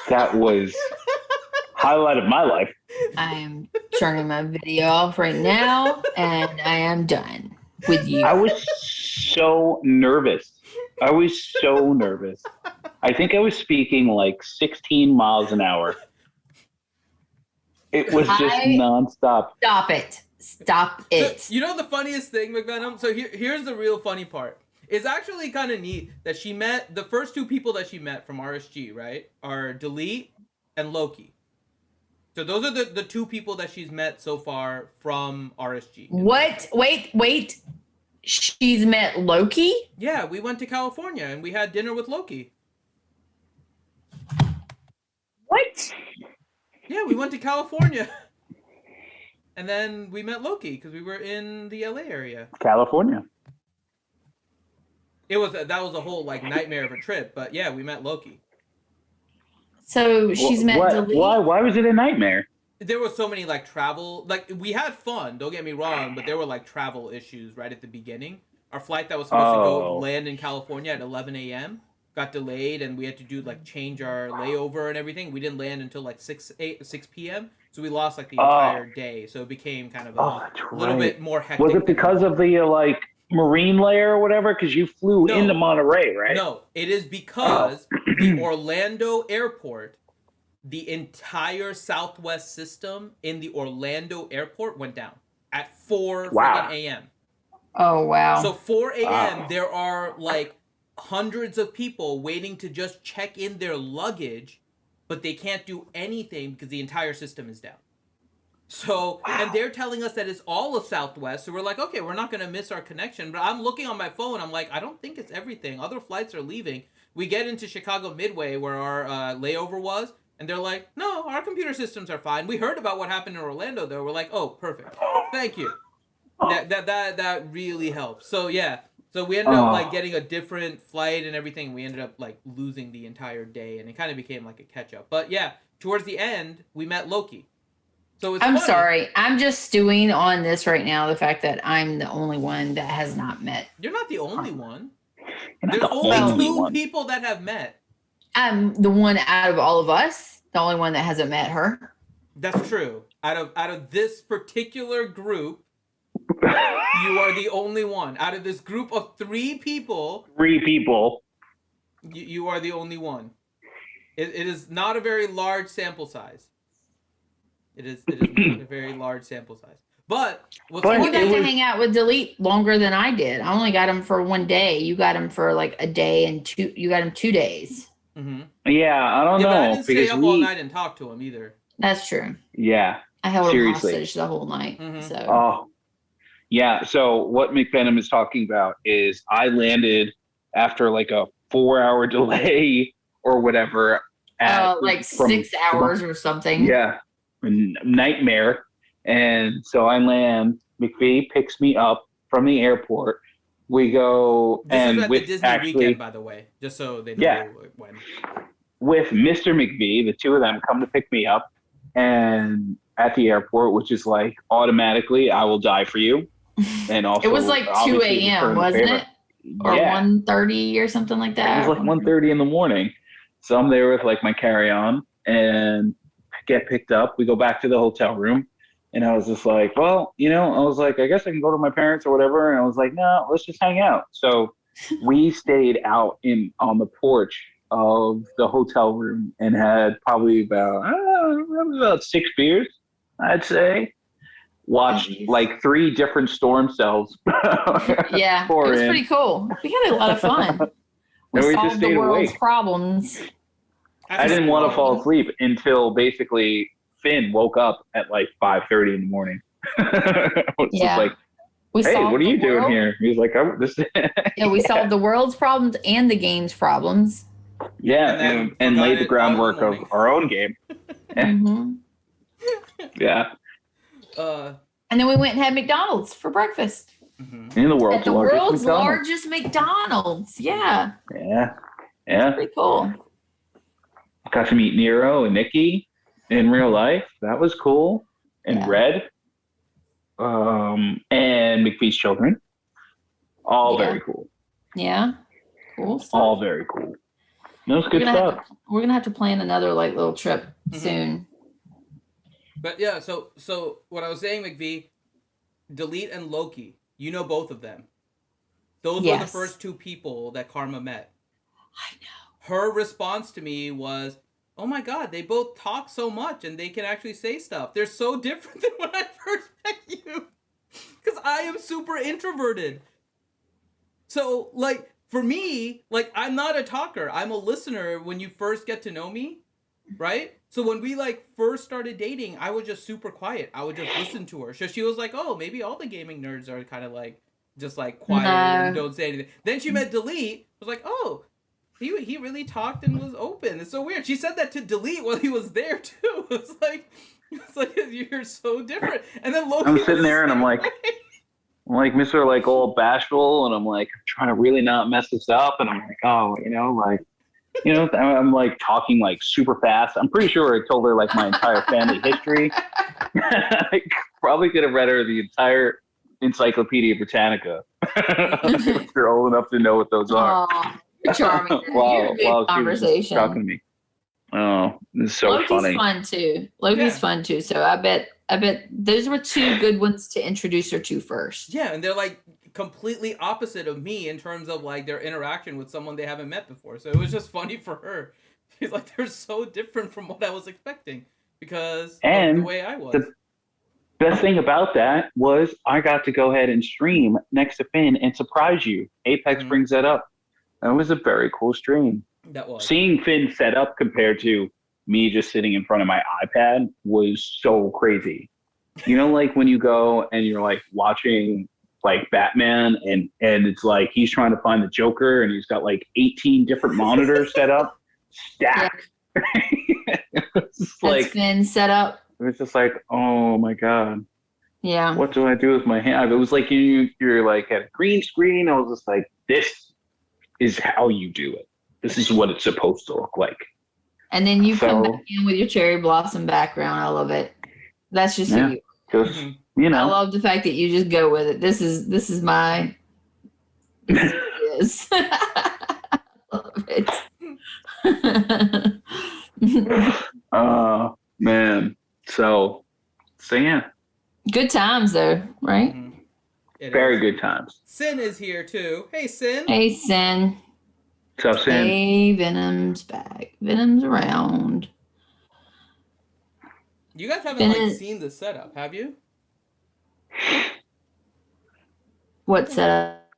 That was highlight of my life. I am turning my video off right now, and I am done with you. I was so nervous. I think I was speaking like 16 miles an hour. It was just nonstop. Stop it. Stop it. So, you know the funniest thing, McVenom? So here's the real funny part. It's actually kind of neat that she met, the first two people that she met from RSG, right, are Delete and Loki. So those are the two people that she's met so far from RSG. What? Wait. She's met Loki? Yeah, we went to California and we had dinner with Loki. What? Yeah, we went to California. And then we met Loki because we were in the LA area. California. That was a whole like nightmare of a trip, but yeah, we met Loki. So she's met Delete. Why was it a nightmare? There were so many like travel, like we had fun, don't get me wrong, but there were like travel issues right at the beginning. Our flight that was supposed to go land in California at 11 a.m. got delayed, and we had to do like change our layover and everything. We didn't land until like 6 p.m. So we lost like the entire day. So it became kind of a little bit more hectic. Was it because of the like marine layer or whatever? Because you flew into Monterey, right? No, it is because the Orlando airport, the entire Southwest system in the Orlando airport went down at 4 a.m. Oh, wow. So 4 a.m. there are like hundreds of people waiting to just check in their luggage, but they can't do anything because the entire system is down. So, and they're telling us that it's all of Southwest. So we're like, okay, we're not going to miss our connection. But I'm looking on my phone. I'm like, I don't think it's everything. Other flights are leaving. We get into Chicago Midway where our layover was. And they're like, no, our computer systems are fine. We heard about what happened in Orlando, though. We're like, oh, perfect. Thank you. That really helps. So, yeah. So we ended up like getting a different flight and everything. We ended up like losing the entire day. And it kind of became like a catch up. But yeah, towards the end, we met Loki. So it's funny. Sorry. I'm just stewing on this right now. The fact that I'm the only one that has not met. You're not the only one. There's only two people that have met. I'm the one out of all of us, the only one that hasn't met her. That's true. Out of this particular group, you are the only one. Out of this group of three people, you are the only one. It is not a very large sample size. It is not a very large sample size. But you got to hang out with Delete longer than I did. I only got him for one day. You got him for like a day and two. You got him 2 days. Mm-hmm. Yeah, I don't know. But I didn't stay up all night and talk to him either. That's true. Yeah. I held him hostage the whole night. Mm-hmm. So. Yeah. So what McVenom is talking about is I landed after like a 4-hour delay or whatever. Like 6 hours or something. Yeah. Nightmare. And so I land. McVie picks me up from the airport. We go this is at the Disney weekend, by the way, just so they know when. With Mr. McVie, the two of them come to pick me up, and at the airport, which is like automatically, I will die for you. And also, it was like 2 a.m., wasn't it? Or 1:30 or something like that. It was like 1:30 in the morning. So I'm there with like my carry-on and get picked up. We go back to the hotel room. And I was just like, well, I was like, I guess I can go to my parents or whatever. And I was like, no, let's just hang out. So we stayed out on the porch of the hotel room and had probably about 6 beers, I'd say. Watched like 3 different storm cells. Yeah, it was pretty cool. We had a lot of fun. We solved the world's problems. I didn't want to fall asleep until basically Finn woke up at like 5:30 in the morning. Yeah. Like, hey, what are you doing here? He's like, we solved the world's problems and the game's problems. Yeah, and laid the groundwork of our own game. Mm-hmm. Yeah. And then we went and had McDonald's for breakfast. Mm-hmm. In the world's largest McDonald's. Yeah. Yeah. Yeah. Pretty cool. Got to meet Nero and Nikki in real life. That was cool. And Red. And McPhee's children. All very cool. Yeah. Cool stuff. All very cool. That was good stuff. We're going to have to plan another like little trip soon. But yeah, so what I was saying, McVie, Delete and Loki, you know both of them. Those were the Yes. first two people that Karma met. I know. Her response to me was, "Oh my god, they both talk so much and they can actually say stuff. They're so different than when I first met you." Because I am super introverted. So, like, for me, like, I'm not a talker. I'm a listener when you first get to know me, right? So when we, like, first started dating, I was just super quiet. I would just listen to her. So she was like, oh, maybe all the gaming nerds are kind of, like, just, like, quiet and No. don't say anything. Then she met Delete. Was like, oh, he really talked and was open. It's so weird. She said that to Delete while he was there, too. It's like, you're so different. And then Loki I'm was sitting the there and I'm same like, way. Mr. like all bashful, and I'm like trying to really not mess this up, and I'm like, oh, I'm like talking like super fast. I'm pretty sure I told her like my entire family history. I probably could have read her the entire Encyclopedia Britannica if you're old enough to know what those are. Aw, you're charming. While You're a good she was just conversation. talking to me. Oh, this is so Loki's funny. fun too. Loki's Yeah. fun too. So I bet those were two good ones to introduce her to first. Yeah, and they're like completely opposite of me in terms of like their interaction with someone they haven't met before. So it was just funny for her. She's like, they're so different from what I was expecting because of And the way I was. the best thing about that was I got to go ahead and stream next to Finn and surprise you. Apex Mhm. brings that up. That was a very cool stream. That was. Seeing Finn set up compared to me just sitting in front of my iPad was so crazy. You know, like when you go and you're like watching like Batman and it's like he's trying to find the Joker and he's got like 18 different monitors set up, stacked. It was just That's like been set up. it was just like, oh my god, Yeah. what do I do with my hand? It was like you're like at a green screen. I was just like, this is how you do it. This is what it's supposed to look like. And then you come So- back in with your cherry blossom background. I love it. That's just Yeah. who you Just Mhm. you I know, love the fact that you just go with it. This is my this is what it is. I love it. man. So yeah, Good times though, right? Mhm. It very is. good times. Sin is here too. Hey, Sin. Hey Sin. So Sin, Hey Venom's back. Venom's around. You guys haven't like Sin- seen the setup, have you? What's that?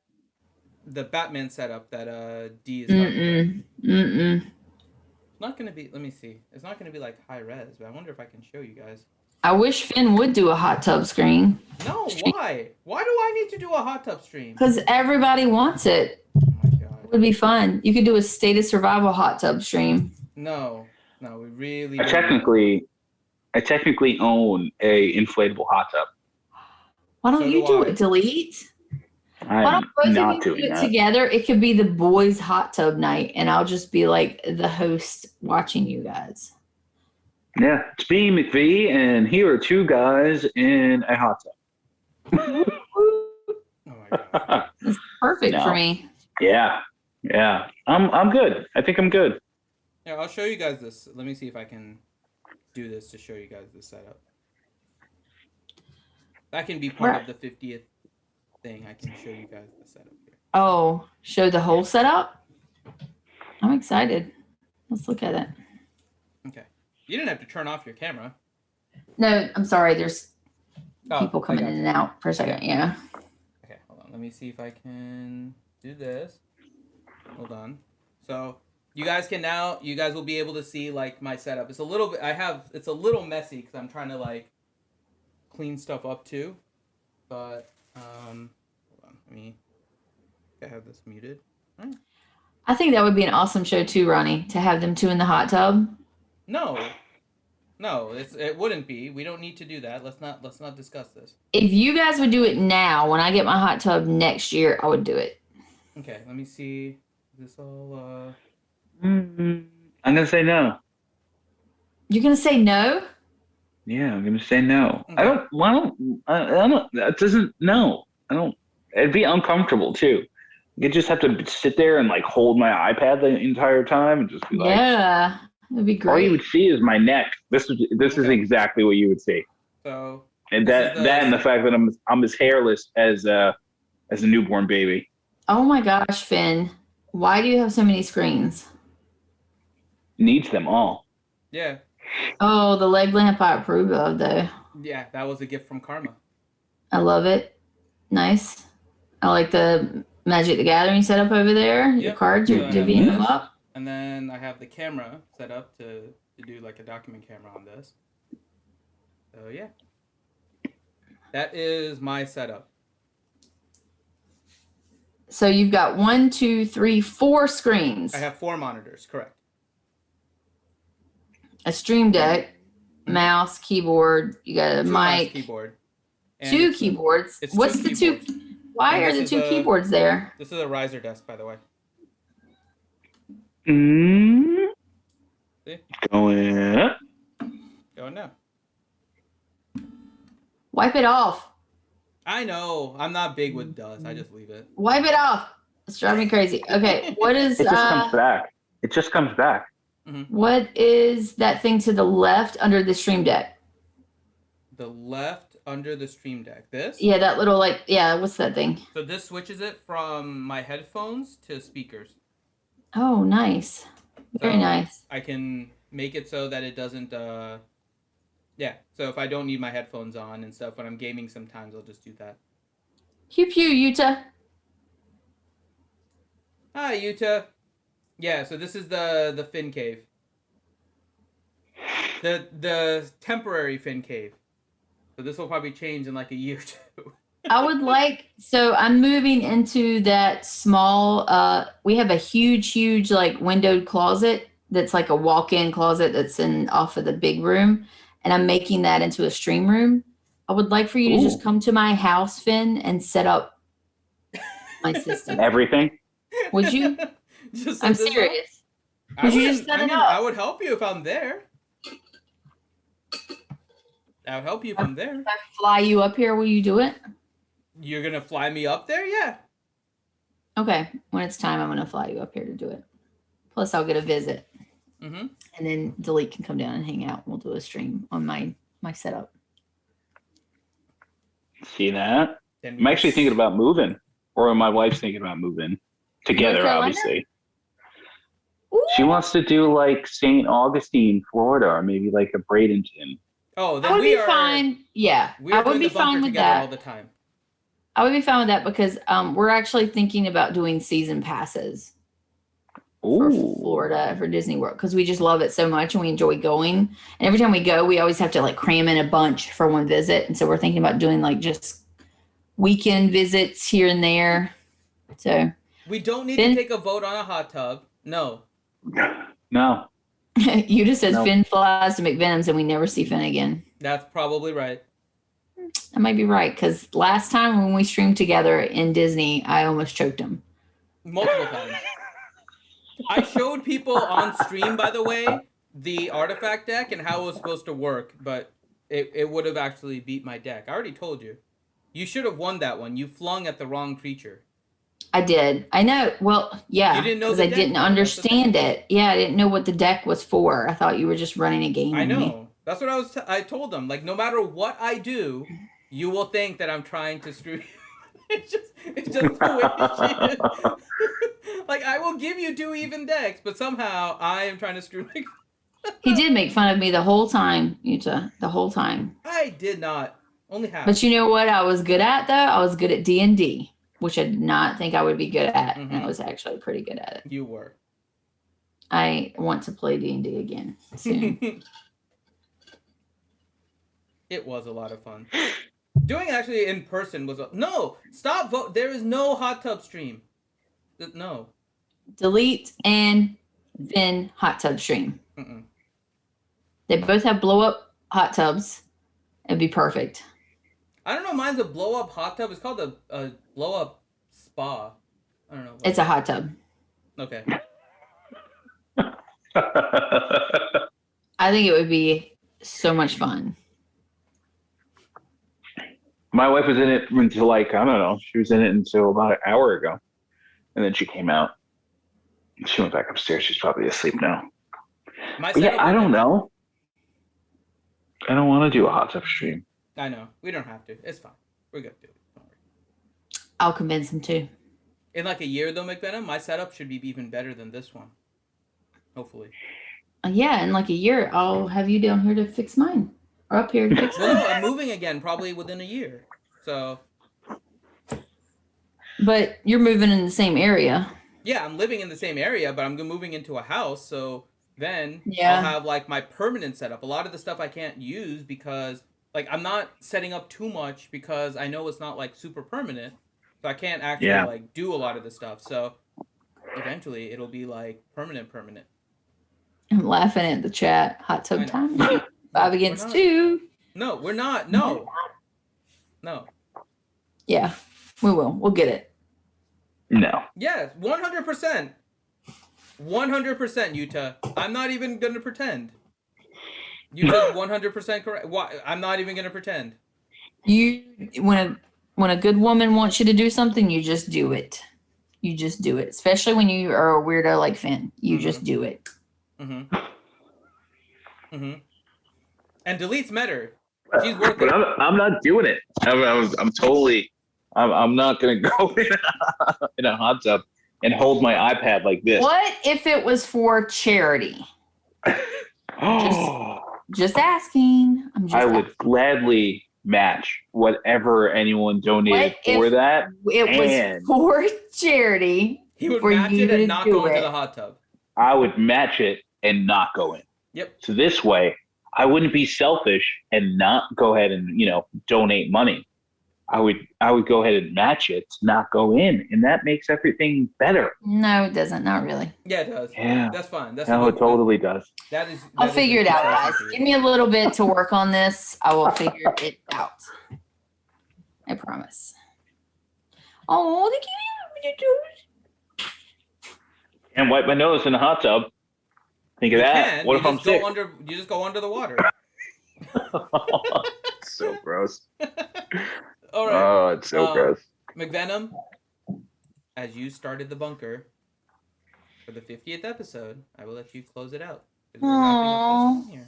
The Batman setup that D is talking about. Mm-mm. It's not gonna be. Let me see. It's not gonna be like high res, but I wonder if I can show you guys. I wish Finn would do a hot tub screen. No, why? Why do I need to do a hot tub stream? Because everybody wants it. Oh my It god. would be fun. You could do a state of survival hot tub stream. No, we really. I technically own a inflatable hot tub. Why don't So you do do I. it, Delete? Why I'm don't both not of you doing do it that. together? It could be the boys' hot tub night, and I'll just be like the host watching you guys. Yeah, it's me, McVie, and here are two guys in a hot Oh my god. tub. It's perfect No. for me. yeah. I'm good. I think I'm good. Yeah, I'll show you guys this. Let me see if I can do this to show you guys the setup. That can be part of the 50th thing. I can show you guys the setup here. Oh, show the whole setup? I'm excited. Let's look at it. Okay. You didn't have to turn off your camera. No, I'm sorry. There's Oh, people coming I got in you. and out for a second. Yeah. Okay, hold on. Let me see if I can do this. Hold on. So you guys will be able to see like my setup. It's a little bit. It's a little messy because I'm trying to like clean stuff up too. But hold on. I have this muted. I think that would be an awesome show too, Ronnie, to have them two in the hot tub. No, it wouldn't be. We don't need to do that. Let's not discuss this. If you guys would do it now, when I get my hot tub next year, I would do it. Okay, let me see. Is this all I'm gonna say no. You're gonna say no? Yeah, I'm gonna say no. Okay. I don't. That doesn't. No, I don't. It'd be uncomfortable too. You just have to sit there and like hold my iPad the entire time and just be like, Yeah. It'd be All you great. would see is my neck. This is Okay. exactly what you would see. So And this is that and the fact that I'm as hairless as a newborn baby. Oh my gosh, Finn. Why do you have so many screens? Needs them all. yeah. Oh, the leg lamp I approve of, though. Yeah, that was a gift from Karma. I love it. Nice. I like the Magic the Gathering setup over there. Your Yep. cards, So you're I have divvying them this, up. and then I have the camera set up to do like a document camera on this. So yeah, that is my setup. So you've got 1, 2, 3, 4 screens. I have 4 monitors, correct? A Stream Deck, mouse, keyboard. You got a 2 mouse, mic, keyboard, and 2 it's keyboards. it's What's 2 the keyboards. 2? Why And are this the is 2 a- keyboards there? This is a riser desk, by the way. Mm. See? Going. Going now. Wipe it off. I know. I'm not big with dust. I just leave it. Wipe it off. It's driving me crazy. Okay, what is It just comes back. It just comes back. what is that thing to the left under the Stream Deck? The left under the Stream Deck. This? Yeah, that little what's that thing? So this switches it from my headphones to speakers. Oh, nice. Very So nice. I can make it so that it doesn't yeah. So if I don't need my headphones on and stuff when I'm gaming sometimes I'll just do that. Pew pew, Utah. Hi, Utah. Yeah, so this is the fin cave. The temporary fin cave. So this will probably change in like a year or 2. I would so I'm moving into that small, we have a huge, like windowed closet that's like a walk-in closet that's off of the big room. And I'm making that into a stream room. I would like for you to just come to my house, Finn, and set up my system. Everything. Would you? Just I'm set this serious. up? Would you just set it up? I would help you if I'm there. I'll help you if I'm there. If I fly you up here, will you do it? You're gonna fly me up there? Yeah. Okay. When it's time, I'm going to fly you up here to do it. Plus, I'll get a visit. Mm-hmm. And then Delete can come down and hang out. We'll do a stream on my setup. See that? Then I'm actually thinking about moving, or my wife's thinking about moving together. North Carolina? Obviously, Ooh. she wants to do like St. Augustine, Florida, or maybe like a Bradenton. Oh, then I would we be are fine. Yeah, We I are would doing be the bunker fine with together all that. the time. I would be fine with that because we're actually thinking about doing season passes for Ooh, Florida for Disney World because we just love it so much and we enjoy going. And every time we go, we always have to like cram in a bunch for one visit. And so we're thinking about doing like just weekend visits here and there. So We don't need Finn? to take a vote on a hot tub. No. no. you just said No. Finn flies to McVenum's and we never see Finn again. That's probably right. I might be right because last time when we streamed together in Disney, I almost choked him. Multiple times. I showed people on stream, by the way, the artifact deck and how it was supposed to work, but it would have actually beat my deck. I already told you. You should have won that one. You flung at the wrong creature. I did. I know. Well, yeah. You didn't know because the I deck, didn't though. That's the understand thing. it. Yeah, I didn't know what the deck was for. I thought you were just running a game. I on me. know. That's what I told them. Like, no matter what I do, you will think that I'm trying to screw you. It's just the way she is. Like, I will give you 2 even decks, but somehow I am trying to screw you. He did make fun of me the whole time, Utah. The whole time. I did not. Only half. But you know what I was good at though? I was good at D&D, which I did not think I would be good at, and I was actually pretty good at it. You were. I want to play D&D again soon. It was a lot of fun. Doing actually in person was no. Stop vote. There is no hot tub stream. No. Delete and then hot tub stream. Mm-mm. They both have blow up hot tubs. It'd be perfect. I don't know. Mine's a blow up hot tub. It's called a blow up spa. I don't know. It's a hot tub. Okay. I think it would be so much fun. My wife was in it until like, I don't know, she was in it until about an hour ago. And then she came out. She went back upstairs. She's probably asleep now. My Yeah, setup I will don't get better. know. I don't want to do a hot tub stream. I know. We don't have to. It's fine. We're good to do it. Don't worry. I'll convince him to. In like a year though, McVenom, my setup should be even better than this one. Hopefully. Yeah, in like a year, I'll have you down here to fix mine. Or up here to fix Well, mine. no, I'm moving again probably within a year. So But you're moving in the same area. yeah, I'm living in the same area, but I'm moving into a house. So then Yeah. I'll have like my permanent setup. A lot of the stuff I can't use because like I'm not setting up too much because I know it's not like super permanent. So I can't actually like do a lot of the stuff. So eventually it'll be like permanent. I'm laughing at the chat. Hot tub time. 5 against 2. No, we're not. No. Yeah, we will. We'll get it. No. Yes, 100%. 100%, Utah. I'm not even going to pretend. Utah's 100% correct. Why? I'm not even going to pretend. You when a good woman wants you to do something, you just do it. You just do it. Especially when you are a weirdo like Finn. You just do it. Mm-hmm. Mm-hmm. And delete's met her. She's worth But it. I'm not doing it. I'm totally. I'm not going to go in a hot tub and hold my iPad like this. What if it was for charity? Oh, Just asking. I'm just I would asking. gladly match whatever anyone donated What for if that. It was for charity. He would for match you it and to not do go into it. the hot tub. I would match it and not go in. Yep. So this way, I wouldn't be selfish and not go ahead and donate money. I would go ahead and match it, not go in, and that makes everything better. No, it doesn't. Not really. Yeah, it does. Yeah. That's fine. That's No, a it good, totally does. I'll figure it out, guys. Give me a little bit to work on this. I will figure it out. I promise. Oh, thank you. And wipe my nose in a hot tub. Think of that. What if I'm sick? You just go under the water. It's so gross. All right. Oh, it's so gross. McVenom, as you started the bunker for the 50th episode, I will let you close it out. 'Cause we're wrapping up this one here.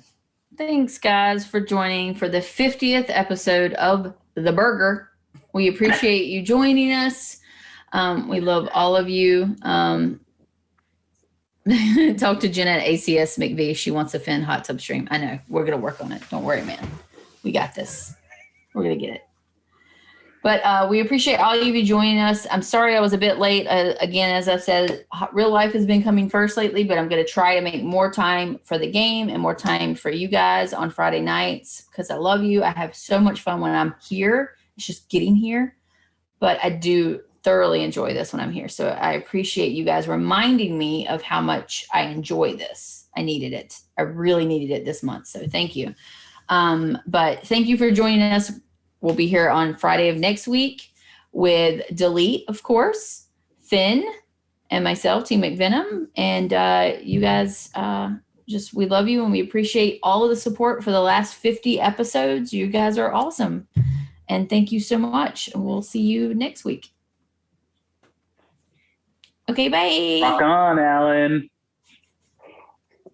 Thanks, guys, for joining for the 50th episode of The Burger. We appreciate you joining us. We love all of you. Talk to Jenna at ACS McVie. She wants a Finn hot tub stream. I know. We're going to work on it. Don't worry, man. We got this. We're going to get it. But we appreciate all of you joining us. I'm sorry I was a bit late. Again, as I've said, real life has been coming first lately, but I'm going to try to make more time for the game and more time for you guys on Friday nights because I love you. I have so much fun when I'm here. It's just getting here. But I do thoroughly enjoy this when I'm here. So I appreciate you guys reminding me of how much I enjoy this. I needed it. I really needed it this month. So thank you. But thank you for joining us. We'll be here on Friday of next week with Delete, of course, Finn, and myself, Team McVenom. And you guys, we love you and we appreciate all of the support for the last 50 episodes. You guys are awesome. And thank you so much. We'll see you next week. Okay, bye. Rock on, Alan.